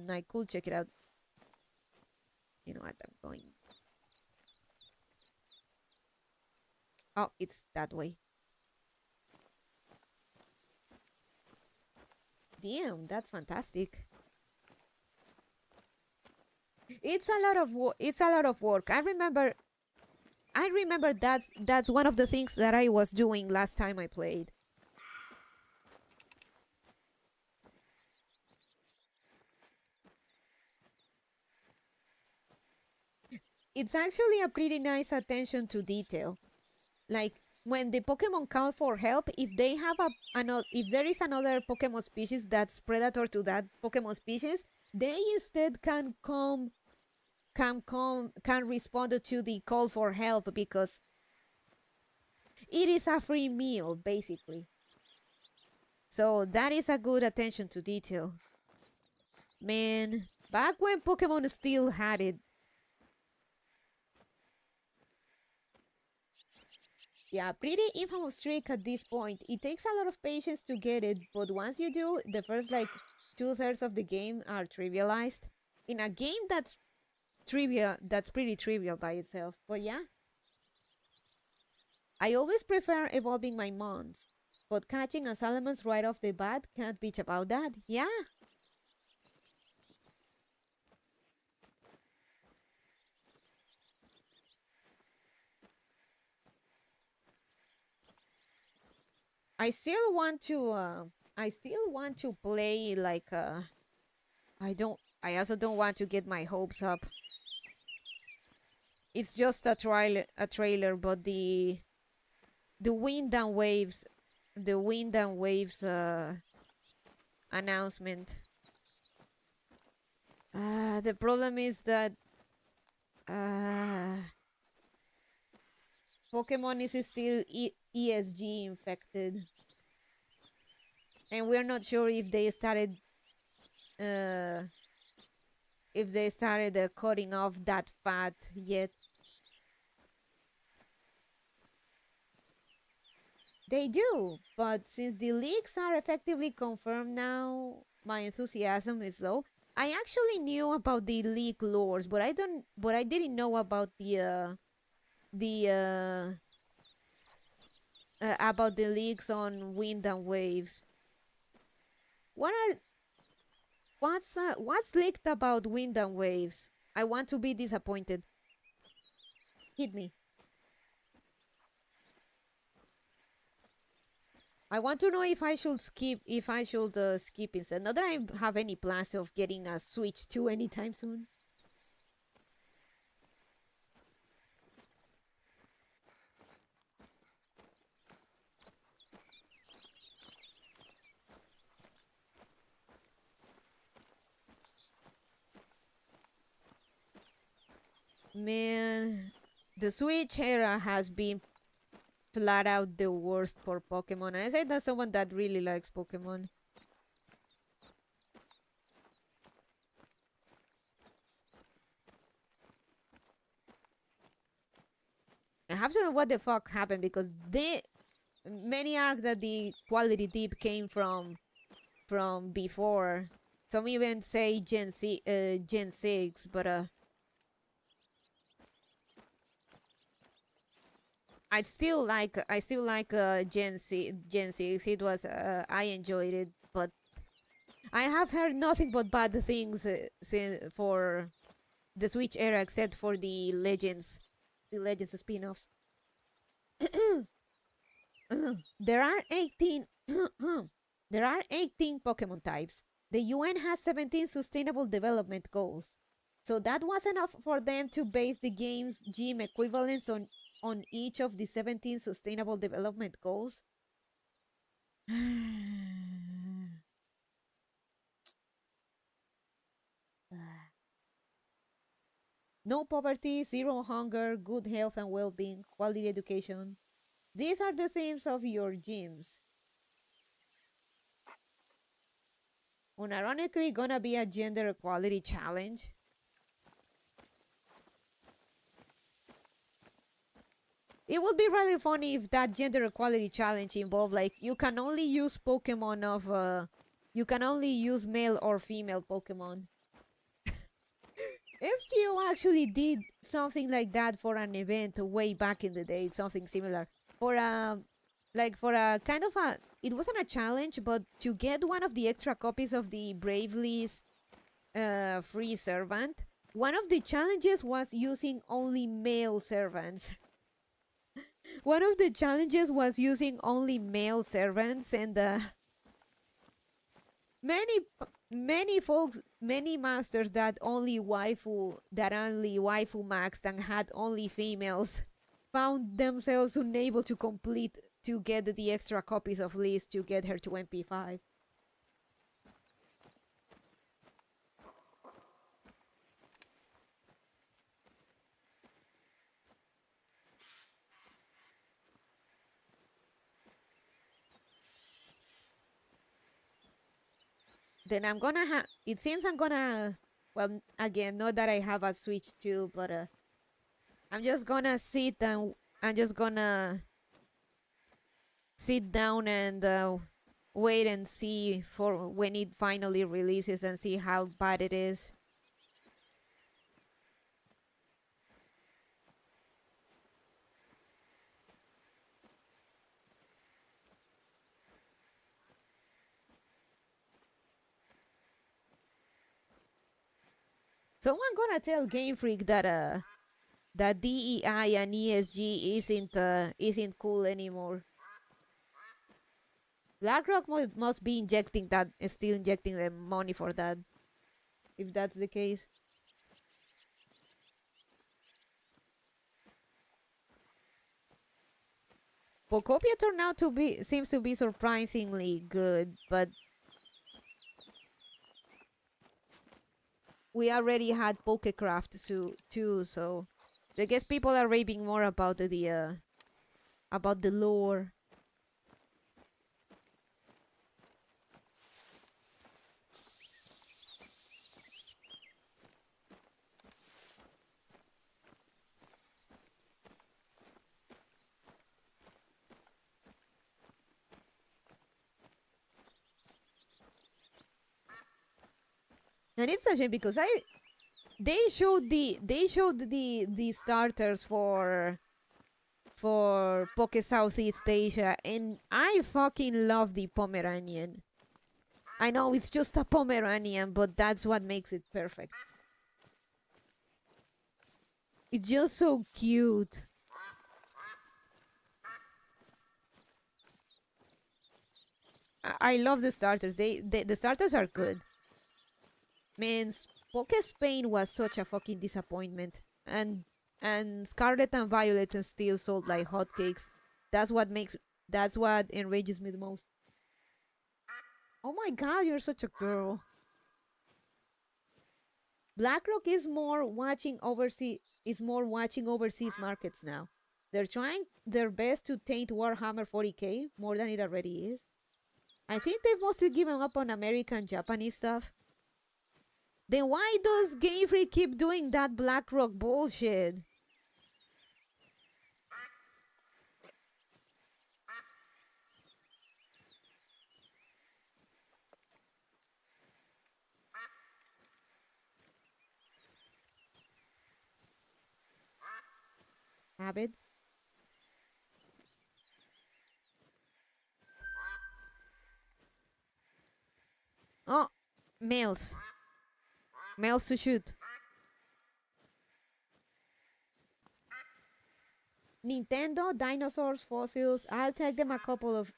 I could check it out. You know what? I'm going. Oh, it's that way. Damn, that's fantastic. It's a lot of work. I remember that's one of the things that I was doing last time I played. It's actually a pretty nice attention to detail. Like when the Pokemon call for help, if they have if there is another Pokemon species that's predator to that Pokemon species, they instead can respond to the call for help because it is a free meal, basically. So that is a good attention to detail. Man, back when Pokemon still had it. Yeah, pretty infamous trick at this point. It takes a lot of patience to get it, but once you do, the first like 2/3 of the game are trivialized. In a game that's pretty trivial by itself. But yeah. I always prefer evolving my mons, but catching a Salamence right off the bat can't bitch about that. Yeah. I still want to play like I also don't want to get my hopes up. It's just a trailer, but the wind and waves announcement. The problem is that Pokemon is still ESG infected, and we're not sure if they started cutting off that fat yet. They do, but since the leaks are effectively confirmed now, my enthusiasm is low. I actually knew about the league lores, but I didn't know about the about the leaks on wind and waves. What are what's leaked about wind and waves? I want to be disappointed. Hit me. I want to know if I should skip instead. Not that I have any plans of getting a Switch 2 anytime soon. Man, the Switch era has been flat out the worst for Pokemon. And I say that someone that really likes Pokemon. I have to know what the fuck happened because many arcs that the quality dip came from before. Some even say Gen 6, but I still like Gen 6. It was I enjoyed it, but I have heard nothing but bad things for the Switch era, except for the Legends spin-offs. There are 18 there are 18 Pokemon types. The UN has 17 sustainable development goals. So that was enough for them to base the game's gym equivalents on each of the 17 sustainable development goals. No poverty, zero hunger, good health and well-being, quality education. These are the themes of your gyms. Unironically, gonna be a gender equality challenge. It would be really funny if that gender equality challenge involved like you can only use Pokemon of you can only use male or female Pokemon. If you actually did something like that for an event way back in the day, something similar for a for a kind of a, it wasn't a challenge, but to get one of the extra copies of the Bravely's free servant, one of the challenges was using only male servants. One of the challenges was using only male servants, and many many masters that only waifu maxed and had only females found themselves unable to complete to get the extra copies of Liz to get her to MP5. Then I'm gonna have, it seems I'm gonna, well, again, not that I have a Switch 2, but I'm just gonna I'm just gonna sit down and wait and see for when it finally releases and see how bad it is. Someone gonna tell Game Freak that DEI and ESG isn't cool anymore. BlackRock must be injecting that, still injecting the money for that, if that's the case. Pocopia turned out to be, seems to be surprisingly good, but we already had Pokecraft too, so I guess people are raving more about the lore. And it's a shame because they showed the starters for Poke Southeast Asia, and I fucking love the Pomeranian. I know it's just a Pomeranian, but that's what makes it perfect. It's just so cute. I love the starters. The starters are good. Man, Poke Spain was such a fucking disappointment, and Scarlet and Violet still sold like hotcakes. That's what enrages me the most. Oh my god, you're such a girl. BlackRock is more watching overseas markets now. They're trying their best to taint Warhammer 40k more than it already is. I think they've mostly given up on American Japanese stuff. Then why does Game Freak keep doing that BlackRock bullshit? Habit. Oh, males. Males to shoot. Nintendo, dinosaurs, fossils. It'll take them a couple of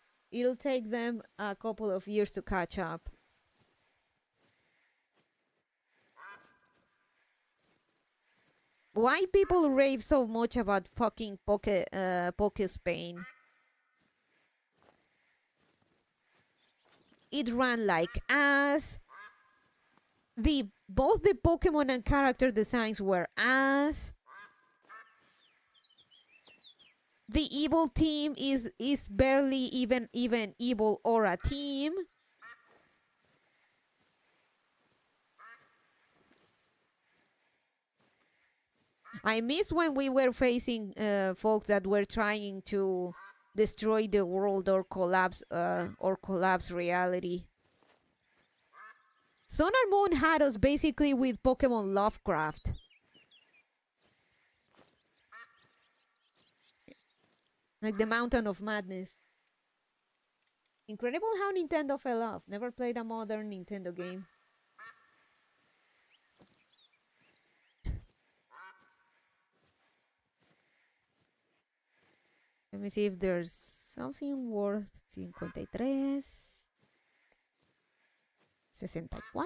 years to catch up. Why people rave so much about fucking Poke Spain? It ran like ass. Both the Pokemon and character designs were ass. The evil team is barely even evil or a team. I miss when we were facing folks that were trying to destroy the world or collapse reality. Sun and Moon had us basically with Pokemon Lovecraft. Like the Mountain of Madness. Incredible how Nintendo fell off. Never played a modern Nintendo game. Let me see if there's something worth 53. 64.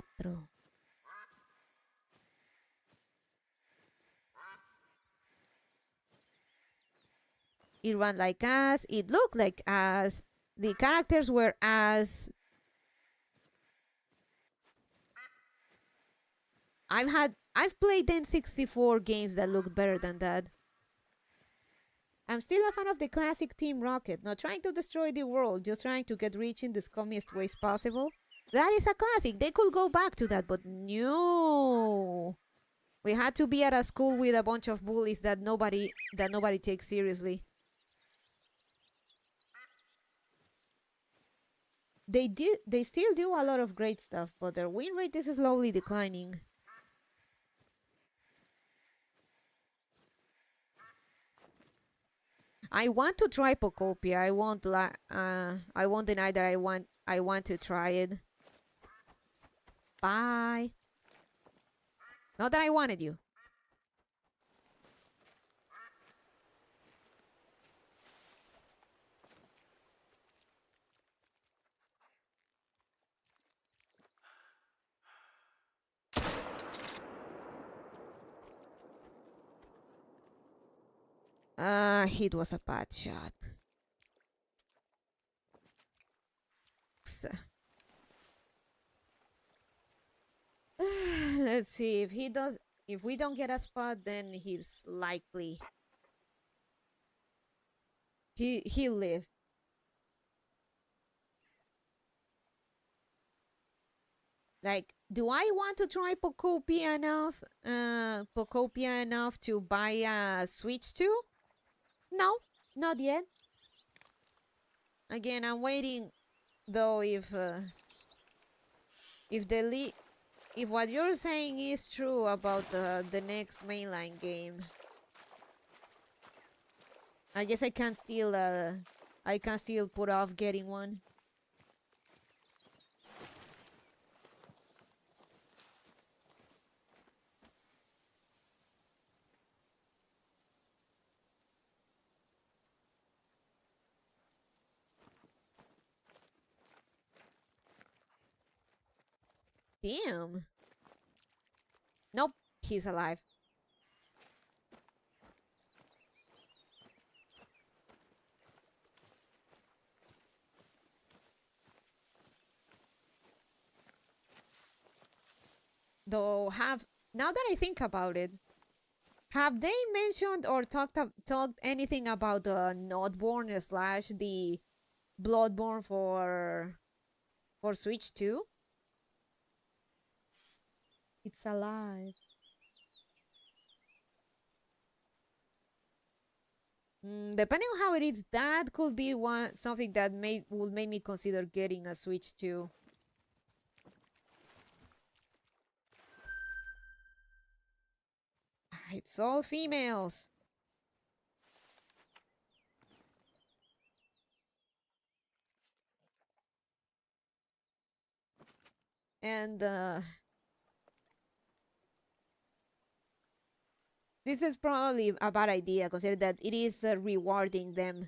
It ran like ass. It looked like ass. The characters were ass. I've played N64 games that looked better than that. I'm still a fan of the classic Team Rocket, not trying to destroy the world, just trying to get rich in the scummiest ways possible. That is a classic. They could go back to that, but no. We had to be at a school with a bunch of bullies that nobody takes seriously. They still do a lot of great stuff, but their win rate is slowly declining. I want to try Pocopia. I won't deny that I want to try it. Bye. Not that I wanted you. It was a bad shot. Let's see if we don't get a spot, then he's likely he'll live. Like, do I want to try Pocopia enough to buy a Switch 2? No, not yet. Again, I'm waiting though if the if what you're saying is true about the next mainline game, I guess I can still put off getting one. Damn. Nope, he's alive. Though now that I think about it, have they mentioned or talked anything about the Notborn / the Bloodborne for Switch 2? It's alive. Depending on how it is, that could be something that would make me consider getting a Switch 2. It's all females. And this is probably a bad idea, considering that it is rewarding them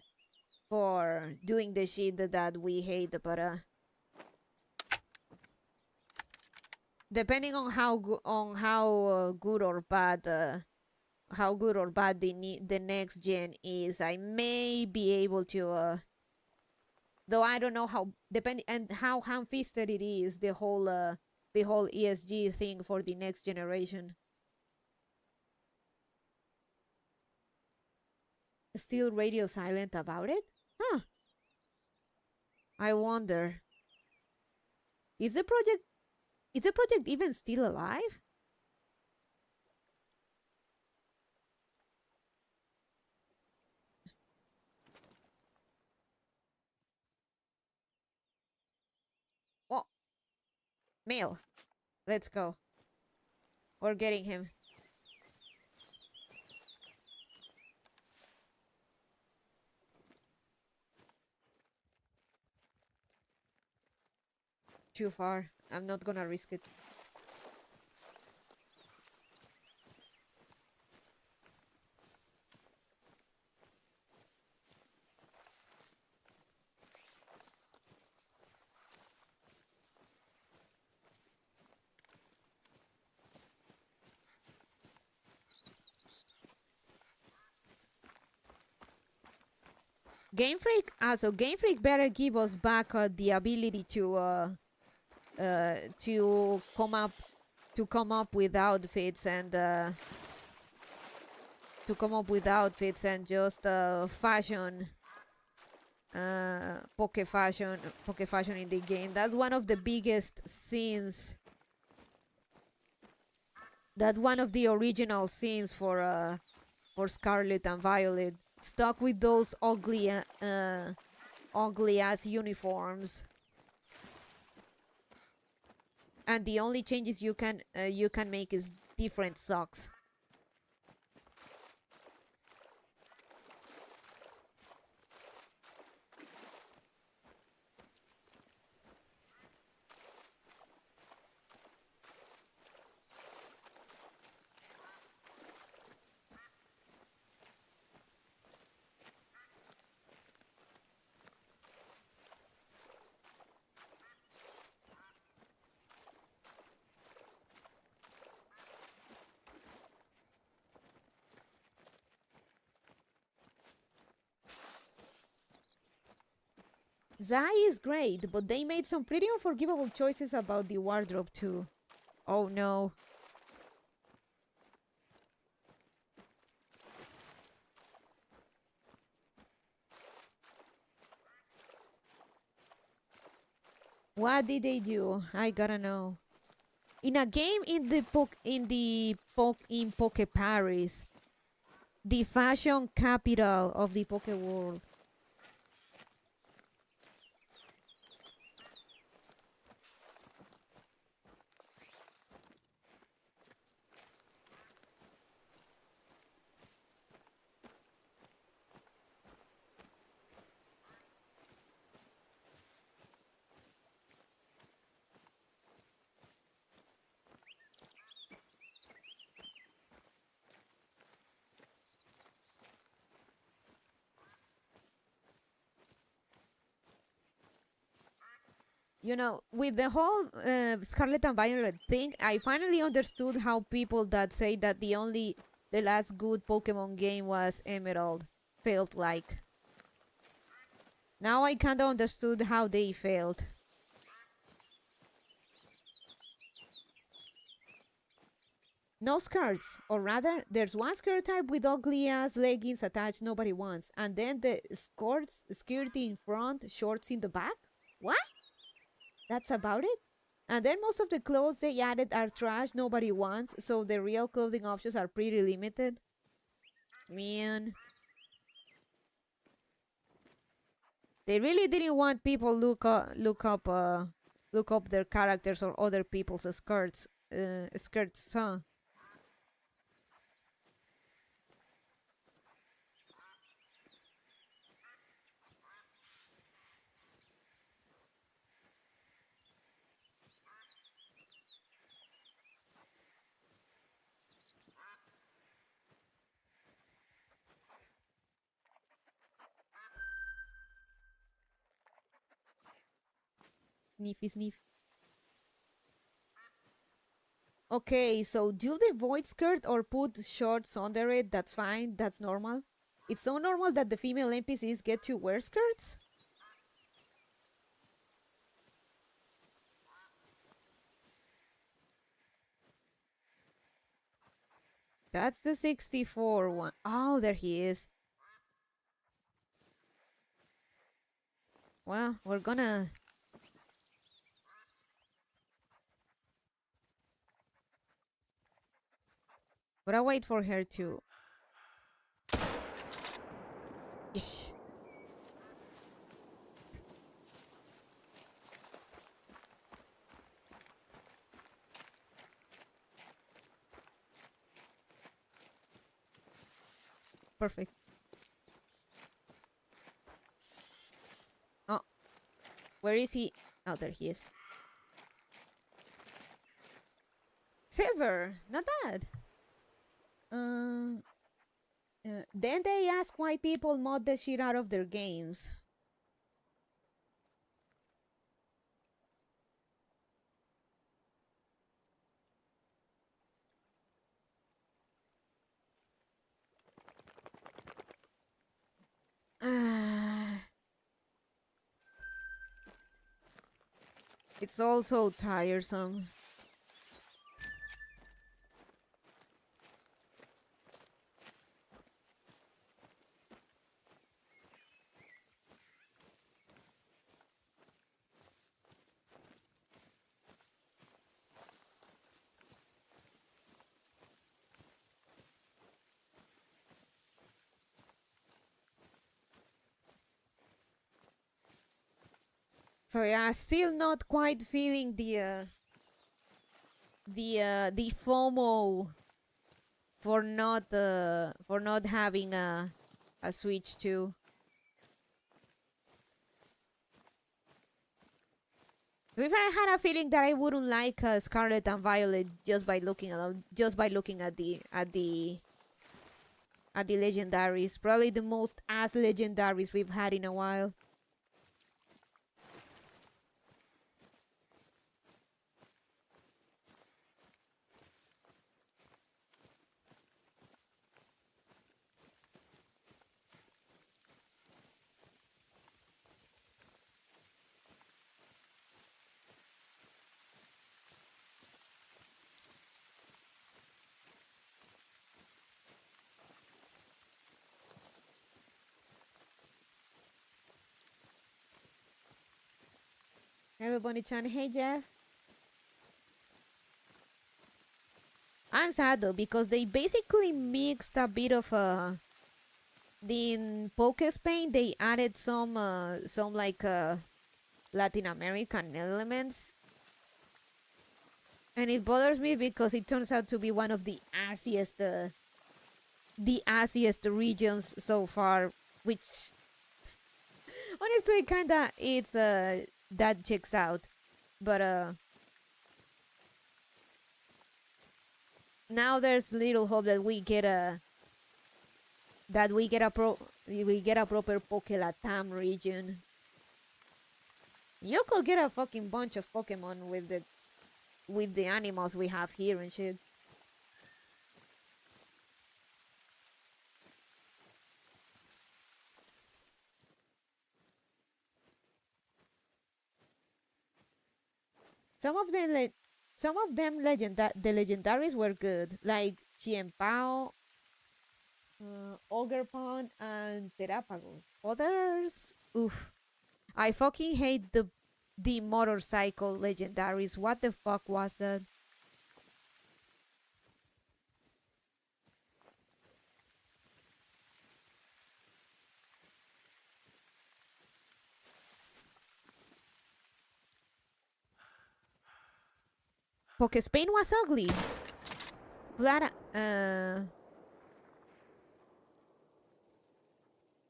for doing the shit that we hate, but depending on how good or bad the next gen is, I may be able to though I don't know how and how ham-fisted it is, the whole ESG thing for the next generation. Still radio silent about it? Huh. I wonder. Is the project even still alive? Oh, male. Let's go. We're getting him. Too far. I'm not gonna risk it. Game Freak, so Game Freak better give us back the ability to come up with outfits and just fashion, poke fashion in the game. That's one of the biggest scenes. That one of the original scenes for Scarlet and Violet. Stuck with those ugly ass uniforms, and the only changes you can make is different socks. Zai is great, but they made some pretty unforgivable choices about the wardrobe too. Oh no. What did they do? I gotta know. In a game in Poke Paris, the fashion capital of the Poke world. You know, with the whole Scarlet and Violet thing, I finally understood how people that say that the last good Pokemon game was Emerald felt like. Now I kind of understood how they felt. No skirts, or rather, there's one skirt type with ugly ass leggings attached nobody wants, and then the skirt in front, shorts in the back. What? That's about it? And then most of the clothes they added are trash nobody wants, so the real clothing options are pretty limited. Man. They really didn't want people look up their characters or other people's skirts, huh? Sniffy sniff. Okay, so do the void skirt or put shorts under it. That's fine. That's normal. It's so normal that the female NPCs get to wear skirts. That's the 64 one. Oh, there he is. Well, we're gonna... But I'll wait for her to... Ish. Perfect. Oh, where is he? Oh, there he is. Silver, not bad. Then they ask why people mod the shit out of their games. It's all so tiresome. So yeah, still not quite feeling the FOMO for not having a Switch 2. Before I had a feeling that I wouldn't like Scarlet and Violet just by looking at the legendaries. Probably the most ass legendaries we've had in a while. Hello, Bonnie-chan. Hey, Jeff. I'm sad though because they basically mixed a bit of in Poke Spain they added some like Latin American elements, and it bothers me because it turns out to be one of the assiest regions so far, which honestly kinda it's that checks out, but now there's little hope that we get a proper Poke Latam region. You could get a fucking bunch of Pokemon with the animals we have here and shit. Some of them, the legendaries were good, like Chiempao, Ogerpon, and Terapagos. Others, oof. I fucking hate the motorcycle legendaries. What the fuck was that? Pokespain was ugly. Flat,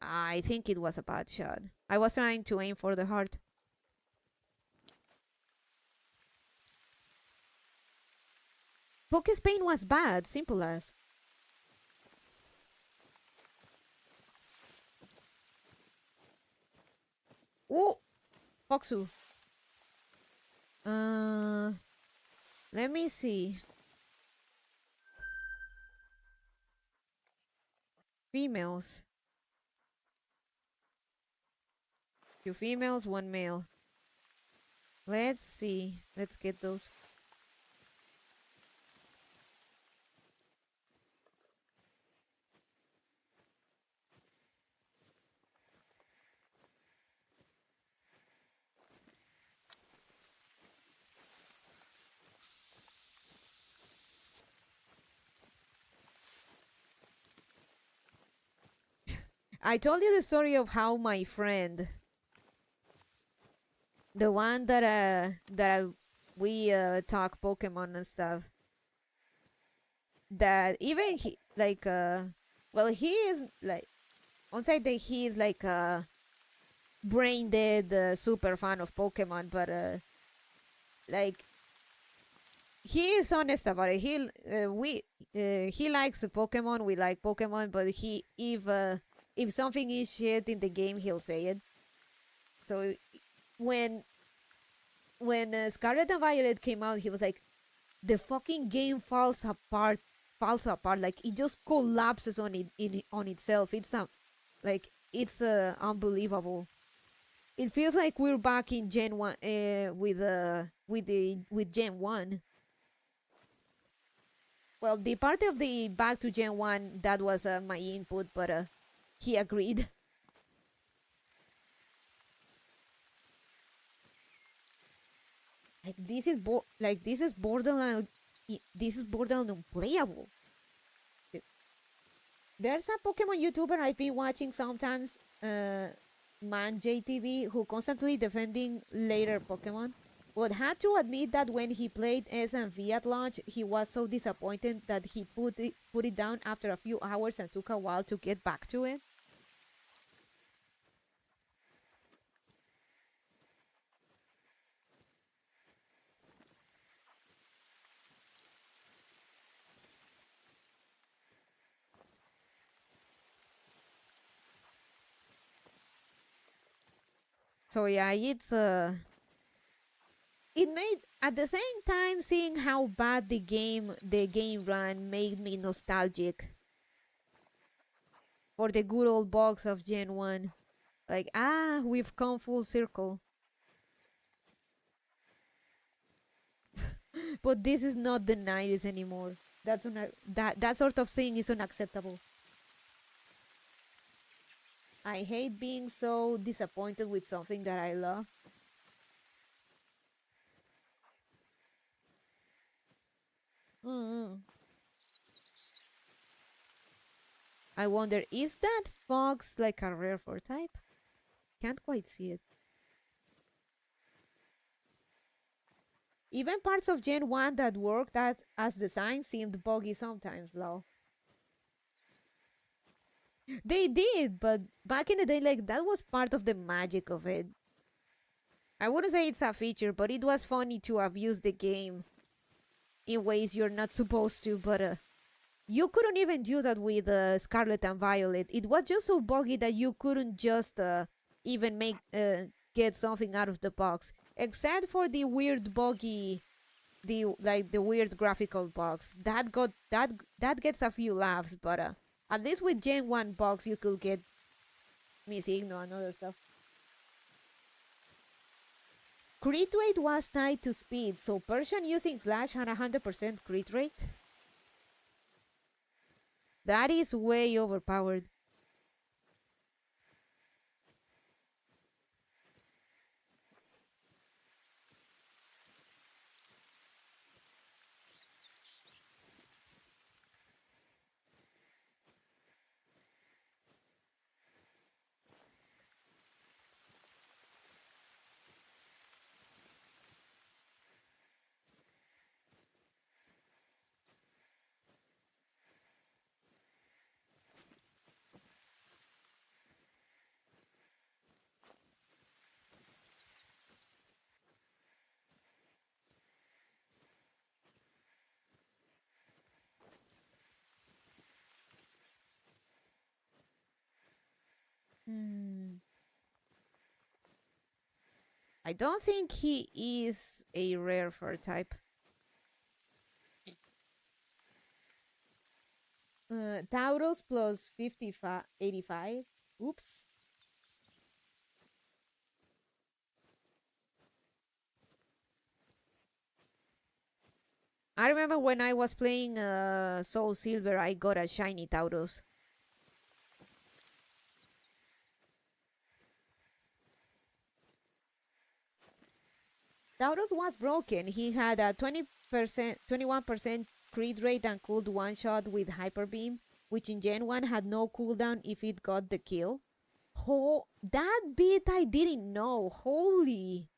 I think it was a bad shot. I was trying to aim for the heart. Pokespain was bad, simple as. Oh, Foxu. Let me see. Females. 2 females, 1 male. Let's see. Let's get those. I told you the story of how my friend, the one that we talk Pokemon and stuff, that even he like well, he is like on side that he is like a brain dead super fan of Pokemon, but like he is honest about it. He likes Pokemon. We like Pokemon, but he if something is shit in the game, he'll say it. So when Scarlet and Violet came out, he was like, the fucking game falls apart, like it just collapses on on itself. It's unbelievable. It feels like we're back in Gen 1 with Gen 1. Well, the part of the back to Gen 1 that was my input, but he agreed. Like this is borderline unplayable. There's a Pokemon YouTuber I've been watching sometimes, Man JTV, who constantly defending later Pokemon, but had to admit that when he played S and V at launch, he was so disappointed that he put it down after a few hours and took a while to get back to it. So yeah, it made at the same time seeing how bad the game ran made me nostalgic for the good old box of Gen 1. Like, we've come full circle. But this is not the 90s anymore. That sort of thing is unacceptable. I hate being so disappointed with something that I love. Mm. I wonder, is that fox like a rare 4 type? Can't quite see it. Even parts of Gen 1 that worked as designed seemed buggy sometimes, lol. They did, but back in the day, like, that was part of the magic of it. I wouldn't say it's a feature, but it was funny to abuse the game in ways you're not supposed to, but you couldn't even do that with Scarlet and Violet. It was just so buggy that you couldn't just even make get something out of the box, except for the weird buggy, the weird graphical box that gets a few laughs, but at least with Gen 1 box you could get Misigno and other stuff. Crit rate was tied to speed, so Persian using slash had 100% crit rate. That is way overpowered. I don't think he is a rare fur type. Tauros plus 55, 85. Oops. I remember when I was playing Soul Silver, I got a shiny Tauros. Tauros was broken. He had a 21% crit rate and cooled one shot with Hyper Beam, which in Gen 1 had no cooldown if it got the kill. Oh, that bit I didn't know. Holy.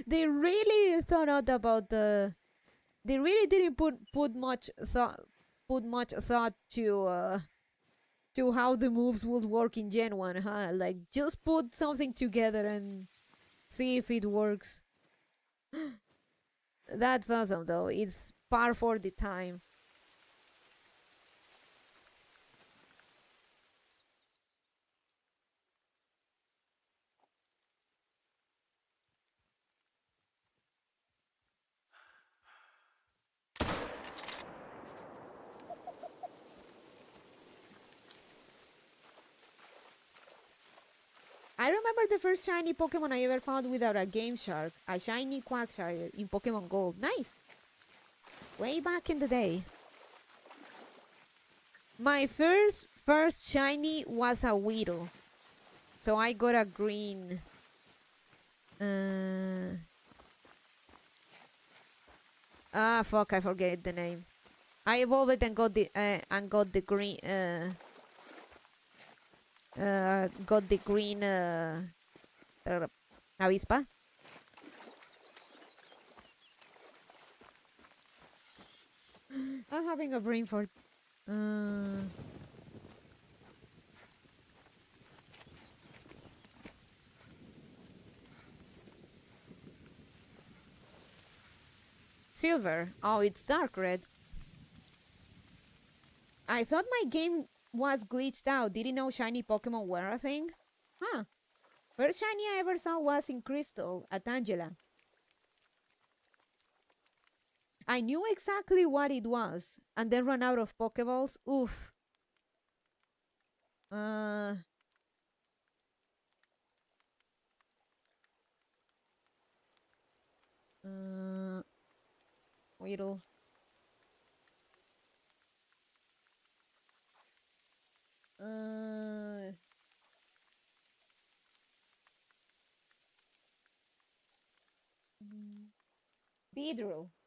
They really thought out about the... They really didn't put much thought to how the moves would work in Gen 1, huh? Like, just put something together and see if it works. That's awesome, though. It's par for the time. I remember the first shiny Pokemon I ever found without a Game Shark, a shiny Quagsire in Pokemon Gold. Nice! Way back in the day. My first shiny was a Weedle. So I got a green... fuck, I forget the name. I evolved it and got the green... got the green avispa. I'm having a brain fart. Silver. Oh, it's dark red. I thought my game was glitched out. Didn't know shiny Pokemon were a thing. Huh. First shiny I ever saw was in Crystal at Angela. I knew exactly what it was and then ran out of Pokeballs. Oof. Weedle.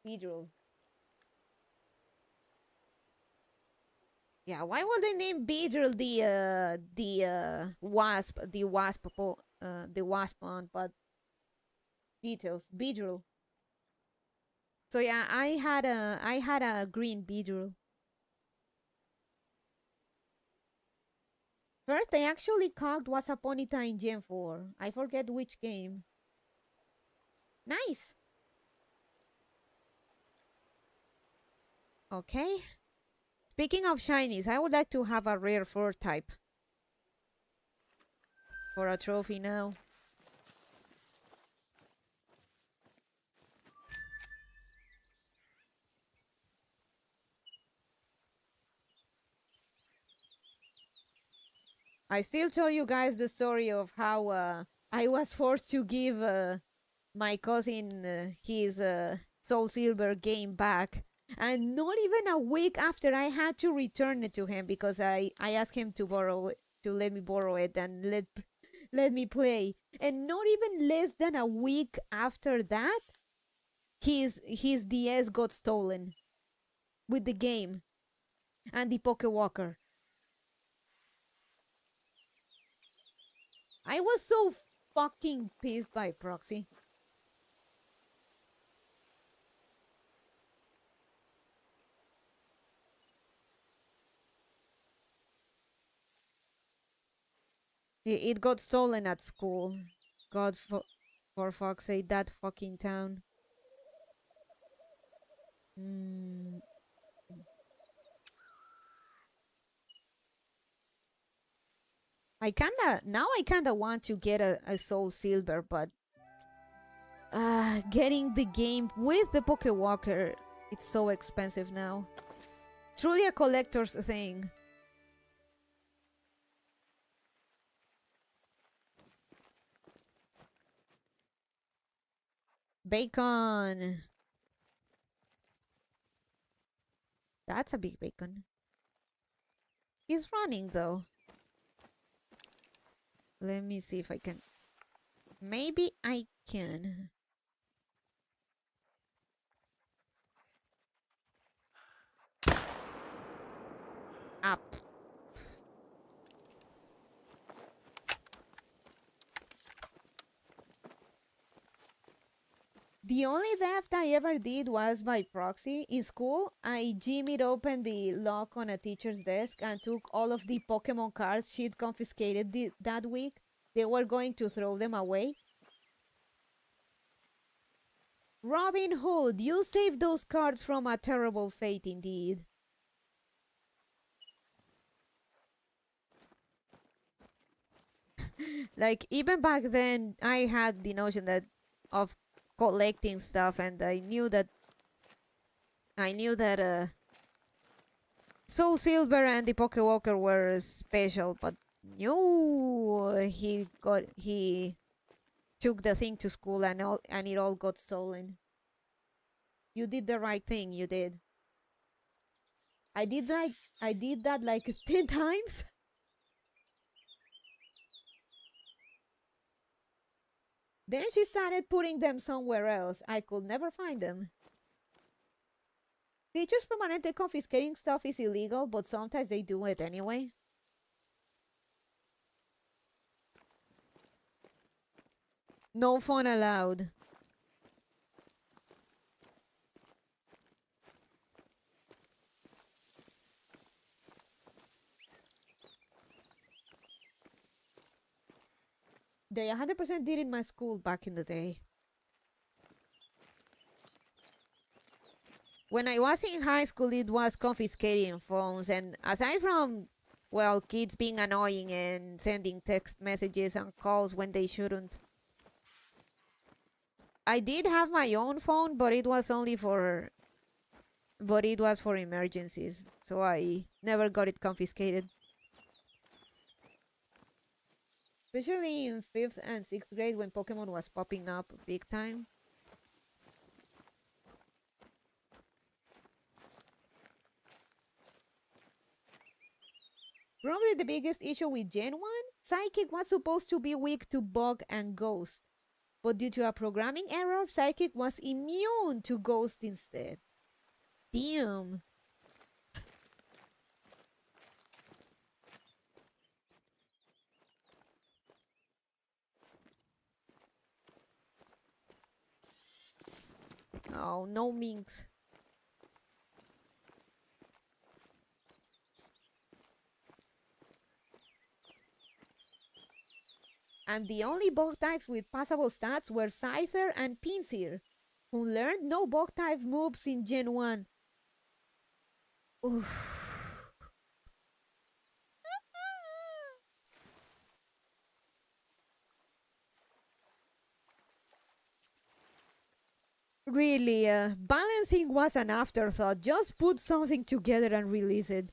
Beedrill. Yeah, why would they name Beedrill the wasp one? But details, Beedrill. So yeah, I had a green Beedrill. First, I actually caught was a Ponyta in Gen 4. I forget which game. Nice. Okay. Speaking of shinies, I would like to have a rare fur type for a trophy now. I still tell you guys the story of how I was forced to give my cousin his Soul Silver game back. And not even a week after, I had to return it to him because I asked him to borrow it, to let me borrow it and let me play. And not even less than a week after that, his DS got stolen with the game and the Pokewalker. I was so fucking pissed by proxy. It got stolen at school. God, for fuck's sake, that fucking town. Mm. I kinda want to get a Soul Silver, but getting the game with the Pokewalker, it's so expensive now. Truly a collector's thing. Bacon. That's a big bacon. He's running though. Let me see if I can. Maybe I can. Up. The only theft I ever did was by proxy. In school, I jimmied open the lock on a teacher's desk and took all of the Pokemon cards she'd confiscated that week. They were going to throw them away. Robin Hood, you saved those cards from a terrible fate indeed. Like, even back then, I had the notion that of collecting stuff, and I knew that Soul Silver and the Pokewalker were special, but no, he took the thing to school and it all got stolen. You did the right thing, you did. I did that like 10 times. Then she started putting them somewhere else. I could never find them. Teachers permanently confiscating stuff is illegal, but sometimes they do it anyway. No phone allowed. They 100% did in my school back in the day. When I was in high school, it was confiscating phones, and aside from, well, kids being annoying and sending text messages and calls when they shouldn't, I did have my own phone, but it was for emergencies, so I never got it confiscated. Especially in 5th and 6th grade when Pokemon was popping up big time. Probably the biggest issue with Gen 1, Psychic was supposed to be weak to Bug and Ghost. But due to a programming error, Psychic was immune to Ghost instead. Damn. Oh, no minks. And the only bug types with passable stats were Scyther and Pinsir, who learned no bug type moves in Gen 1. Oof. Really, balancing was an afterthought. Just put something together and release it.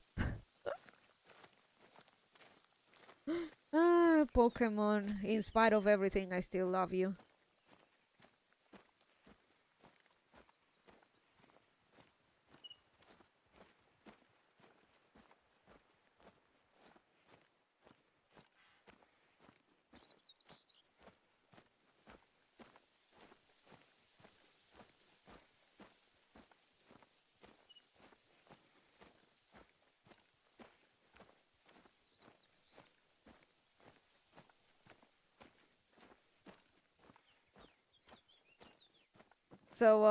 Pokemon, in spite of everything, I still love you. So,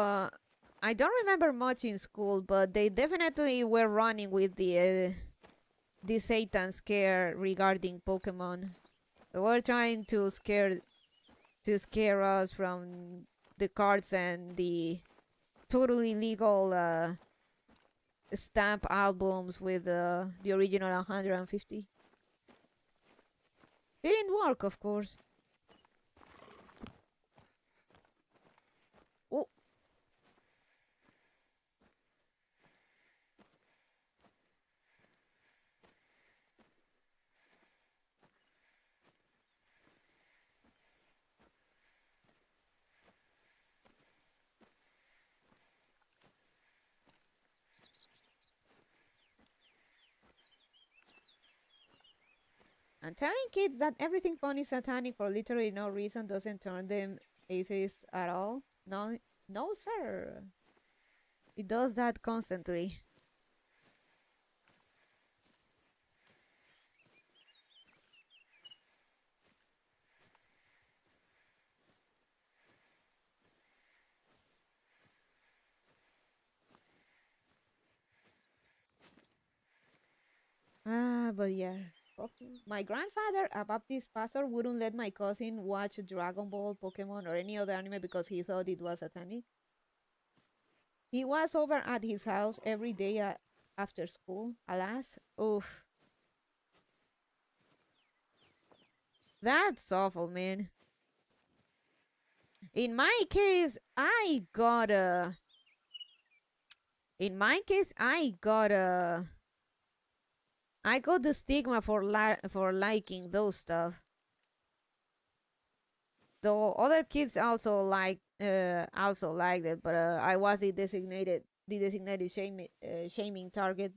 I don't remember much in school, but they definitely were running with the Satan scare regarding Pokemon. They were trying to scare us from the cards and the totally legal stamp albums with the original 150. Didn't work, of course. Oh, and telling kids that everything fun is satanic for literally no reason doesn't turn them atheists at all. No, no, sir. It does that constantly. But yeah. My grandfather, a Baptist pastor, wouldn't let my cousin watch Dragon Ball, Pokemon, or any other anime because he thought it was satanic. He was over at his house every day after school. Alas, oof, that's awful, man. In my case, I got a. In my case, I got the stigma for liking those stuff. Though other kids also liked it, but I was the designated shaming target.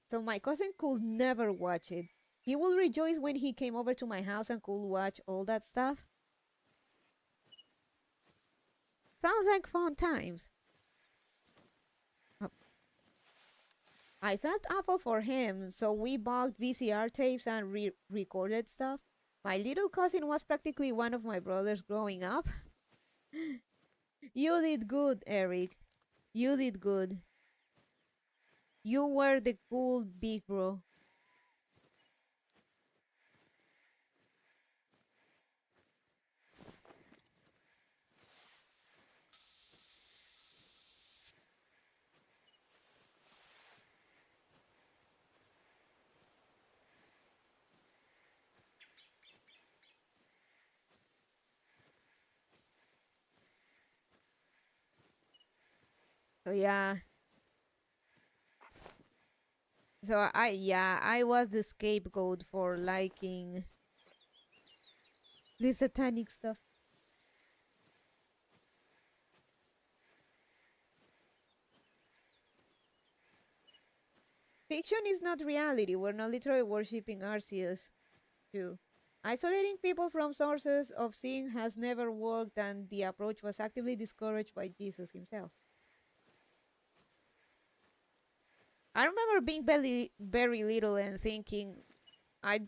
So my cousin could never watch it. He would rejoice when he came over to my house and could watch all that stuff. Sounds like fun times. Uh, I felt awful for him, so we bought VCR tapes and recorded stuff. My little cousin was practically one of my brothers growing up. You did good, Eric. You did good. You were the cool big bro. So yeah. I was the scapegoat for liking the satanic stuff. Fiction is not reality. We're not literally worshipping Arceus, too. Isolating people from sources of sin has never worked, and the approach was actively discouraged by Jesus himself. I remember being very little and thinking, I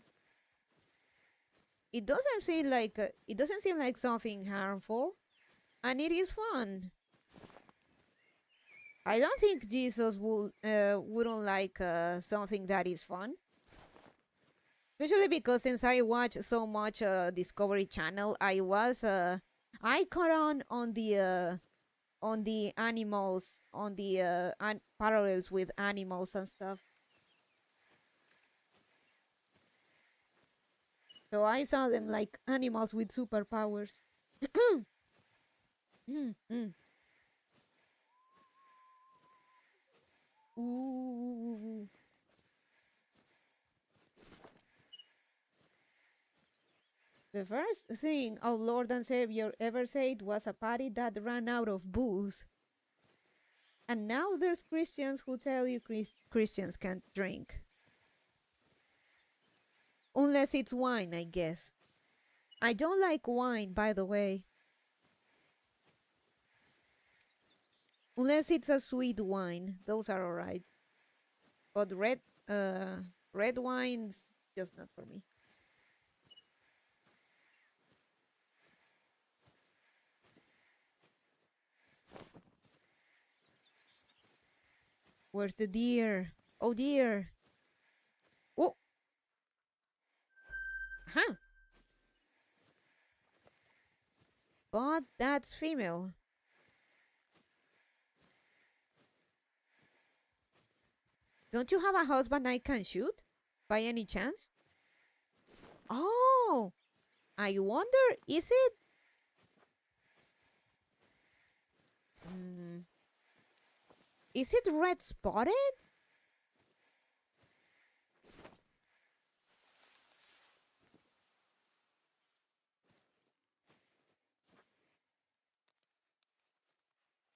it doesn't seem like something harmful, and it is fun. I don't think Jesus wouldn't like something that is fun. Especially because since I watch so much Discovery Channel, I caught on the animals, on the parallels with animals and stuff. So I saw them like animals with superpowers. Mm, mm. Ooh. The first thing our Lord and Savior ever said was a party that ran out of booze. And now there's Christians who tell you Christians can't drink. Unless it's wine, I guess. I don't like wine, by the way. Unless it's a sweet wine. Those are alright. But red wine's just not for me. Where's the deer? Oh dear. Oh. Huh. But that's female. Don't you have a husband I can shoot? By any chance? Oh! I wonder, is it? Is it red spotted?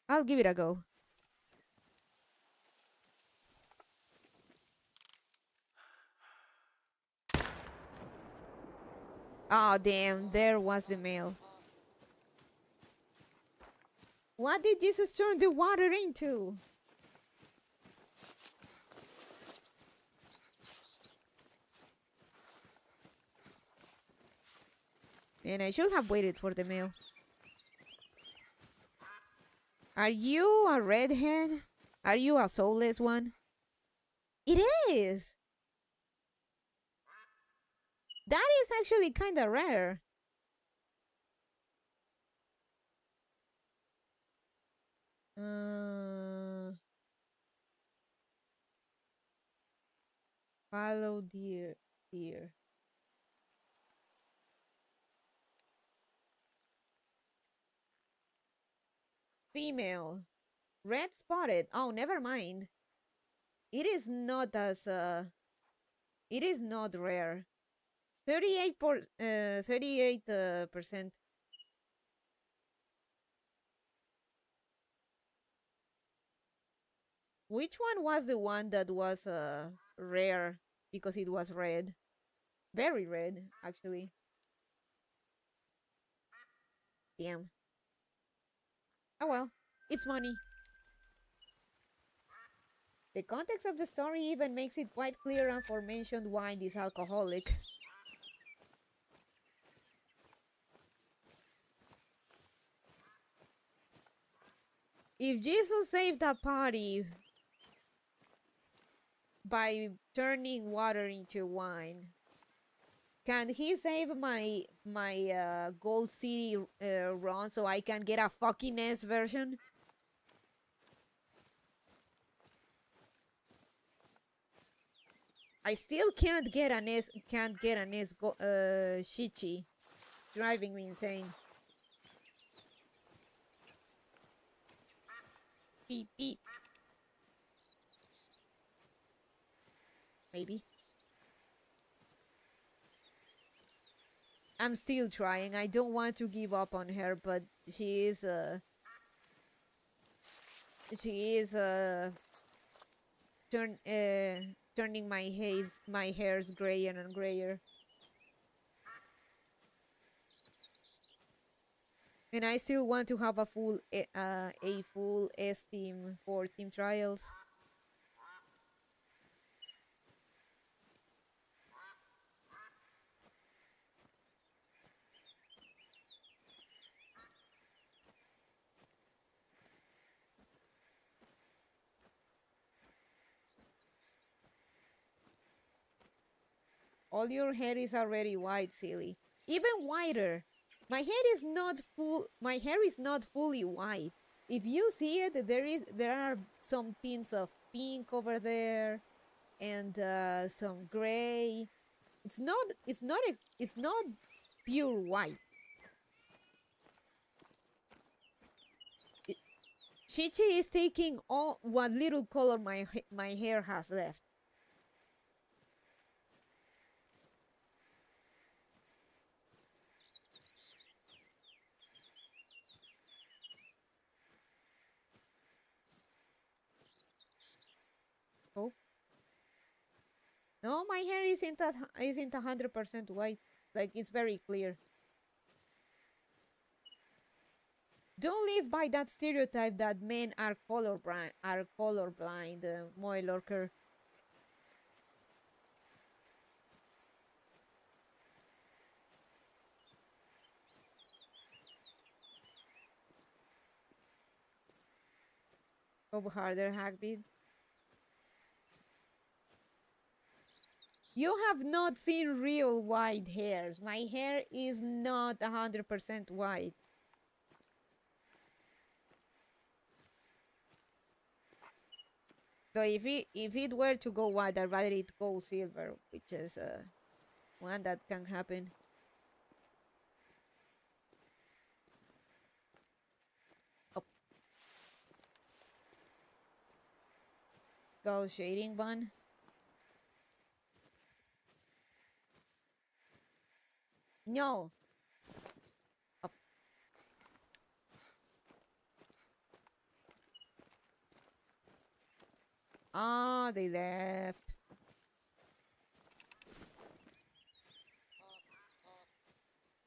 I'll give it a go. Oh, damn, there was the male. What did Jesus turn the water into? And I should have waited for the male. Are you a redhead? Are you a soulless one? It is! That is actually kinda rare. Follow deer. Female. Red spotted. Oh, never mind. It is not as it is not rare. 38%. Which one was the one that was rare because it was red? Very red, actually. Damn. Oh well, it's money. The context of the story even makes it quite clear aforementioned wine is alcoholic. If Jesus saved a party by turning water into wine, can he save my Gold City run so I can get a fucking S version? I still can't get an S. Shichi, driving me insane. Beep beep. Maybe. I'm still trying. I don't want to give up on her, but she is turning my hairs grayer and grayer. And I still want to have a full S team for team trials. All your hair is already white, silly. Even whiter. My hair is not fully white. If you see it, there are some tints of pink over there and some gray. It's not pure white. Chichi is taking all what little color my hair has left. Oh. No, my hair isn't 100% white. Like, it's very clear. Don't live by that stereotype that men are colorblind. Moe lurker. Go harder, Hackbeat. You have not seen real white hairs. My hair is not 100% white. So if it were to go white, I'd rather it go silver, which is one that can happen. Oh. Go shading bun. No. Oh. Ah, they left.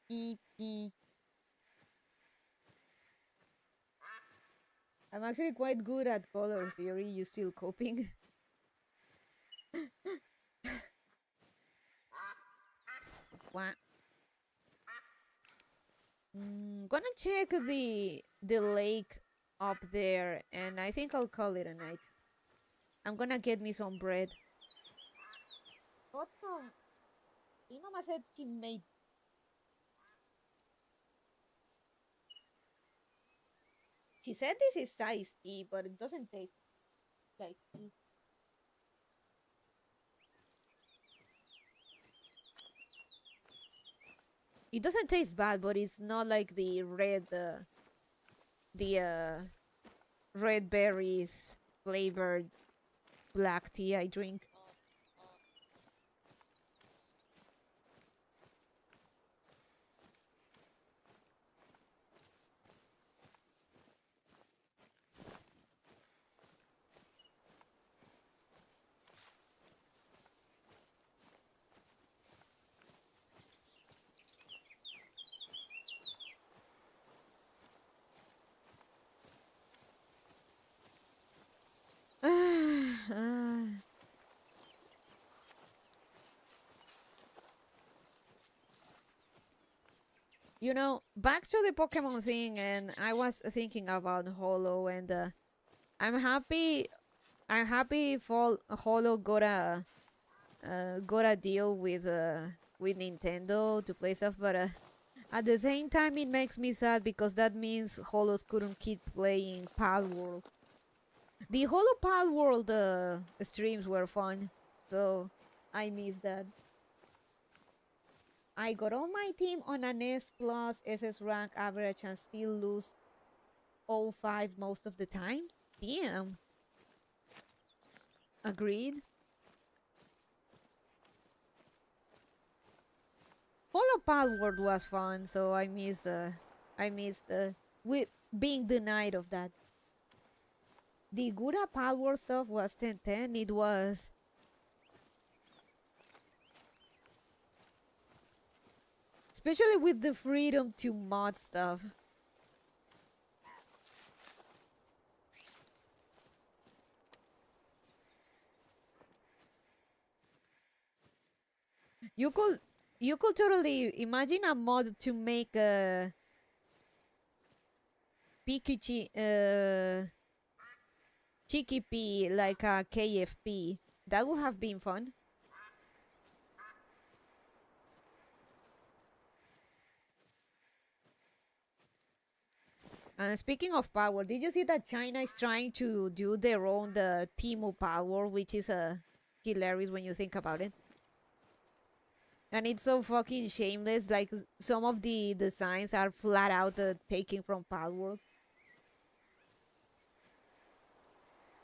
Eep, eep. I'm actually quite good at color theory. You still coping? What? Gonna check the lake up there, and I think I'll call it a night. I'm gonna get me some bread. Got some. Mama said she made. She said this is iced tea, but it doesn't taste like tea. It doesn't taste bad, but it's not like the red berries flavored black tea I drink. You know, back to the Pokemon thing, and I was thinking about Holo, and I'm happy. I'm happy for Holo got a deal with Nintendo to play stuff, but at the same time it makes me sad because that means Holos couldn't keep playing Pal World. The Holo Pal World streams were fun, so I miss that. I got on my team on an S plus SS rank average and still lose 05 most of the time. Damn. Agreed. Holo Pal World was fun, so I missed with being denied of that. The Gura Pal World stuff was 1010. It was especially with the freedom to mod stuff. You could totally imagine a mod to make a Pikachu Chikipi like a KFP. That would have been fun. And speaking of power, did you see that China is trying to do their own Timo power, which is hilarious when you think about it. And it's so fucking shameless. Like some of the designs are flat out taken from Palworld.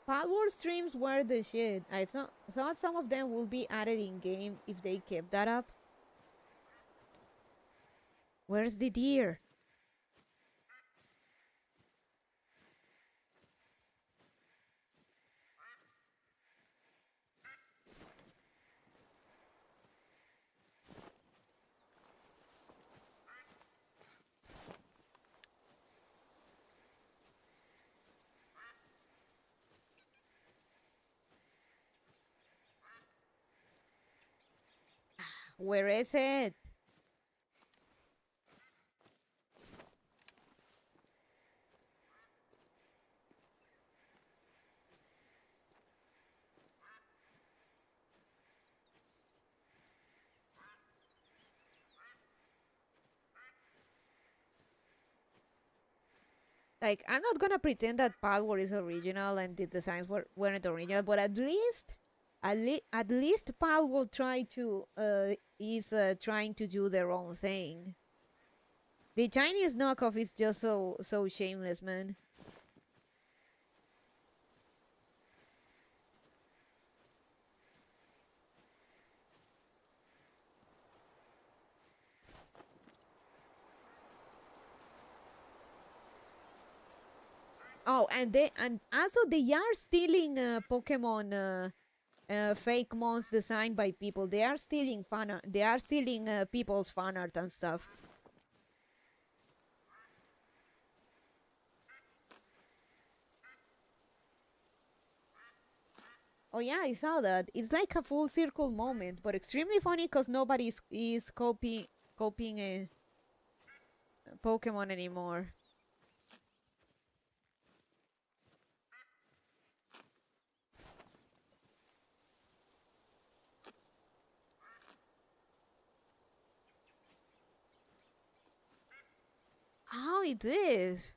Palworld streams were the shit. I thought some of them would be added in game if they kept that up. Where's the deer? Where is it? Like, I'm not gonna pretend that Palworld is original and the designs weren't original, but at least Palworld is trying to do their own thing. The Chinese knockoff is just so shameless, man. Oh, and also they are stealing Pokemon fake mons designed by people. They are stealing fan art. They are stealing people's fan art and stuff. Oh yeah, I saw that. It's like a full circle moment, but extremely funny because nobody is copying a Pokemon anymore. Oh, it is.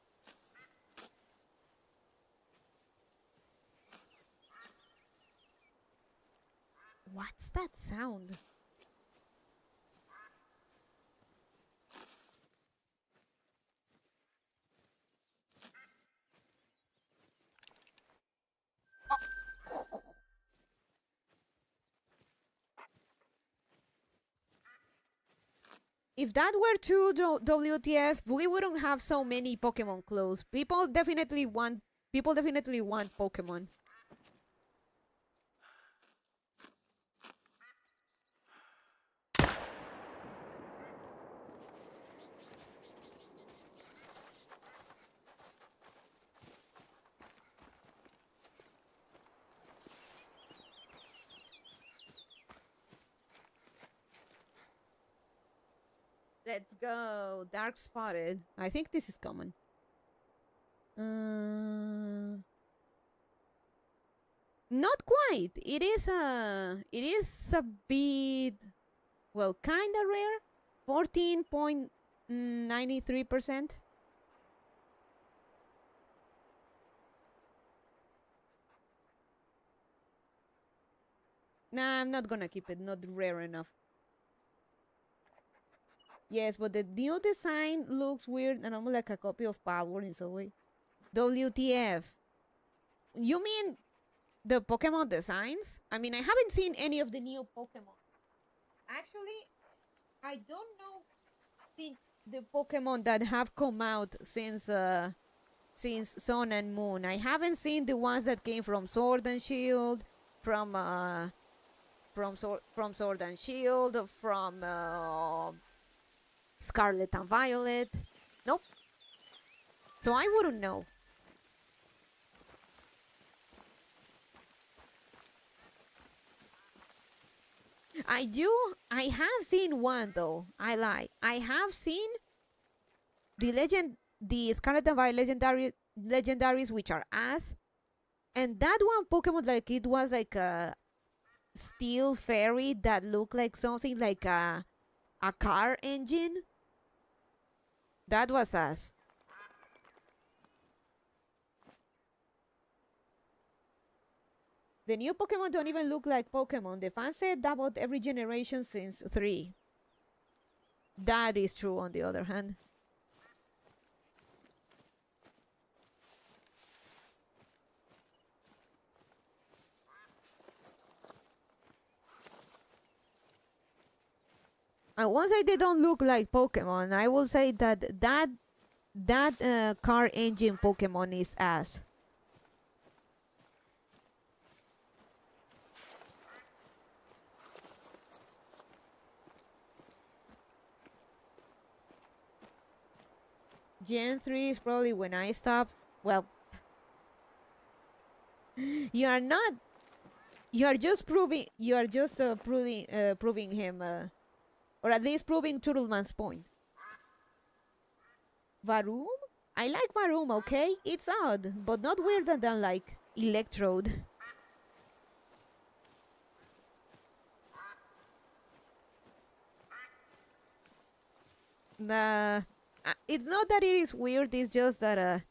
What's that sound? If that were true, WTF, we wouldn't have so many Pokemon clothes. People definitely want Pokemon. Let's go. Dark spotted. I think this is common. Not quite. It is a bit, well, kinda rare. 14.93%. Nah, I'm not gonna keep it. Not rare enough. Yes, but the new design looks weird and almost like a copy of Power in some way. WTF? You mean the Pokemon designs? I mean, I haven't seen any of the new Pokemon. Actually, I don't know the Pokemon that have come out since Sun and Moon. I haven't seen the ones that came from Sword and Shield, from Sword and Shield, from Scarlet and Violet. Nope. So I wouldn't know. I have seen one though. I lie. I have seen the Scarlet and Violet legendaries, which are ass. And that one Pokemon, like, it was like a steel fairy that looked like something like a car engine. That was ass. The new Pokemon don't even look like Pokemon. The fans said that about every generation since 3. That is true, on the other hand. And once they don't look like Pokemon, I will say that car engine Pokemon is ass. Gen 3 is probably when I stop. Well, you are just proving him Or at least proving Turtleman's point. Varum? I like Varum, okay? It's odd, but not weirder than like Electrode. It's not that it is weird, it's just that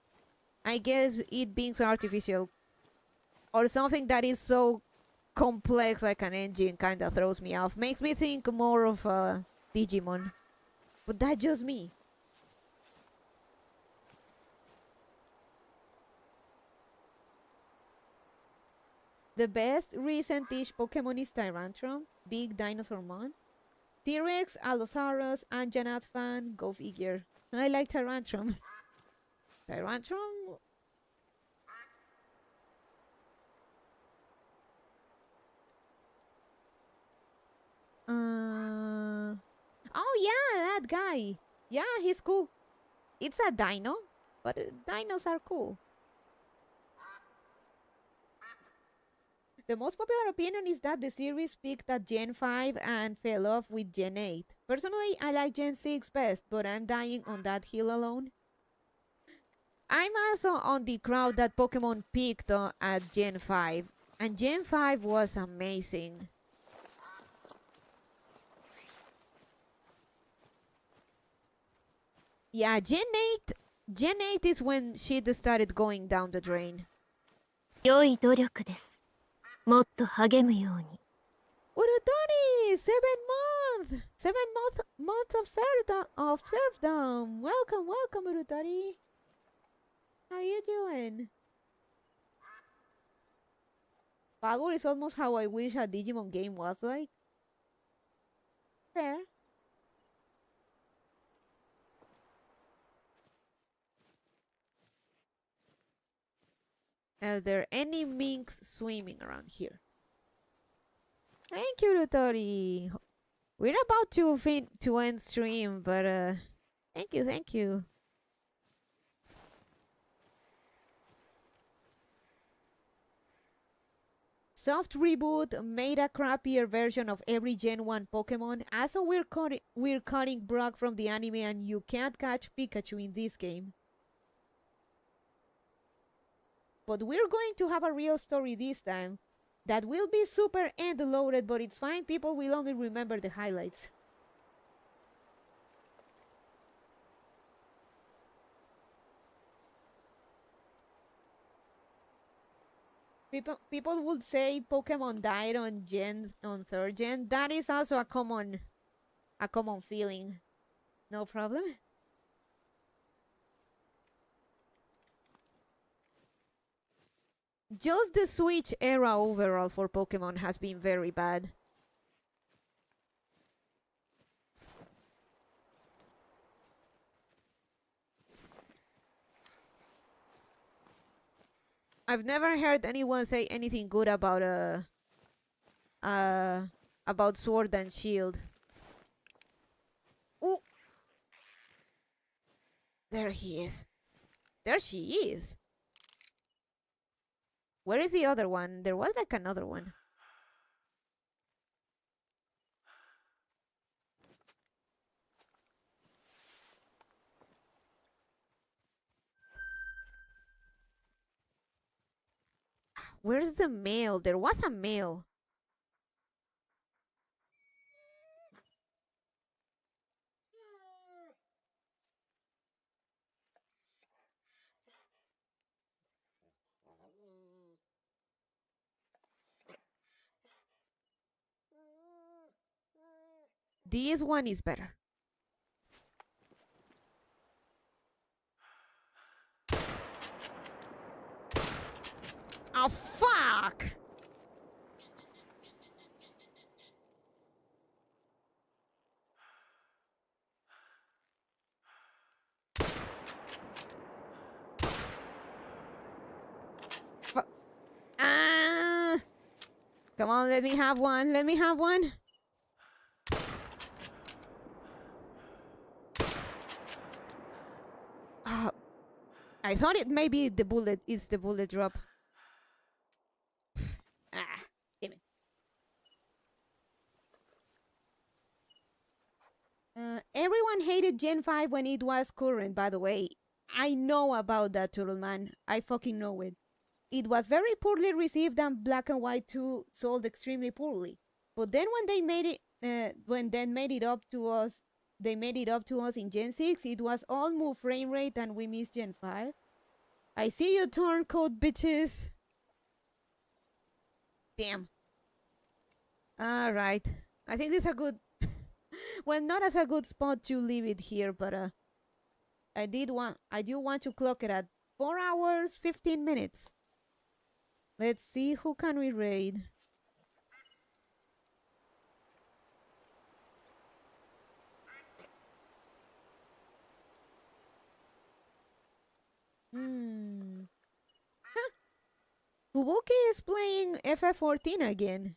I guess it being so artificial or something that is so complex like an engine kind of throws me off. Makes me think more of Digimon. But that's just me. The best recent-ish Pokemon is Tyrantrum, Big Dinosaur Mon. T-Rex, Allosaurus, Anjanat fan, go figure. I like Tyrantrum. Tyrantrum? Oh yeah, that guy. Yeah, he's cool. It's a dino, but dinos are cool. The most popular opinion is that the series peaked at Gen 5 and fell off with Gen 8. Personally, I like Gen 6 best, but I'm dying on that hill alone. I'm also on the crowd that Pokemon peaked at Gen 5, and Gen 5 was amazing. Yeah, Gen 8 is when shit started going down the drain. 良い努力です。もっと励むように。Urutani, 7 months of serfdom. Welcome, Urutani. How you doing? Power is almost how I wish a Digimon game was like. Fair. Are there any minks swimming around here? Thank you, Rutori. We're about to end stream, but thank you. Soft reboot made a crappier version of every Gen 1 Pokemon. Also, we're cutting Brock from the anime, and you can't catch Pikachu in this game. But we're going to have a real story this time. That will be super end-loaded, but it's fine. People will only remember the highlights. People would say Pokemon died on 3rd gen. That is also a common feeling. No problem. Just the Switch era overall for Pokemon has been very bad. I've never heard anyone say anything good about Sword and Shield. Ooh. There he is. There she is. Where is the other one? There was like another one. Where's the male? There was a male. This one is better. Oh, fuck! Come on, let me have one. Let me have one. I thought it maybe the bullet is the bullet drop. Damn it. Everyone hated Gen 5 when it was current, by the way. I know about that, Turtle Man. I fucking know it. It was very poorly received and Black and White 2 sold extremely poorly. But then when they made it, made it up to us, they made it up to us in Gen 6, it was all move frame rate and we missed Gen 5. I see you, turncoat bitches. Damn. Alright. I think this is a good... well, not as a good spot to leave it here, but I do want to clock it at 4 hours, 15 minutes. Let's see who can we raid. Huh. Fubuki is playing FF14 again.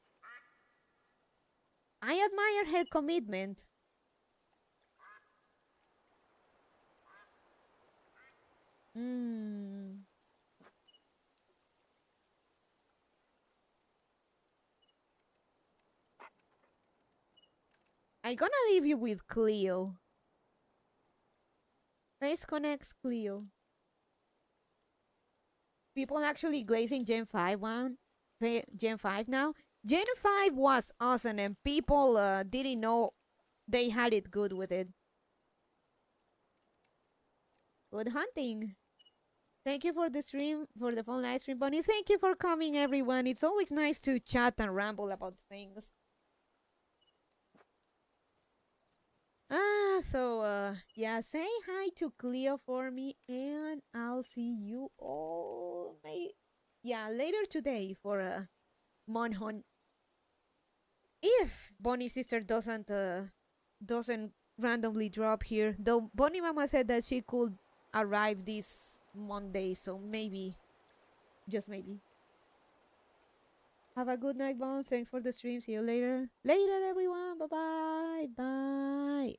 I admire her commitment. I'm gonna leave you with Cleo. Face connects Cleo. People actually glazing Gen 5 one. Gen 5 now. Gen 5 was awesome and people didn't know they had it good with it. Good hunting. Thank you for the stream, for the phone live stream, Bonnie. Thank you for coming, everyone. It's always nice to chat and ramble about things. Yeah, say hi to Cleo for me, and I'll see you all, later today for a Monhon. If Bonnie's sister doesn't randomly drop here, though Bonnie Mama said that she could arrive this Monday, so maybe, just maybe. Have a good night, Bon. Thanks for the stream. See you later. Later, everyone. Bye-bye. Bye.